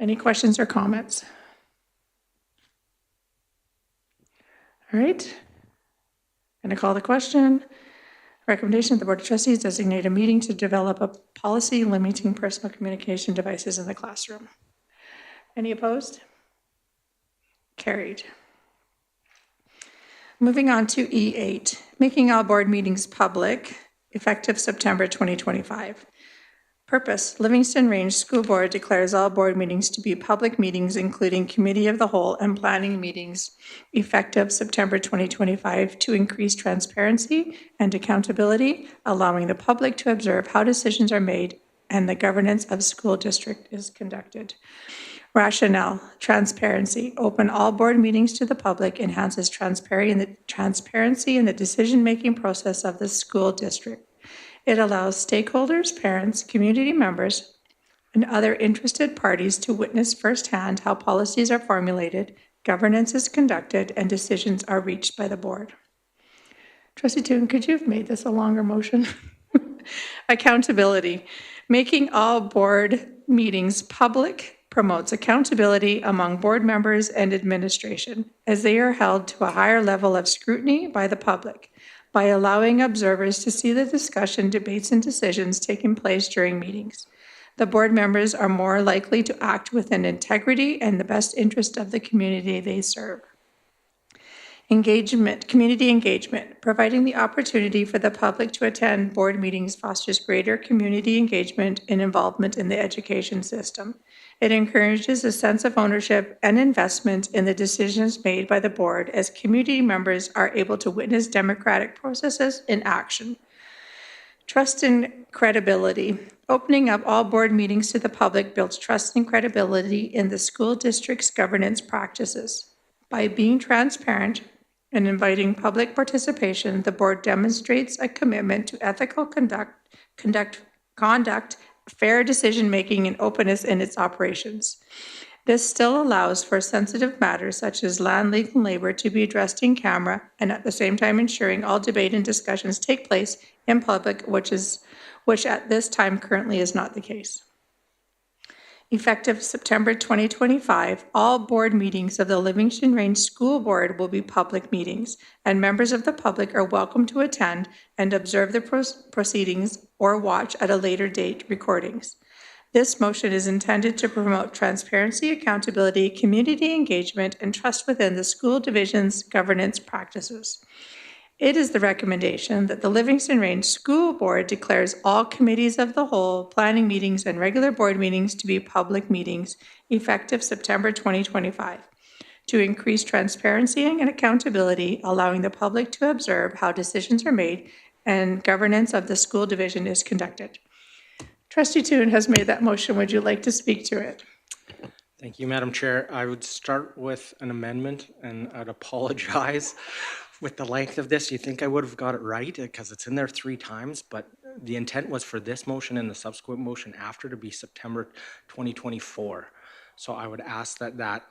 Any questions or comments? All right. Going to call the question. Recommendation that the Board of Trustees designate a meeting to develop a policy limiting personal communication devices in the classroom. Any opposed? Carried. Moving on to E8, making all board meetings public, effective September 2025. Purpose, Livingstone Range School Board declares all board meetings to be public meetings, including Committee of the Whole and Planning meetings, effective September 2025, to increase transparency and accountability, allowing the public to observe how decisions are made and the governance of school district is conducted. Rationale, transparency, open all board meetings to the public, enhances transparency in the decision-making process of the school district. It allows stakeholders, parents, community members, and other interested parties to witness firsthand how policies are formulated, governance is conducted, and decisions are reached by the board. Trustee Toon, could you have made this a longer motion? Accountability. Making all board meetings public promotes accountability among board members and administration, as they are held to a higher level of scrutiny by the public, by allowing observers to see the discussion, debates, and decisions taking place during meetings. The board members are more likely to act within integrity and the best interest of the community they serve. Engagement, community engagement. Providing the opportunity for the public to attend board meetings fosters greater community engagement and involvement in the education system. It encourages a sense of ownership and investment in the decisions made by the board, as community members are able to witness democratic processes in action. Trust and credibility. Opening up all board meetings to the public builds trust and credibility in the school district's governance practices. By being transparent and inviting public participation, the board demonstrates a commitment to ethical conduct, fair decision-making, and openness in its operations. This still allows for sensitive matters such as land, legal, and labor to be addressed in camera, and at the same time ensuring all debate and discussions take place in public, which at this time currently is not the case. Effective September 2025, all board meetings of the Livingstone Range School Board will be public meetings, and members of the public are welcome to attend and observe the proceedings or watch at a later date recordings. This motion is intended to promote transparency, accountability, community engagement, and trust within the school division's governance practices. It is the recommendation that the Livingstone Range School Board declares all committees of the whole, planning meetings, and regular board meetings to be public meetings effective September 2025 to increase transparency and accountability, allowing the public to observe how decisions are made and governance of the school division is conducted. Trustee Toon has made that motion. Would you like to speak to it? Thank you, Madam Chair. I would start with an amendment, and I'd apologize with the length of this. You think I would have got it right because it's in there 3 times, but the intent was for this motion and the subsequent motion after to be September 2024. So I would ask that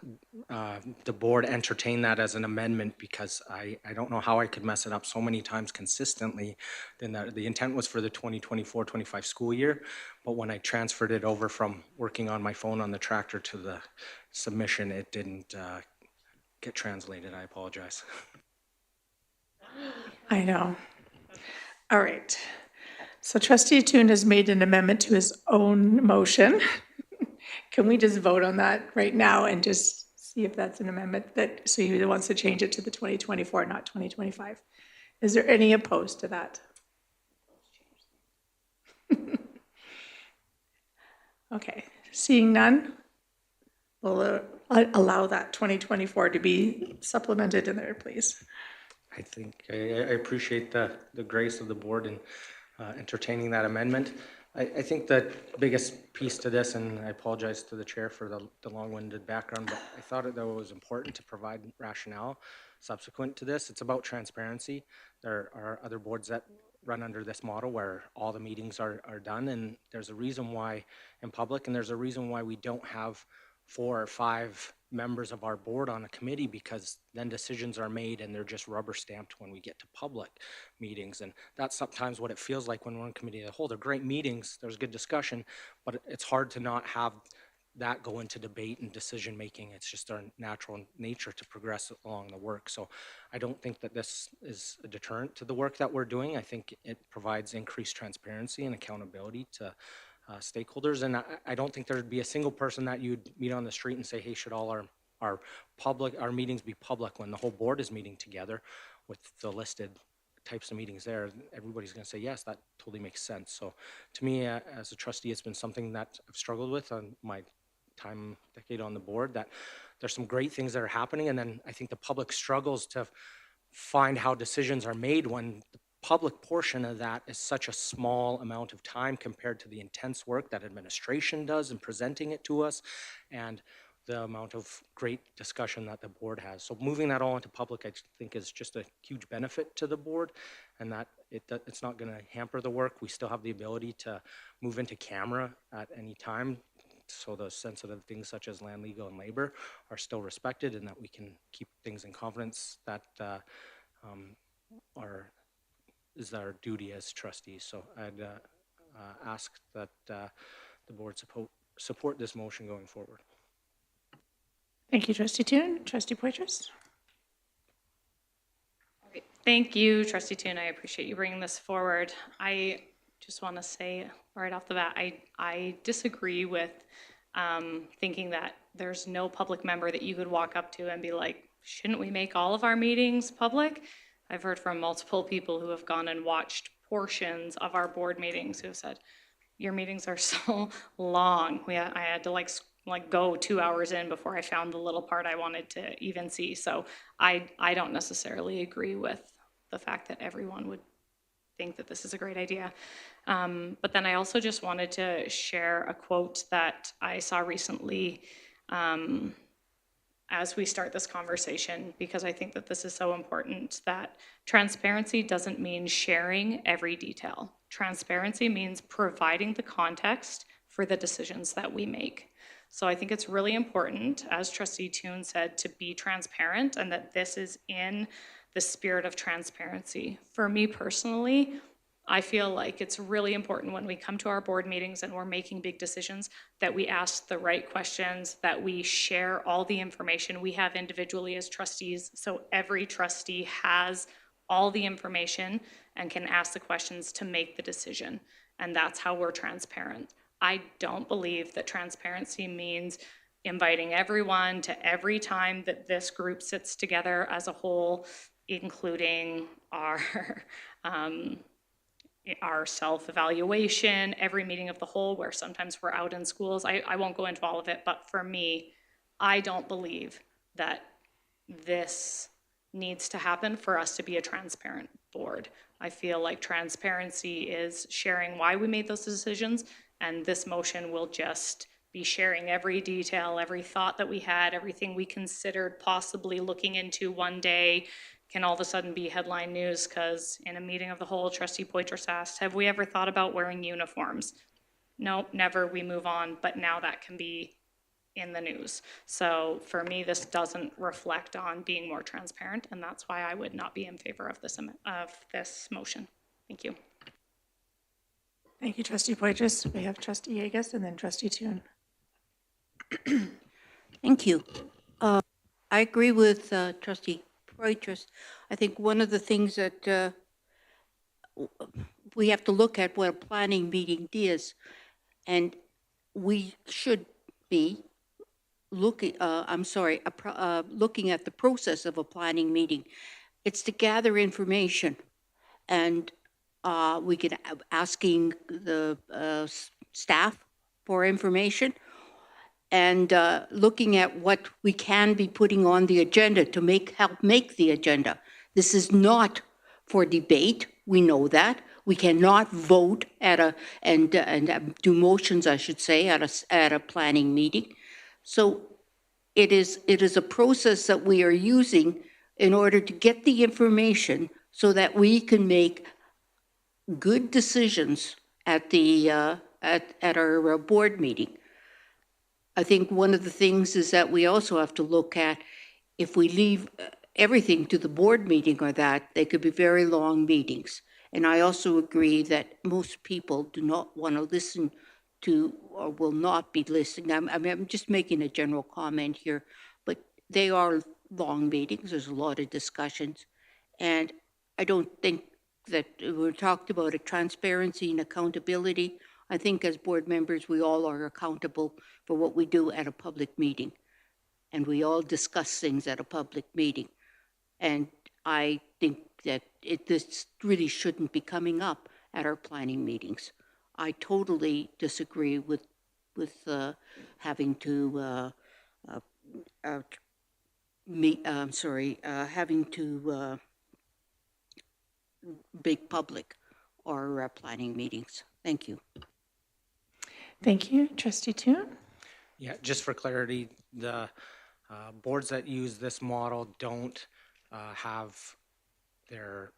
the board entertain that as an amendment, because I don't know how I could mess it up so many times consistently. Then the intent was for the 2024-25 school year, but when I transferred it over from working on my phone on the tractor to the submission, it didn't get translated. I apologize. I know. All right. So Trustee Toon has made an amendment to his own motion. Can we just vote on that right now and just see if that's an amendment that, so he wants to change it to the 2024, not 2025? Is there any opposed to that? Okay, seeing none, we'll allow that 2024 to be supplemented in there, please. I think I appreciate the grace of the board in entertaining that amendment. I think the biggest piece to this, and I apologize to the chair for the long-winded background, but I thought it was important to provide rationale subsequent to this. It's about transparency. There are other boards that run under this model where all the meetings are done, and there's a reason why in public, and there's a reason why we don't have 4 or 5 members of our board on a committee, because then decisions are made and they're just rubber stamped when we get to public meetings. And that's sometimes what it feels like when we're in committee of the whole. They're great meetings, there's good discussion, but it's hard to not have that go into debate and decision making. It's just our natural nature to progress along the work. So I don't think that this is a deterrent to the work that we're doing. I think it provides increased transparency and accountability to stakeholders. And I don't think there'd be a single person that you'd meet on the street and say, hey, should all our meetings be public, when the whole board is meeting together with the listed types of meetings there? Everybody's going to say, yes, that totally makes sense. So to me, as a trustee, it's been something that I've struggled with on my decade on the board, that there's some great things that are happening. And then I think the public struggles to find how decisions are made when the public portion of that is such a small amount of time compared to the intense work that administration does in presenting it to us, and the amount of great discussion that the board has. So moving that all into public, I think, is just a huge benefit to the board, and that it's not going to hamper the work. We still have the ability to move into camera at any time, so those sensitive things such as land, legal, and labor are still respected, and that we can keep things in confidence. That is our duty as trustees. So I'd ask that the board support this motion going forward. Thank you, Trustee Toon. Trustee Poitras? Thank you, Trustee Toon. I appreciate you bringing this forward. I just want to say right off the bat, I disagree with thinking that there's no public member that you could walk up to and be like, shouldn't we make all of our meetings public? I've heard from multiple people who have gone and watched portions of our board meetings who have said, your meetings are so long. I had to like go 2 hours in before I found the little part I wanted to even see. So I don't necessarily agree with the fact that everyone would think that this is a great idea. But then I also just wanted to share a quote that I saw recently as we start this conversation, because I think that this is so important, that transparency doesn't mean sharing every detail. Transparency means providing the context for the decisions that we make. So I think it's really important, as Trustee Toon said, to be transparent, and that this is in the spirit of transparency. For me personally, I feel like it's really important when we come to our board meetings and we're making big decisions that we ask the right questions, that we share all the information we have individually as trustees, so every trustee has all the information and can ask the questions to make the decision. And that's how we're transparent. I don't believe that transparency means inviting everyone to every time that this group sits together as a whole, including our self-evaluation, every meeting of the whole, where sometimes we're out in schools. I won't go into all of it, but for me, I don't believe that this needs to happen for us to be a transparent board. I feel like transparency is sharing why we made those decisions, and this motion will just be sharing every detail, every thought that we had, everything we considered possibly looking into one day can all of a sudden be headline news because in a meeting of the whole, Trustee Poitras asked, have we ever thought about wearing uniforms? Nope, never, we move on, but now that can be in the news. So for me, this doesn't reflect on being more transparent, and that's why I would not be in favor of this motion. Thank you. Thank you, Trustee Poitras. We have Trustee Yegas and then Trustee Toon. Thank you. I agree with Trustee Poitras. I think one of the things that we have to look at what a planning meeting is, and we should be looking, looking at the process of a planning meeting. It's to gather information, and we can asking the staff for information, and looking at what we can be putting on the agenda to help make the agenda. This is not for debate. We know that. We cannot vote and do motions, I should say, at a planning meeting. So it is a process that we are using in order to get the information so that we can make good decisions at our board meeting. I think one of the things is that we also have to look at, if we leave everything to the board meeting or that, they could be very long meetings. And I also agree that most people do not want to listen to, or will not be listening. I'm just making a general comment here, but they are long meetings. There's a lot of discussions. And I don't think that we talked about transparency and accountability. I think as board members, we all are accountable for what we do at a public meeting. And we all discuss things at a public meeting. And I think that this really shouldn't be coming up at our planning meetings. I totally disagree with having to having to make public our planning meetings. Thank you. Thank you. Trustee Toon? Yeah, just for clarity, the boards that use this model don't have their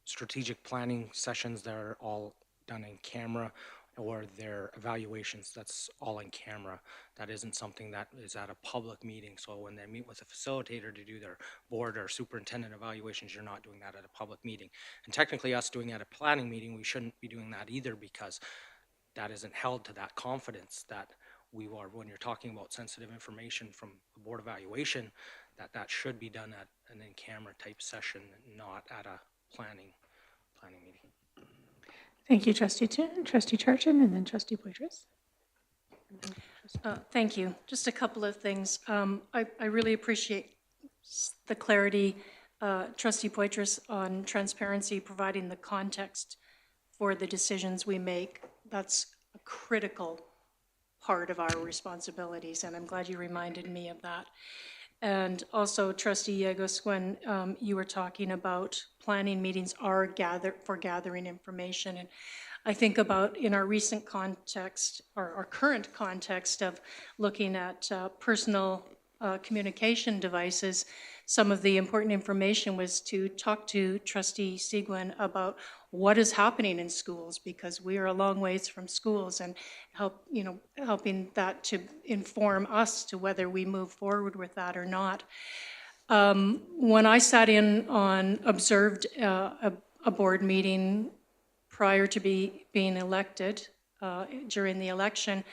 strategic planning sessions that are all done in camera, or their evaluations, that's all in camera. That isn't something that is at a public meeting. So when they meet with a facilitator to do their board or superintendent evaluations, you're not doing that at a public meeting. And technically us doing it at a planning meeting, we shouldn't be doing that either, because that isn't held to that confidence that we are, when you're talking about sensitive information from the board evaluation, that should be done at an in-camera type session, not at a planning meeting. Thank you, Trustee Toon. Trustee Charchin, and then Trustee Poitras. Thank you. Just a couple of things. I really appreciate the clarity, Trustee Poitras, on transparency, providing the context for the decisions we make. That's a critical part of our responsibilities, and I'm glad you reminded me of that. And also, Trustee Yegos, when you were talking about planning meetings are gathering information, and I think about in our recent context, or our current context of looking at personal communication devices, some of the important information was to talk to Trustee Seguin about what is happening in schools, because we are a long ways from schools, and helping that to inform us to whether we move forward with that or not. When I sat in on, observed a board meeting prior to being elected during the election,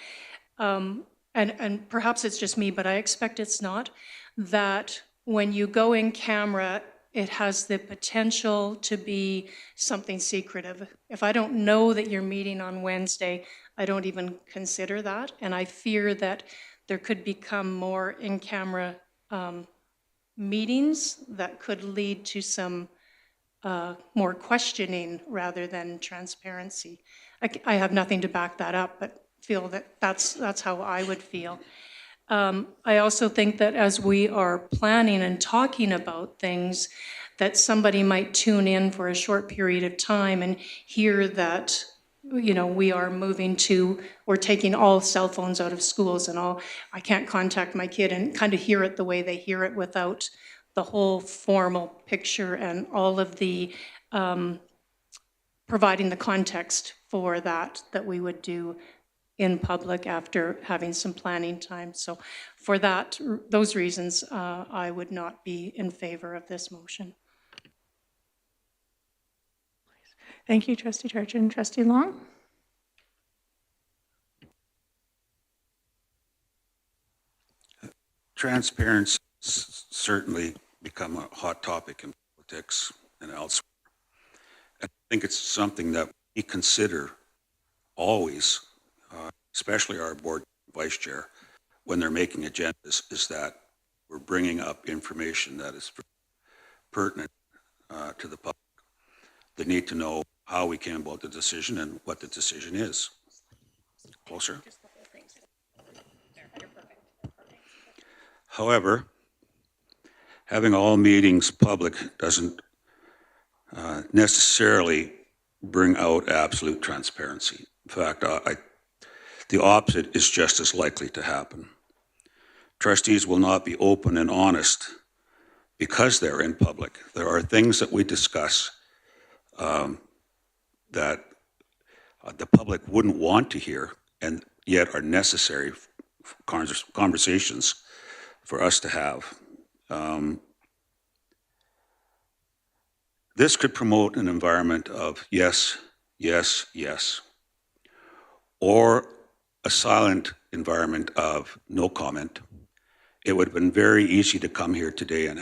and perhaps it's just me, but I expect it's not, that when you go in camera, it has the potential to be something secretive. If I don't know that you're meeting on Wednesday, I don't even consider that. And I fear that there could become more in-camera meetings that could lead to some more questioning rather than transparency. I have nothing to back that up, but feel that that's how I would feel. I also think that as we are planning and talking about things, that somebody might tune in for a short period of time and hear that, we are moving to, we're taking all cell phones out of schools and all, I can't contact my kid, and kind of hear it the way they hear it without the whole formal picture and all of the providing the context for that we would do in public after having some planning time. So for those reasons, I would not be in favor of this motion. Thank you, Trustee Charchin. Trustee Long? Transparency certainly become a hot topic in politics and elsewhere. I think it's something that we consider always, especially our board vice chair, when they're making agendas, is that we're bringing up information that is pertinent to the public. They need to know how we came about the decision and what the decision is. Closer. However, having all meetings public doesn't necessarily bring out absolute transparency. In fact, the opposite is just as likely to happen. Trustees will not be open and honest because they're in public. There are things that we discuss that the public wouldn't want to hear and yet are necessary conversations for us to have. This could promote an environment of yes, yes, yes, or a silent environment of no comment. It would have been very easy to come here today and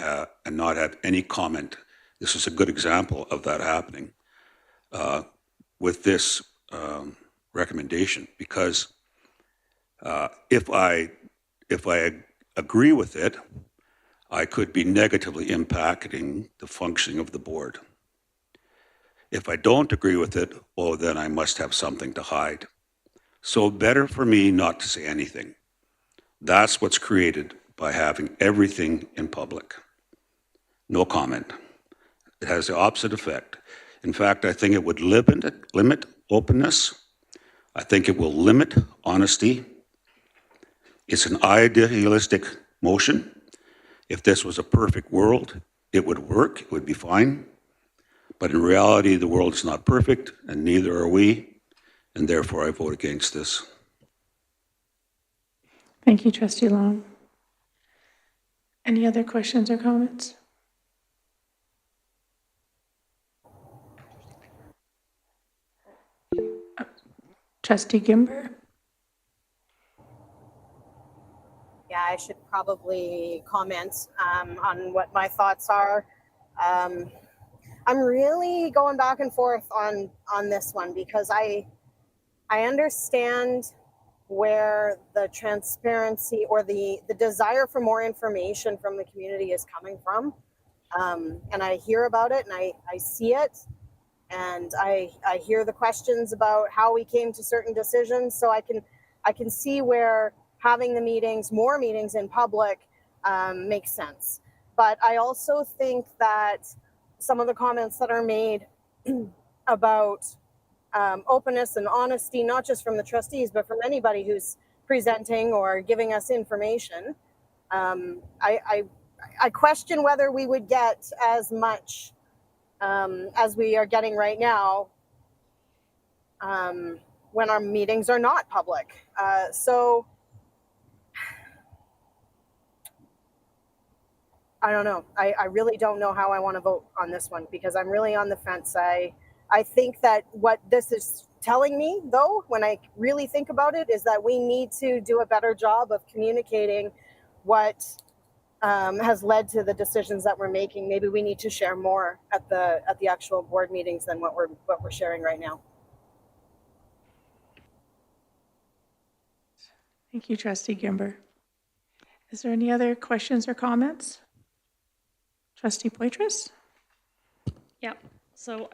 not have any comment. This is a good example of that happening with this recommendation, because if I agree with it, I could be negatively impacting the functioning of the board. If I don't agree with it, oh, then I must have something to hide. So better for me not to say anything. That's what's created by having everything in public. No comment. It has the opposite effect. In fact, I think it would limit openness. I think it will limit honesty. It's an idealistic motion. If this was a perfect world, it would work, it would be fine. But in reality, the world is not perfect, and neither are we, and therefore I vote against this. Thank you, Trustee Long. Any other questions or comments? Trustee Gimber? Yeah, I should probably comment on what my thoughts are. I'm really going back and forth on this one because I understand where the transparency or the desire for more information from the community is coming from. And I hear about it and I see it. And I hear the questions about how we came to certain decisions. So I can see where having the meetings, more meetings in public makes sense. But I also think that some of the comments that are made about openness and honesty, not just from the trustees, but from anybody who's presenting or giving us information, I question whether we would get as much as we are getting right now when our meetings are not public. So I don't know. I really don't know how I want to vote on this one because I'm really on the fence. I think that what this is telling me, though, when I really think about it, is that we need to do a better job of communicating what has led to the decisions that we're making. Maybe we need to share more at the actual board meetings than what we're sharing right now. Thank you, Trustee Gimber. Is there any other questions or comments? Trustee Poitras? Yeah, so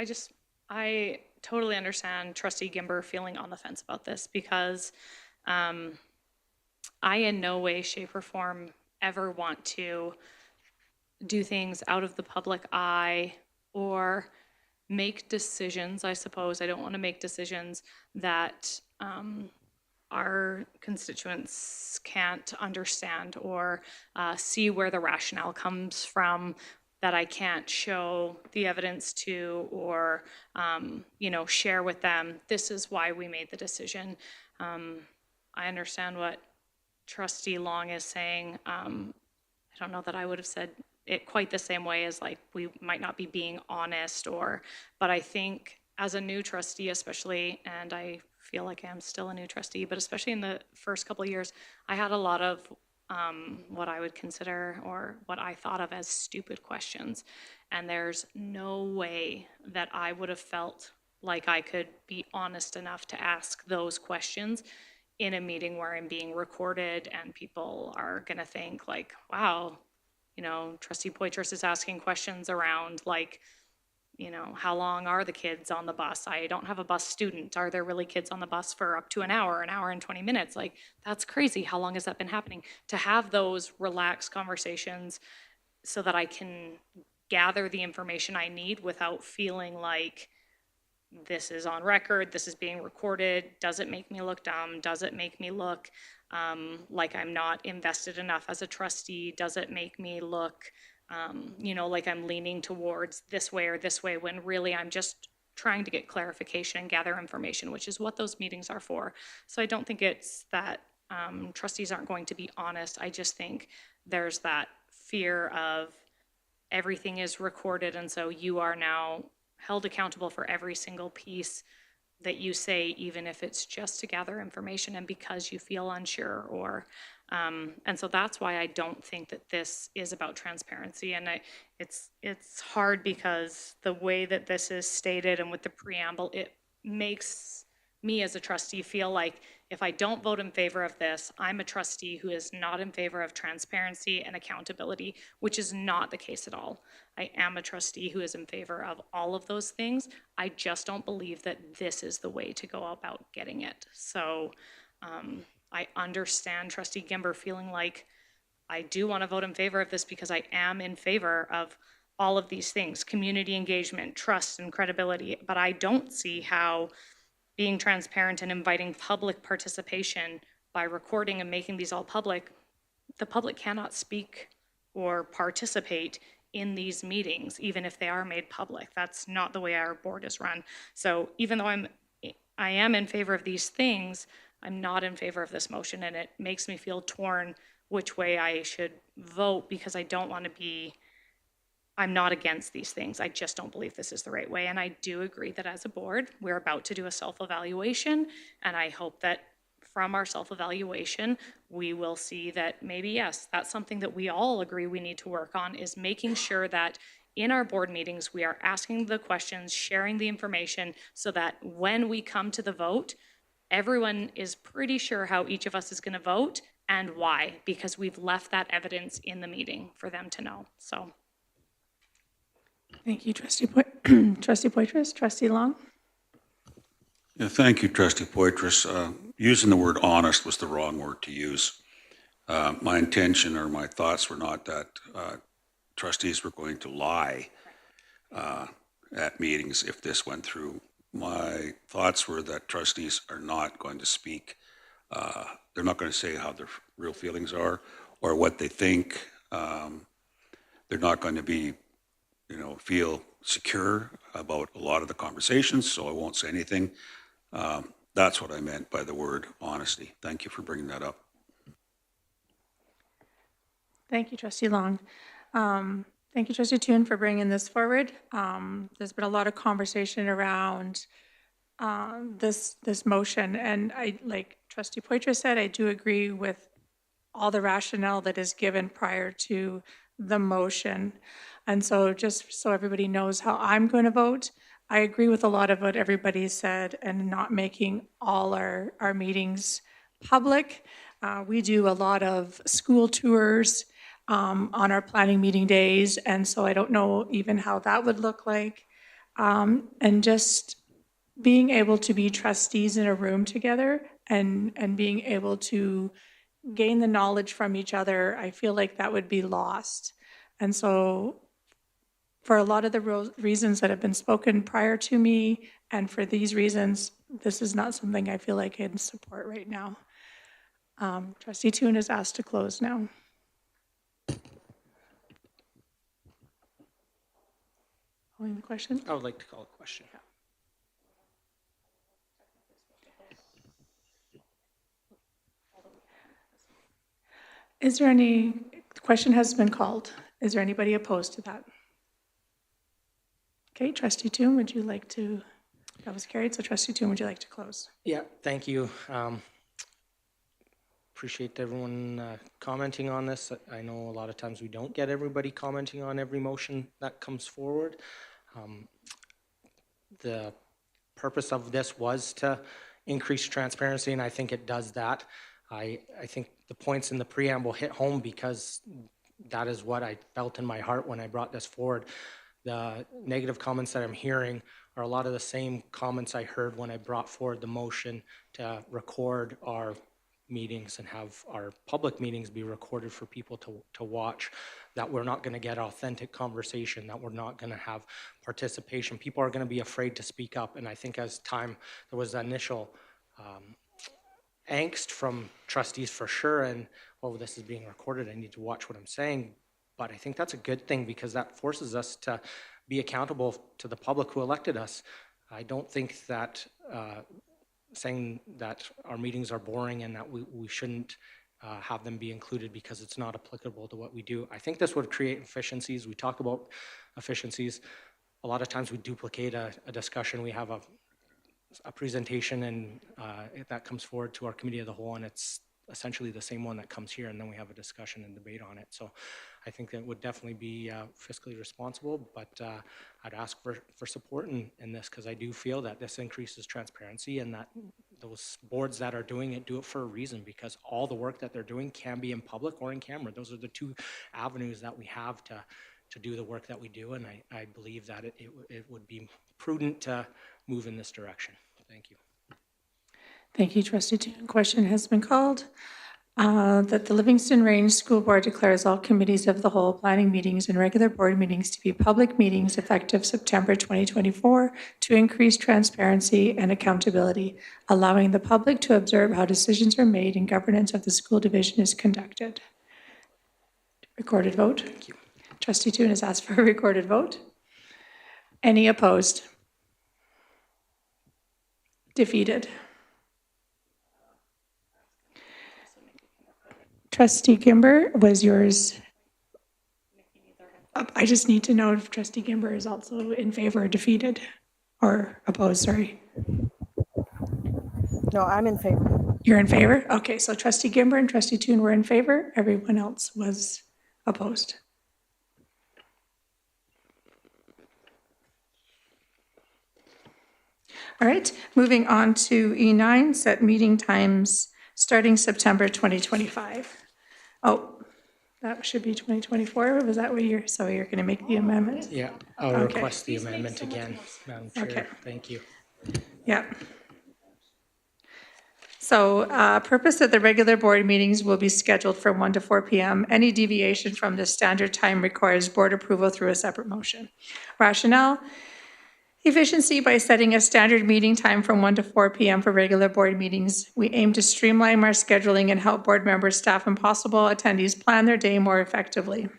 I totally understand Trustee Gimber feeling on the fence about this because I in no way, shape, or form ever want to do things out of the public eye or make decisions, I suppose. I don't want to make decisions that our constituents can't understand or see where the rationale comes from, that I can't show the evidence to or, share with them. This is why we made the decision. I understand what Trustee Long is saying. I don't know that I would have said it quite the same way as like we might not be being honest but I think as a new trustee especially, and I feel like I'm still a new trustee, but especially in the first couple of years, I had a lot of what I would consider or what I thought of as stupid questions. And there's no way that I would have felt like I could be honest enough to ask those questions in a meeting where I'm being recorded and people are going to think like, wow, Trustee Poitras is asking questions around like, how long are the kids on the bus? I don't have a bus student. Are there really kids on the bus for up to an hour and 20 minutes? Like, that's crazy. How long has that been happening? To have those relaxed conversations so that I can gather the information I need without feeling like this is on record, this is being recorded. Does it make me look dumb? Does it make me look like I'm not invested enough as a trustee? Does it make me look, like I'm leaning towards this way or this way, when really I'm just trying to get clarification and gather information, which is what those meetings are for. So I don't think it's that trustees aren't going to be honest. I just think there's that fear of everything is recorded, and so you are now held accountable for every single piece that you say, even if it's just to gather information and because you feel unsure, or and so that's why I don't think that this is about transparency. And it's hard because the way that this is stated and with the preamble, it makes me as a trustee feel like if I don't vote in favor of this, I'm a trustee who is not in favor of transparency and accountability, which is not the case at all. I am a trustee who is in favor of all of those things. I just don't believe that this is the way to go about getting it. So I understand Trustee Gimber feeling like I do want to vote in favor of this because I am in favor of all of these things, community engagement, trust, and credibility, but I don't see how being transparent and inviting public participation by recording and making these all public, the public cannot speak or participate in these meetings, even if they are made public. That's not the way our board is run. So even though I am in favor of these things, I'm not in favor of this motion, and it makes me feel torn which way I should vote, because I don't want to be, I'm not against these things. I just don't believe this is the right way. And I do agree that as a board, we're about to do a self-evaluation. And I hope that from our self-evaluation, we will see that maybe, yes, that's something that we all agree we need to work on, is making sure that in our board meetings, we are asking the questions, sharing the information, so that when we come to the vote, everyone is pretty sure how each of us is going to vote and why, because we've left that evidence in the meeting for them to know. So. Thank you, Trustee Trustee Poitras. Trustee Long? Yeah, thank you, Trustee Poitras. Using the word honest was the wrong word to use. My intention or my thoughts were not that trustees were going to lie at meetings if this went through. My thoughts were that trustees are not going to speak. They're not going to say how their real feelings are or what they think. They're not going to be, feel secure about a lot of the conversations, so I won't say anything. That's what I meant by the word honesty. Thank you for bringing that up. Thank you, Trustee Long. Thank you, Trustee Toon, for bringing this forward. There's been a lot of conversation around this motion, and I, like Trustee Poitras said, I do agree with all the rationale that is given prior to the motion. And so just so everybody knows how I'm going to vote, I agree with a lot of what everybody said and not making all our meetings public. We do a lot of school tours on our planning meeting days, and so I don't know even how that would look like. And just being able to be trustees in a room together and being able to gain the knowledge from each other, I feel like that would be lost. And so for a lot of the reasons that have been spoken prior to me, and for these reasons, this is not something I feel like I can support right now. Trustee Toon is asked to close now. Calling the question? I would like to call a question. Is there any, the question has been called. Is there anybody opposed to that? Okay, Trustee Toon, would you like to, that was carried, so Trustee Toon, would you like to close? Yeah, thank you. Appreciate everyone commenting on this. I know a lot of times we don't get everybody commenting on every motion that comes forward. The purpose of this was to increase transparency, and I think it does that. I think the points in the preamble hit home because that is what I felt in my heart when I brought this forward. The negative comments that I'm hearing are a lot of the same comments I heard when I brought forward the motion to record our meetings and have our public meetings be recorded for people to watch, that we're not going to get authentic conversation, that we're not going to have participation. People are going to be afraid to speak up. And I think as time, there was initial angst from trustees for sure, and, oh, this is being recorded, I need to watch what I'm saying. But I think that's a good thing, because that forces us to be accountable to the public who elected us. I don't think that saying that our meetings are boring and that we shouldn't have them be included because it's not applicable to what we do. I think this would create efficiencies. We talk about efficiencies. A lot of times we duplicate a discussion. We have a presentation, and that comes forward to our committee of the whole, and it's essentially the same one that comes here, and then we have a discussion and debate on it. So I think that would definitely be fiscally responsible, but I'd ask for support in this, because I do feel that this increases transparency, and that those boards that are doing it do it for a reason, because all the work that they're doing can be in public or in camera. Those are the two avenues that we have to do the work that we do, and I believe that it would be prudent to move in this direction. Thank you. Thank you, Trustee Toon. Question has been called that the Livingston Range School Board declares all committees of the whole, planning meetings, and regular board meetings to be public meetings effective September 2024 to increase transparency and accountability, allowing the public to observe how decisions are made and governance of the school division is conducted. Recorded vote. Thank you. Trustee Toon has asked for a recorded vote. Any opposed? Defeated. Trustee Gimber, was yours? I just need to know if Trustee Gimber is also in favor or defeated or opposed, sorry. No, I'm in favor. You're in favor? Okay, so Trustee Gimber and Trustee Toon were in favor. Everyone else was opposed. All right, moving on to E9, set meeting times starting September 2025. Oh, that should be 2024. Was that what you're, so you're going to make the amendment? Yeah, I'll Okay. request the amendment again, Madam Chair. Okay. Thank you. Yeah. So purpose of the regular board meetings will be scheduled from 1 to 4 p.m. Any deviation from the standard time requires board approval through a separate motion. Rationale: efficiency. By setting a standard meeting time from 1 to 4 p.m. for regular board meetings, we aim to streamline our scheduling and help board members, staff, and possible attendees plan their day more effectively.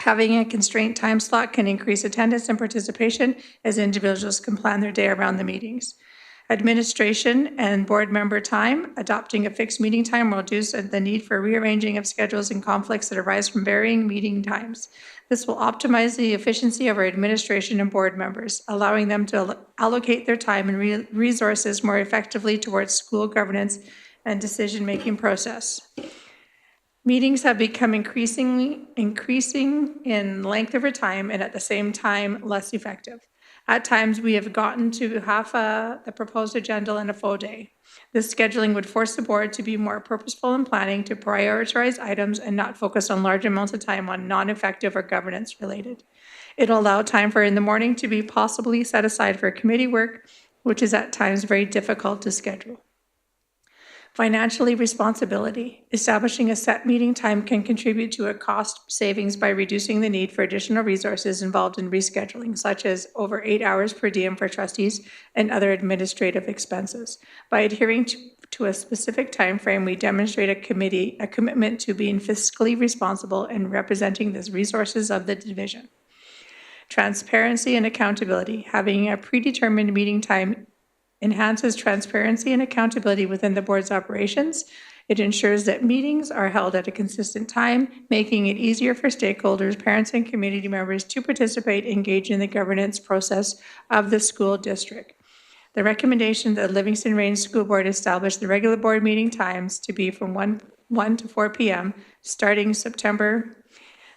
Having a constrained time slot can increase attendance and participation, as individuals can plan their day around the meetings. Administration and board member time. Adopting a fixed meeting time will reduce the need for rearranging of schedules and conflicts that arise from varying meeting times. This will optimize the efficiency of our administration and board members, allowing them to allocate their time and resources more effectively towards school governance and decision-making process. Meetings have become increasing in length over time, and at the same time, less effective. At times, we have gotten to half the proposed agenda in a full day. This scheduling would force the board to be more purposeful in planning, to prioritize items and not focus on large amounts of time on non-effective or governance related. It'll allow time for in the morning to be possibly set aside for committee work, which is at times very difficult to schedule. Financially, responsibility. Establishing a set meeting time can contribute to a cost savings by reducing the need for additional resources involved in rescheduling, such as over 8 hours per diem for trustees and other administrative expenses. By adhering to a specific time frame, we demonstrate a commitment to being fiscally responsible and representing the resources of the division. Transparency and accountability. Having a predetermined meeting time enhances transparency and accountability within the board's operations. It ensures that meetings are held at a consistent time, making it easier for stakeholders, parents, and community members to participate, engage in the governance process of the school district. The recommendation that Livingston Range School Board establish the regular board meeting times to be from 1 to 4 p.m. starting September.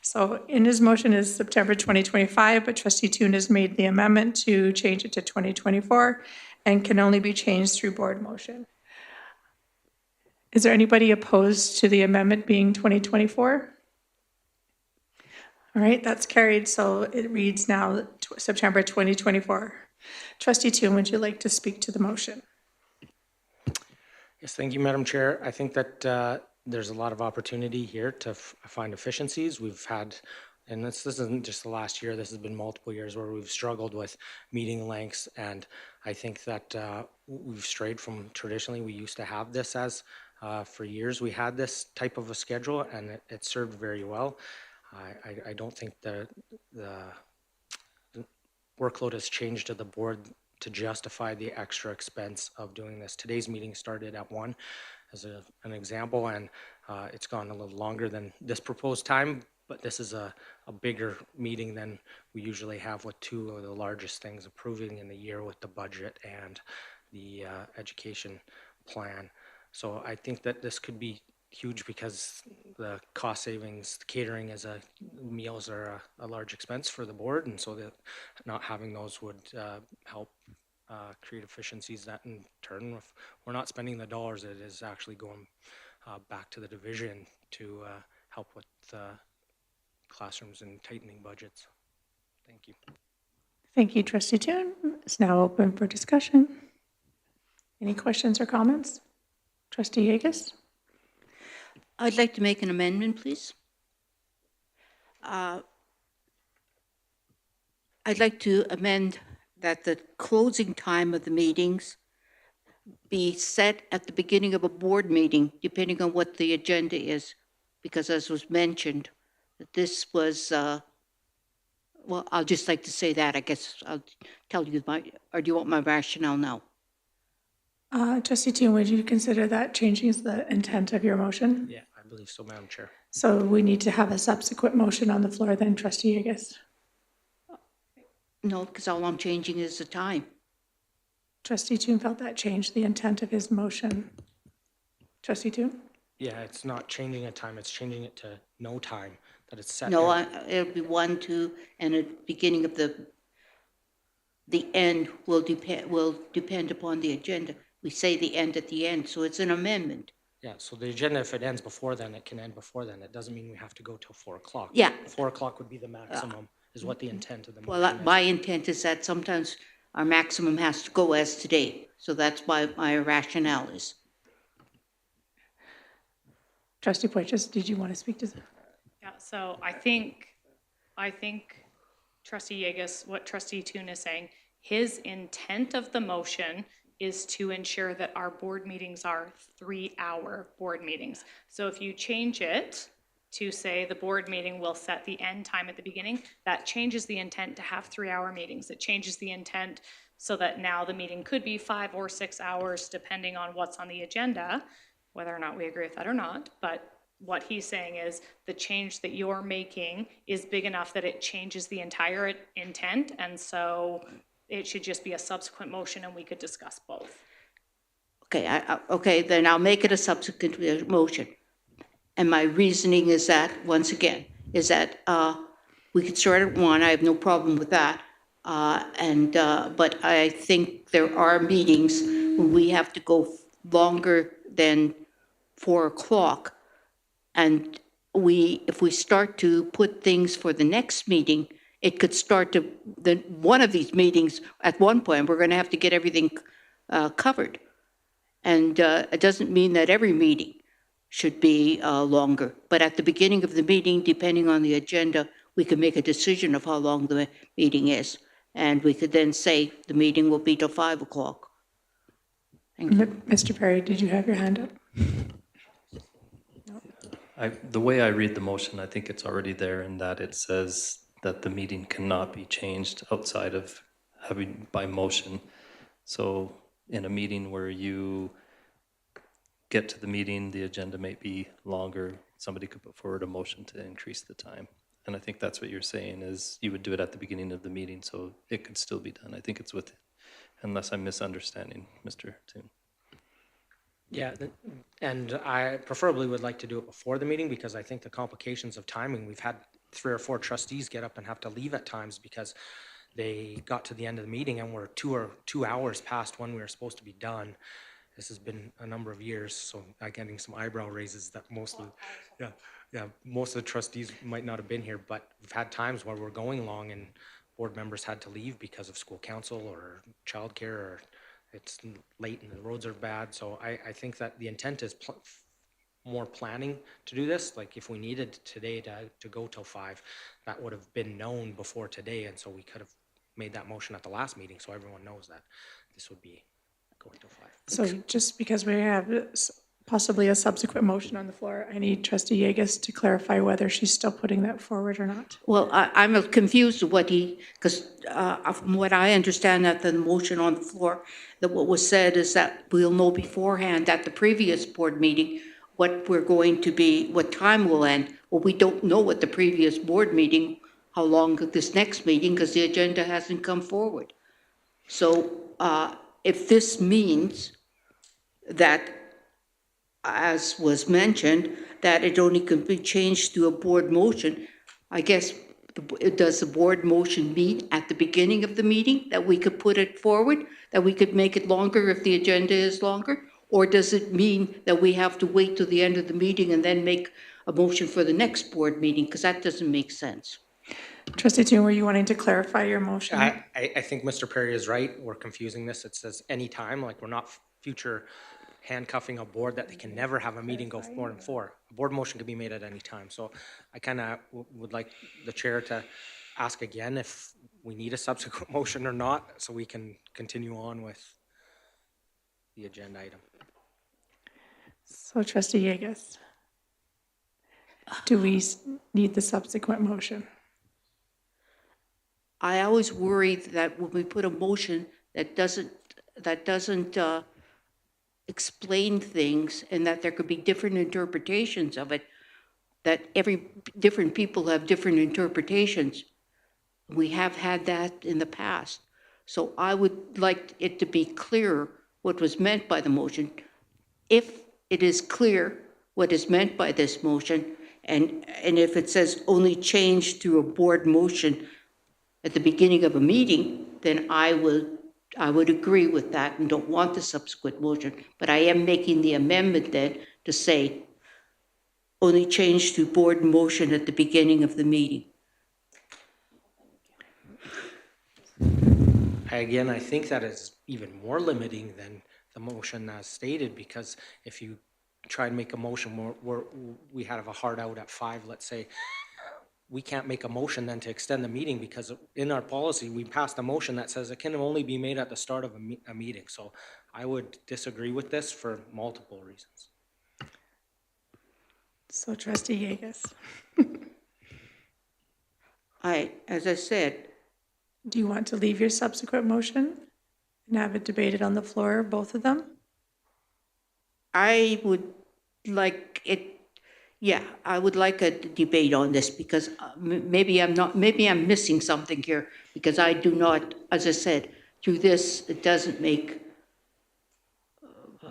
So in his motion is September 2025, but Trustee Toon has made the amendment to change it to 2024 and can only be changed through board motion. Is there anybody opposed to the amendment being 2024? All right, that's carried, so it reads now September 2024. Trustee Toon, would you like to speak to the motion? Yes, thank you, Madam Chair. I think that there's a lot of opportunity here to find efficiencies. We've had, and this isn't just the last year, this has been multiple years where we've struggled with meeting lengths. And I think that we've strayed from traditionally, we used to have this as, for years, we had this type of a schedule and it served very well. I don't think the workload has changed to the board to justify the extra expense of doing this. Today's meeting started at 1 as an example, and it's gone a little longer than this proposed time, but this is a bigger meeting than we usually have with two of the largest things approving in the year with the budget and the education plan. So I think that this could be huge because the cost savings, catering meals are a large expense for the board, and so that not having those would help create efficiencies that in turn, if we're not spending the dollars, it is actually going back to the division to help with classrooms and tightening budgets. Thank you. Thank you, Trustee Toon. It's now open for discussion. Any questions or comments? Trustee Yegus? I'd like to make an amendment, please. I'd like to amend that the closing time of the meetings be set at the beginning of a board meeting, depending on what the agenda is. Because as was mentioned, that this was, well, I'll just like to say that. I guess I'll tell you or do you want my rationale now? Trustee Toon, would you consider that changing the intent of your motion? Yeah, I believe so, Madam Chair. So we need to have a subsequent motion on the floor then, Trustee Yegus? No, because all I'm changing is the time. Trustee Toon felt that changed the intent of his motion. Trustee Toon? Yeah, it's not changing a time, it's changing it to no time, that it's set. No, it'll be 1, 2, and the beginning of the end will depend upon the agenda. We say the end at the end, so it's an amendment. Yeah, so the agenda, if it ends before then, it can end before then. It doesn't mean we have to go till 4 o'clock. Yeah. 4 o'clock would be the maximum, is what the intent of the motion Well, is. my intent is that sometimes our maximum has to go as today. So that's why my rationale is. Trustee Poitras, did you want to speak to that? Yeah, so I think Trustee Yegus, what Trustee Toon is saying, his intent of the motion is to ensure that our board meetings are 3-hour board meetings. So if you change it to say the board meeting will set the end time at the beginning, that changes the intent to have 3-hour meetings. It changes the intent so that now the meeting could be 5 or 6 hours depending on what's on the agenda, whether or not we agree with that or not. But what he's saying is the change that you're making is big enough that it changes the entire intent, and so it should just be a subsequent motion and we could discuss both. Okay, okay, then I'll make it a subsequent motion. And my reasoning is that, once again, is that we could start at 1. I have no problem with that. But I think there are meetings when we have to go longer than 4 o'clock. And if we start to put things for the next meeting, it could start to, one of these meetings, at one point, we're going to have to get everything covered. And it doesn't mean that every meeting should be longer. But at the beginning of the meeting, depending on the agenda, we can make a decision of how long the meeting is. And we could then say the meeting will be till 5 o'clock. Thank you. Mr. Perry, did you have your hand up? The way I read the motion, I think it's already there in that it says that the meeting cannot be changed outside of having by motion. So in a meeting where you get to the meeting, the agenda may be longer, somebody could put forward a motion to increase the time. And I think that's what you're saying is you would do it at the beginning of the meeting, so it could still be done. I think it's with, unless I'm misunderstanding, Mr. Toon. Yeah, and I preferably would like to do it before the meeting because I think the complications of timing, we've had 3 or 4 trustees get up and have to leave at times because they got to the end of the meeting and we're 2 hours past when we were supposed to be done. This has been a number of years, so I'm getting some eyebrow raises that most of the trustees might not have been here, but we've had times where we're going long and board members had to leave because of school council or childcare or it's late and the roads are bad. So I think that the intent is more planning to do this. Like if we needed today to go till 5, that would have been known before today. And so we could have made that motion at the last meeting so everyone knows that this would be going till 5. So just because we have possibly a subsequent motion on the floor, I need trustee Yegus to clarify whether she's still putting that forward or not. Well, I'm confused with what because from what I understand at the motion on the floor, that what was said is that we'll know beforehand at the previous board meeting what we're going to be, what time we'll end. Well, we don't know at the previous board meeting how long this next meeting, because the agenda hasn't come forward. So if this means that, as was mentioned, that it only can be changed to a board motion, I guess, does the board motion mean at the beginning of the meeting that we could put it forward, that we could make it longer if the agenda is longer? Or does it mean that we have to wait till the end of the meeting and then make a motion for the next board meeting? Because that doesn't make sense. Trustee Toon, were you wanting to clarify your motion? I think Mr. Perry is right. We're confusing this. It says anytime, like we're not future handcuffing a board that they can never have a meeting go more than 4. A board motion can be made at any time. So I kind of would like the chair to ask again if we need a subsequent motion or not, so we can continue on with the agenda item. So trustee Yegus, do we need the subsequent motion? I always worry that when we put a motion that doesn't explain things, and that there could be different interpretations of it, that different people have different interpretations. We have had that in the past. So I would like it to be clear what was meant by the motion. If it is clear what is meant by this motion, and if it says only change to a board motion at the beginning of a meeting, then I would agree with that and don't want the subsequent motion. But I am making the amendment then to say only change to board motion at the beginning of the meeting. Again, I think that is even more limiting than the motion as stated, because if you try and make a motion where we have a hard out at 5, let's say, we can't make a motion then to extend the meeting, because in our policy, we passed a motion that says it can only be made at the start of a meeting. So I would disagree with this for multiple reasons. So trustee Yegus, As I said, do you want to leave your subsequent motion and have it debated on the floor, both of them? I would like it. Yeah, I would like a debate on this, because maybe I'm missing something here, because I do not, as I said, through this, it doesn't make,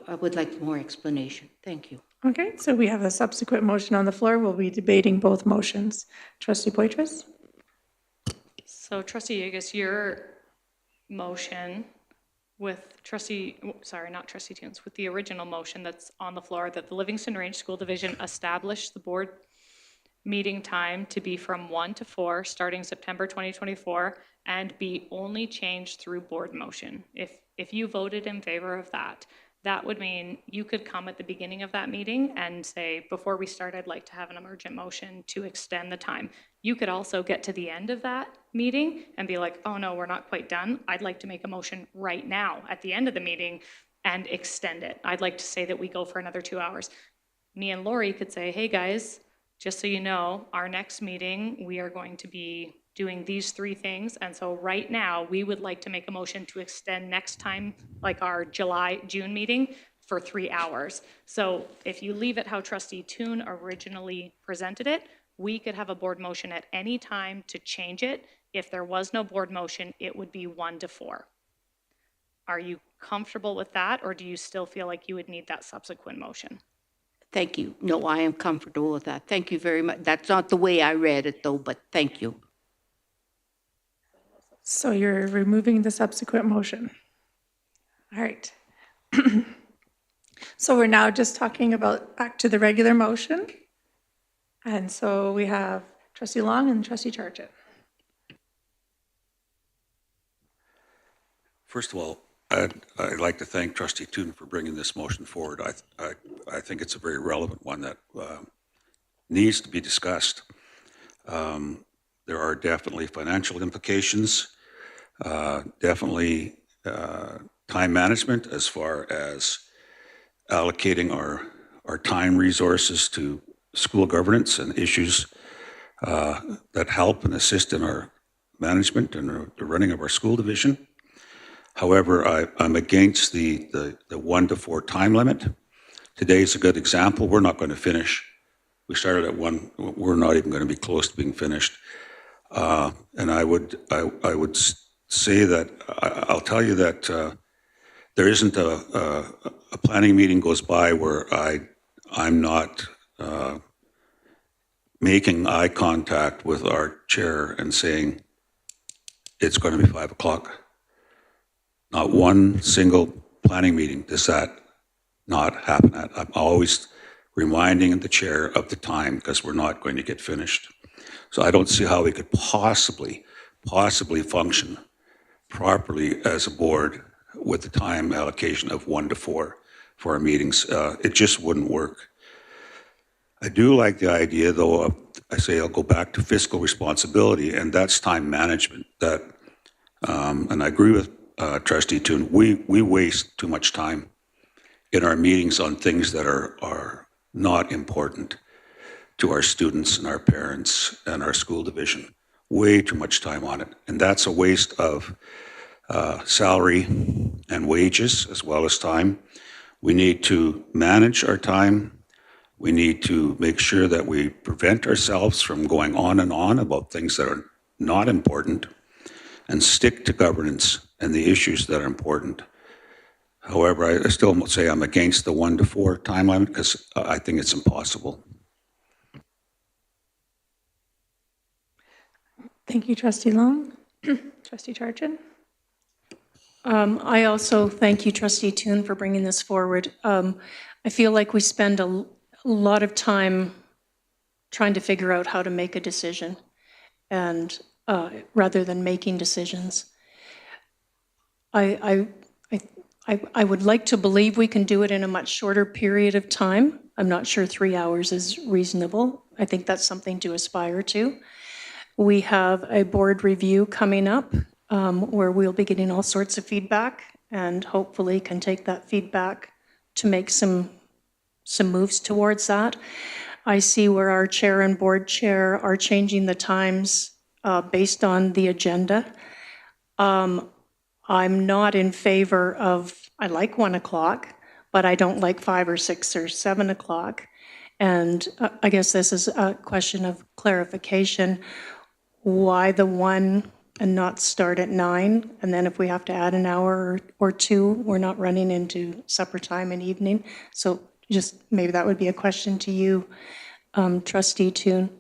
I would like more explanation. Thank you. Okay, so we have a subsequent motion on the floor. We'll be debating both motions. Trustee Poitras? So trustee Yegus, your motion with not trustee Tunes, with the original motion that's on the floor, that the Livingston Range School Division establish the board meeting time to be from 1 to 4, starting September 2024, and be only changed through board motion. If you voted in favor of that, that would mean you could come at the beginning of that meeting and say, before we start, I'd like to have an emergent motion to extend the time. You could also get to the end of that meeting and be like, oh no, we're not quite done. I'd like to make a motion right now at the end of the meeting and extend it. I'd like to say that we go for another 2 hours. Me and Lori could say, hey guys, just so you know, our next meeting, we are going to be doing these 3 things. And so right now, we would like to make a motion to extend next time, like our June meeting, for 3 hours. So if you leave it how trustee Toon originally presented it, we could have a board motion at any time to change it. If there was no board motion, it would be 1 to 4. Are you comfortable with that, or do you still feel like you would need that subsequent motion? Thank you. No, I am comfortable with that. Thank you very much. That's not the way I read it, though, but thank you. So you're removing the subsequent motion. All right. So we're now just talking about back to the regular motion. And so we have trustee Long and trustee Chargent. First of all, I'd like to thank Trustee Toon for bringing this motion forward. I think it's a very relevant one that needs to be discussed. There are definitely financial implications, definitely time management as far as allocating our time resources to school governance and issues that help and assist in our management and the running of our school division. However, I'm against the 1 to 4 time limit. Today is a good example. We're not going to finish. We started at 1. We're not even going to be close to being finished. And I would say that I'll tell you that there isn't a planning meeting goes by where I'm not making eye contact with our chair and saying it's going to be 5 o'clock. Not one single planning meeting does that not happen at. I'm always reminding the chair of the time because we're not going to get finished. So I don't see how we could possibly function properly as a board with the time allocation of 1 to 4 for our meetings. It just wouldn't work. I do like the idea, though, of, I say I'll go back to fiscal responsibility, and that's time management. That, and I agree with Trustee Toon. We waste too much time in our meetings on things that are not important to our students and our parents and our school division. Way too much time on it, and that's a waste of salary and wages as well as time. We need to manage our time. We need to make sure that we prevent ourselves from going on and on about things that are not important and stick to governance and the issues that are important. However, I still say I'm against the 1 to 4 time limit because I think it's impossible. Thank you, Trustee Long. Trustee Charchin? I also thank you, Trustee Toon, for bringing this forward. I feel like we spend a lot of time trying to figure out how to make a decision, and rather than making decisions. I would like to believe we can do it in a much shorter period of time. I'm not sure 3 hours is reasonable. I think that's something to aspire to. We have a board review coming up where we'll be getting all sorts of feedback and hopefully can take that feedback to make some moves towards that. I see where our chair and board chair are changing the times based on the agenda. I'm not in favor of, I like 1 o'clock, but I don't like 5 or 6 or 7 o'clock. And I guess this is a question of clarification. Why the 1 and not start at 9? And then if we have to add an hour or 2, we're not running into supper time and evening. So just maybe that would be a question to you, Trustee Toon.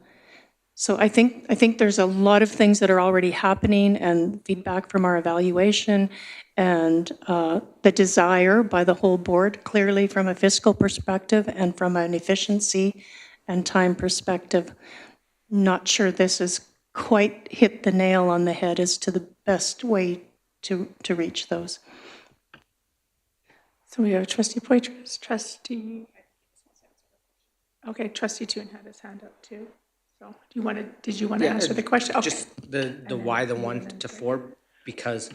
So I think there's a lot of things that are already happening and feedback from our evaluation and the desire by the whole board, clearly from a fiscal perspective and from an efficiency and time perspective. Not sure this has quite hit the nail on the head as to the best way to reach those. So we have Trustee Poitras, Trustee. Okay, Trustee Toon had his hand up too. So did you want to answer the question? Okay. Just the why the 1 to 4, because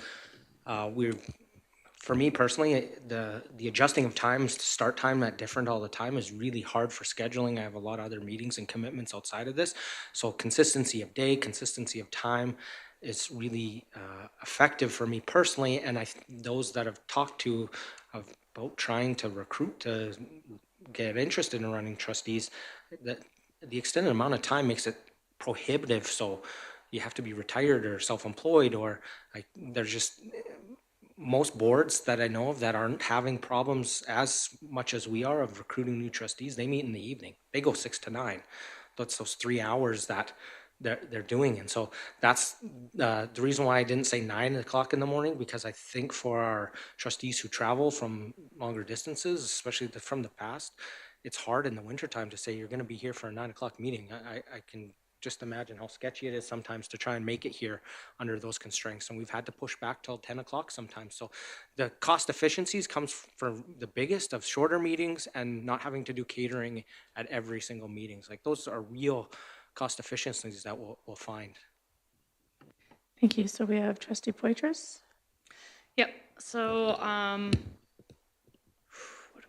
for me personally, the adjusting of times to start time at different all the time is really hard for scheduling. I have a lot of other meetings and commitments outside of this. So consistency of day, consistency of time is really effective for me personally. And those that I've talked to about trying to recruit to get interested in running trustees, that the extended amount of time makes it prohibitive. So you have to be retired or self-employed, or there's just most boards that I know of that aren't having problems as much as we are of recruiting new trustees. They meet in the evening. They go 6 to 9. That's those 3 hours that they're doing. And so that's the reason why I didn't say 9 o'clock in the morning, because I think for our trustees who travel from longer distances, especially from the past, it's hard in the wintertime to say you're going to be here for a 9 o'clock meeting. I can just imagine how sketchy it is sometimes to try and make it here under those constraints. And we've had to push back till 10 o'clock sometimes. So the cost efficiencies comes from the biggest of shorter meetings and not having to do catering at every single meetings. Like those are real cost efficiencies that we'll find. Thank you. So we have trustee Poitras. Yep, so, what are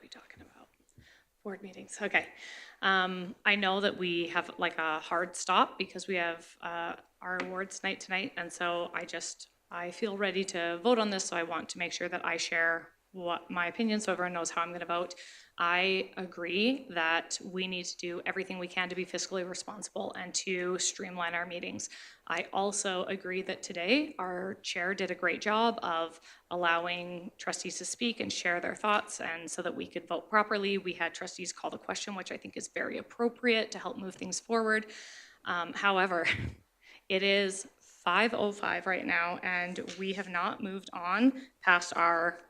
we talking about? Board meetings, okay. I know that we have like a hard stop because we have, our awards night tonight, and so I feel ready to vote on this, so I want to make sure that I share what my opinion, so everyone knows how I'm gonna vote. I agree that we need to do everything we can to be fiscally responsible and to streamline our meetings. I also agree that today our chair did a great job of allowing trustees to speak and share their thoughts, and so that we could vote properly. We had trustees call the question, which I think is very appropriate to help move things forward. However, it is 5:05 right now, and we have not moved on past our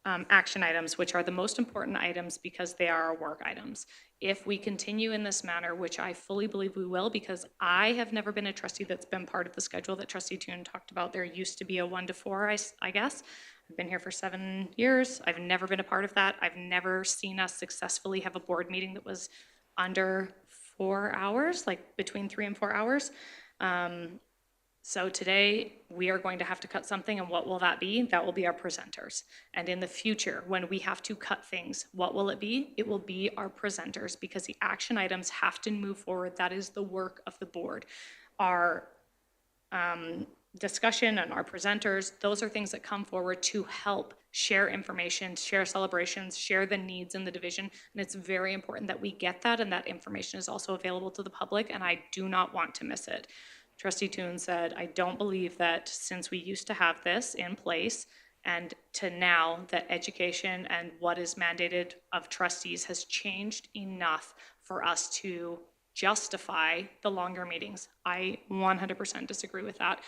action items, which are the most important items because they are our work items. If we continue in this manner, which I fully believe we will, because I have never been a trustee that's been part of the schedule that Trustee Toon talked about. There used to be a 1 to 4, I guess. I've been here for 7 years. I've never been a part of that. I've never seen us successfully have a board meeting that was under 4 hours, like between 3 and 4 hours. So today, we are going to have to cut something, and what will that be? That will be our presenters. And in the future, when we have to cut things, what will it be? It will be our presenters, because the action items have to move forward. That is the work of the board. Our discussion and our presenters, those are things that come forward to help share information, share celebrations, share the needs in the division. And it's very important that we get that, and that information is also available to the public, and I do not want to miss it. Trustee Toon said, I don't believe that since we used to have this in place and to now that education and what is mandated of trustees has changed enough for us to justify the longer meetings. I 100% disagree with that.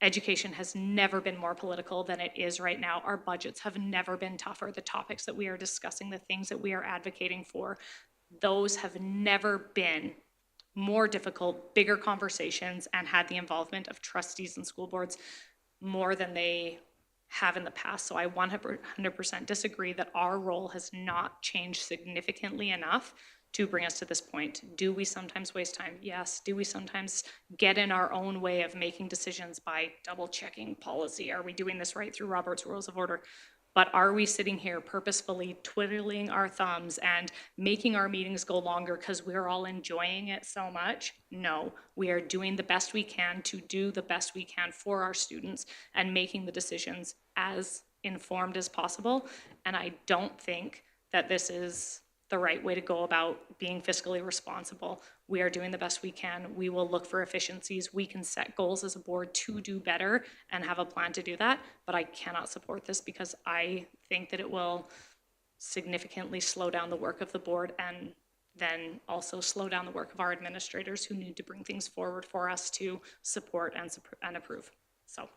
Education has never been more political than it is right now. Our budgets have never been tougher. The topics that we are discussing, the things that we are advocating for, those have never been more difficult, bigger conversations, and had the involvement of trustees and school boards more than they have in the past. So I 100% disagree that our role has not changed significantly enough to bring us to this point. Do we sometimes waste time? Yes. Do we sometimes get in our own way of making decisions by double checking policy? Are we doing this right through Robert's Rules of Order? But are we sitting here purposefully twiddling our thumbs and making our meetings go longer because we're all enjoying it so much? No, we are doing the best we can to do the best we can for our students and making the decisions as informed as possible. And I don't think that this is the right way to go about being fiscally responsible. We are doing the best we can. We will look for efficiencies. We can set goals as a board to do better and have a plan to do that, but I cannot support this because I think that it will significantly slow down the work of the board and then also slow down the work of our administrators who need to bring things forward for us to support and approve. So.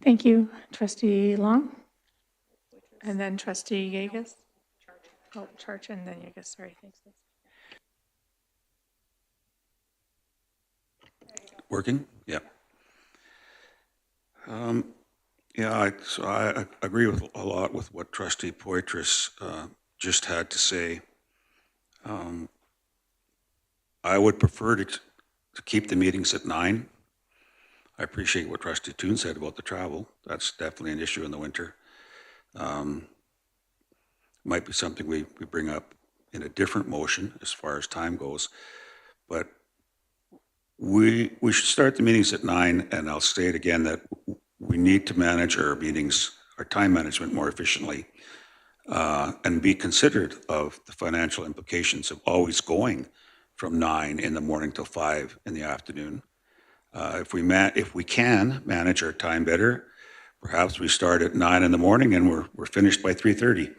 Thank you, Trustee Long. And then Trustee Yegas. Oh, Charch, and then Yegas, sorry, thanks. Working? Yeah. So I agree with a lot with what Trustee Poitras just had to say. I would prefer to keep the meetings at 9. I appreciate what Trustee Toon said about the travel. That's definitely an issue in the winter. Might be something we bring up in a different motion as far as time goes, but we should start the meetings at 9, and I'll state again that we need to manage our meetings, our time management more efficiently, and be considerate of the financial implications of always going from 9 in the morning till 5 in the afternoon. If we can manage our time better, perhaps we start at 9 in the morning and we're finished by 3:30.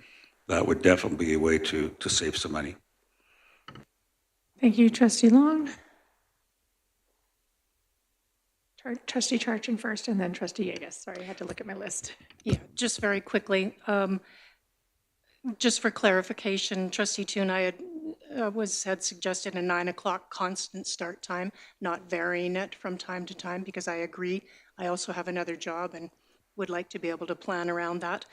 That would definitely be a way to save some money. Thank you, Trustee Long. Trustee Charchin first, and then Trustee Yegas. Sorry, I had to look at my list. Yeah, just very quickly, just for clarification, Trustee Toon, I had had suggested a 9 o'clock constant start time, not varying it from time to time, because I agree. I also have another job and would like to be able to plan around that.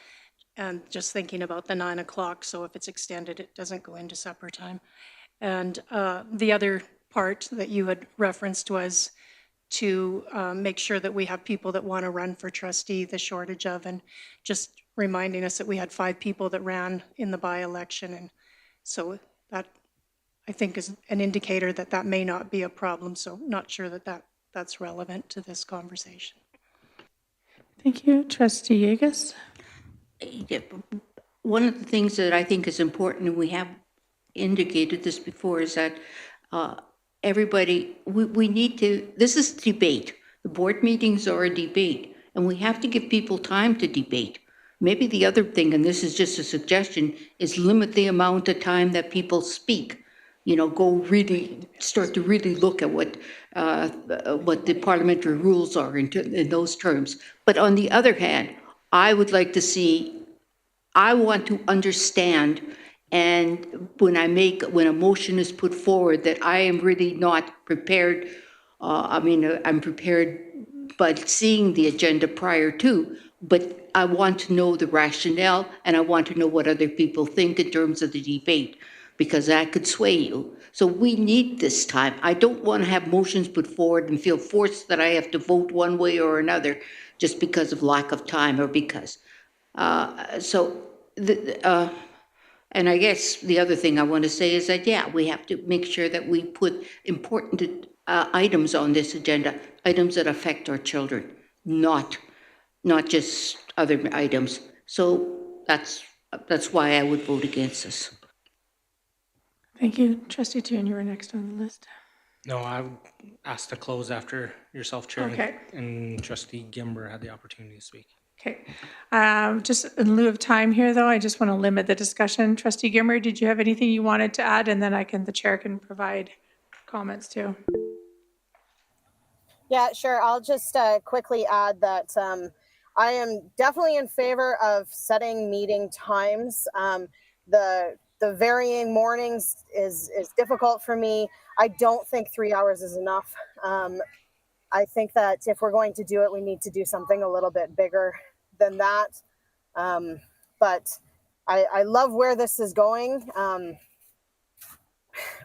And just thinking about the 9 o'clock, so if it's extended, it doesn't go into supper time. And the other part that you had referenced was to make sure that we have people that want to run for trustee, the shortage of, and just reminding us that we had 5 people that ran in the by-election. And so that, I think, is an indicator that that may not be a problem. So not sure that, that's relevant to this conversation. Thank you. Trustee Yegas? Yeah, one of the things that I think is important, and we have indicated this before, is that everybody, we need to, this is debate. The board meetings are a debate, and we have to give people time to debate. Maybe the other thing, and this is just a suggestion, is limit the amount of time that people speak. You know, start to really look at what the parliamentary rules are in those terms. But on the other hand, I would like to see, I want to understand, and when a motion is put forward, that I am really not prepared, I'm prepared by seeing the agenda prior to, but I want to know the rationale, and I want to know what other people think in terms of the debate, because that could sway you. So we need this time. I don't want to have motions put forward and feel forced that I have to vote one way or another just because of lack of time or because. And I guess the other thing I want to say is that, yeah, we have to make sure that we put important items on this agenda, items that affect our children, not just other items. So that's why I would vote against this. Thank you. Trustee Toon, you were next on the list. No, I would ask to close after yourself, Chair. Okay. And Trustee Gimber had the opportunity to speak. Okay. Just in lieu of time here, though, I just want to limit the discussion. Trustee Gimmer, did you have anything you wanted to add? And then the chair can provide comments too. Yeah, sure. I'll just quickly add that I am definitely in favor of setting meeting times. The varying mornings is difficult for me. I don't think 3 hours is enough. I think that if we're going to do it, we need to do something a little bit bigger than that. But I love where this is going.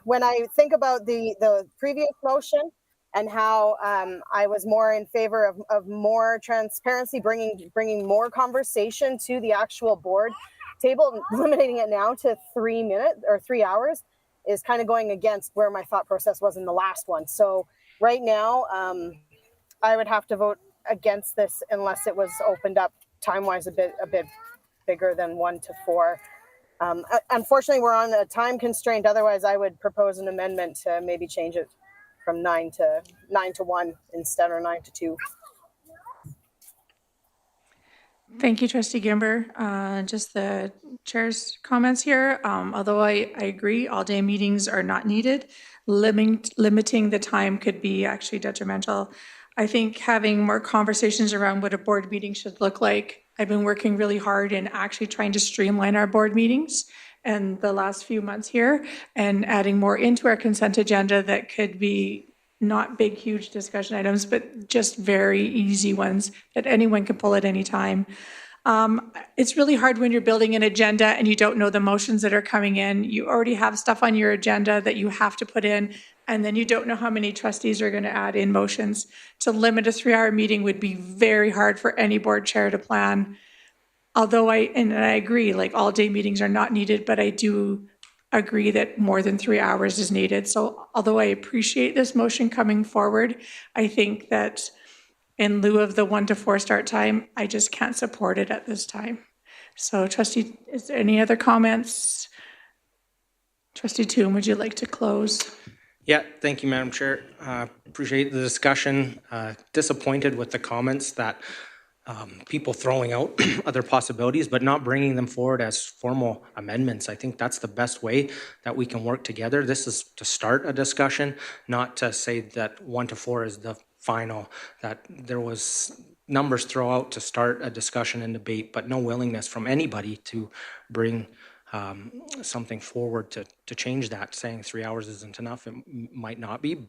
When I think about the previous motion and how I was more in favor of more transparency, bringing more conversation to the actual board table, limiting it now to 3 minutes or 3 hours is kind of going against where my thought process was in the last one. So right now, I would have to vote against this unless it was opened up time-wise a bit bigger than 1 to 4. Unfortunately, we're on a time constraint. Otherwise, I would propose an amendment to maybe change it from 9 to 1 instead, or 9 to 2. Thank you, Trustee Gimber. Just the chair's comments here. Although I agree, all-day meetings are not needed. Limiting the time could be actually detrimental. I think having more conversations around what a board meeting should look like. I've been working really hard in actually trying to streamline our board meetings and the last few months here, and adding more into our consent agenda that could be not big, huge discussion items, but just very easy ones that anyone can pull at any time. It's really hard when you're building an agenda and you don't know the motions that are coming in. You already have stuff on your agenda that you have to put in, and then you don't know how many trustees are going to add in motions. To limit a 3-hour meeting would be very hard for any board chair to plan. Although I agree, like all-day meetings are not needed, but I do agree that more than 3 hours is needed. So although I appreciate this motion coming forward, I think that in lieu of the 1 to 4 start time, I just can't support it at this time. So Trustee, is there any other comments? Trustee Toom, would you like to close? Yeah, thank you, Madam Chair. Appreciate the discussion. Disappointed with the comments that people throwing out other possibilities, but not bringing them forward as formal amendments. I think that's the best way that we can work together. This is to start a discussion, not to say that 1 to 4 is the final, that there was numbers thrown out to start a discussion and debate, but no willingness from anybody to bring something forward to change that. Saying 3 hours isn't enough, it might not be.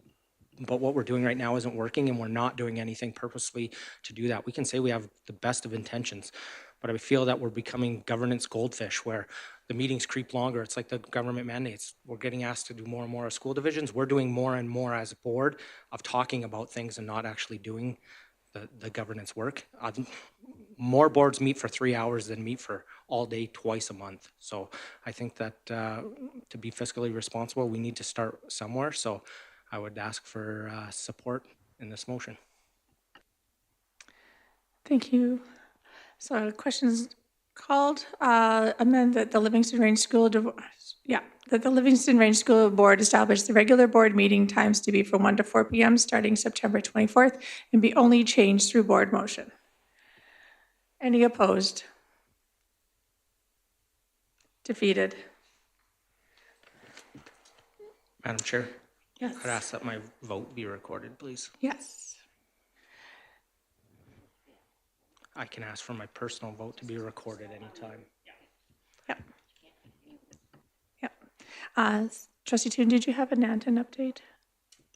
But what we're doing right now isn't working, and we're not doing anything purposely to do that. We can say we have the best of intentions, but I feel that we're becoming governance goldfish where the meetings creep longer. It's like the government mandates. We're getting asked to do more and more as school divisions. We're doing more and more as a board of talking about things and not actually doing the governance work. More boards meet for 3 hours than meet for all day twice a month. So I think that to be fiscally responsible, we need to start somewhere. So I would ask for support in this motion. Thank you. So questions called, amend that the Livingston Range School, that the Livingston Range School Board establish the regular board meeting times to be from 1 to 4 p.m. starting September 24th and be only changed through board motion. Any opposed? Defeated? Madam Chair, Yes. I'd ask that my vote be recorded, please. Yes. I can ask for my personal vote to be recorded anytime. Yep. Yep. Trustee Toon, did you have a Nanton update?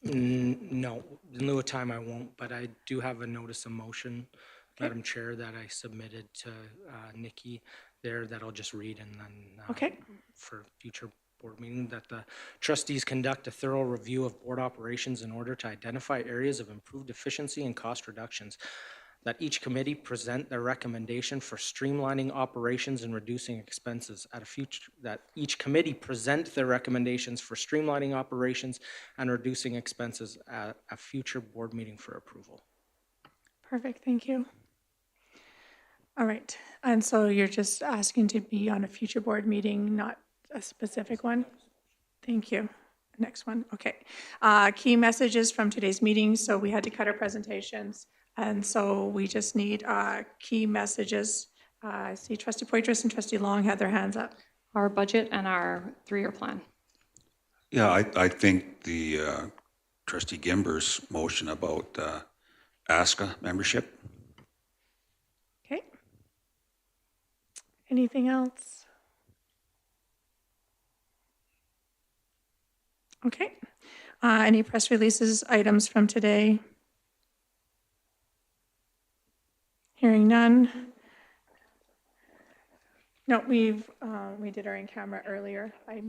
No, in lieu of time I won't, but I do have a notice of motion, Madam Chair, that I submitted to Nikki there that I'll just read and then Okay. for future board meeting, that the trustees conduct a thorough review of board operations in order to identify areas of improved efficiency and cost reductions. That each committee present their recommendation for streamlining operations and reducing expenses at a future, that each committee present their recommendations for streamlining operations and reducing expenses at a future board meeting for approval. Perfect, thank you. All right, and so you're just asking to be on a future board meeting, not a specific one? Thank you. Next one, okay. Key messages from today's meeting. So we had to cut our presentations. And so we just need key messages. I see Trustee Poitras and Trustee Long had their hands up. Our budget and our 3-year plan. Yeah, I think the trustee Gimber's motion about ASCA membership. Okay. Anything else? Okay. Any press releases, items from today? Hearing none. No, we did our in-camera earlier. Okay,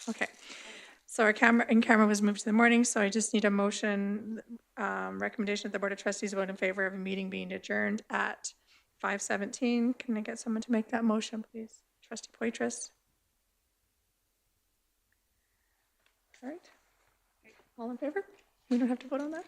okay. So our in-camera was moved to the morning, so I just need a motion, recommendation that the Board of Trustees vote in favor of a meeting being adjourned at 5:17. Can I get someone to make that motion, please? Trustee Poitras? All right. All in favor? We don't have to vote on that?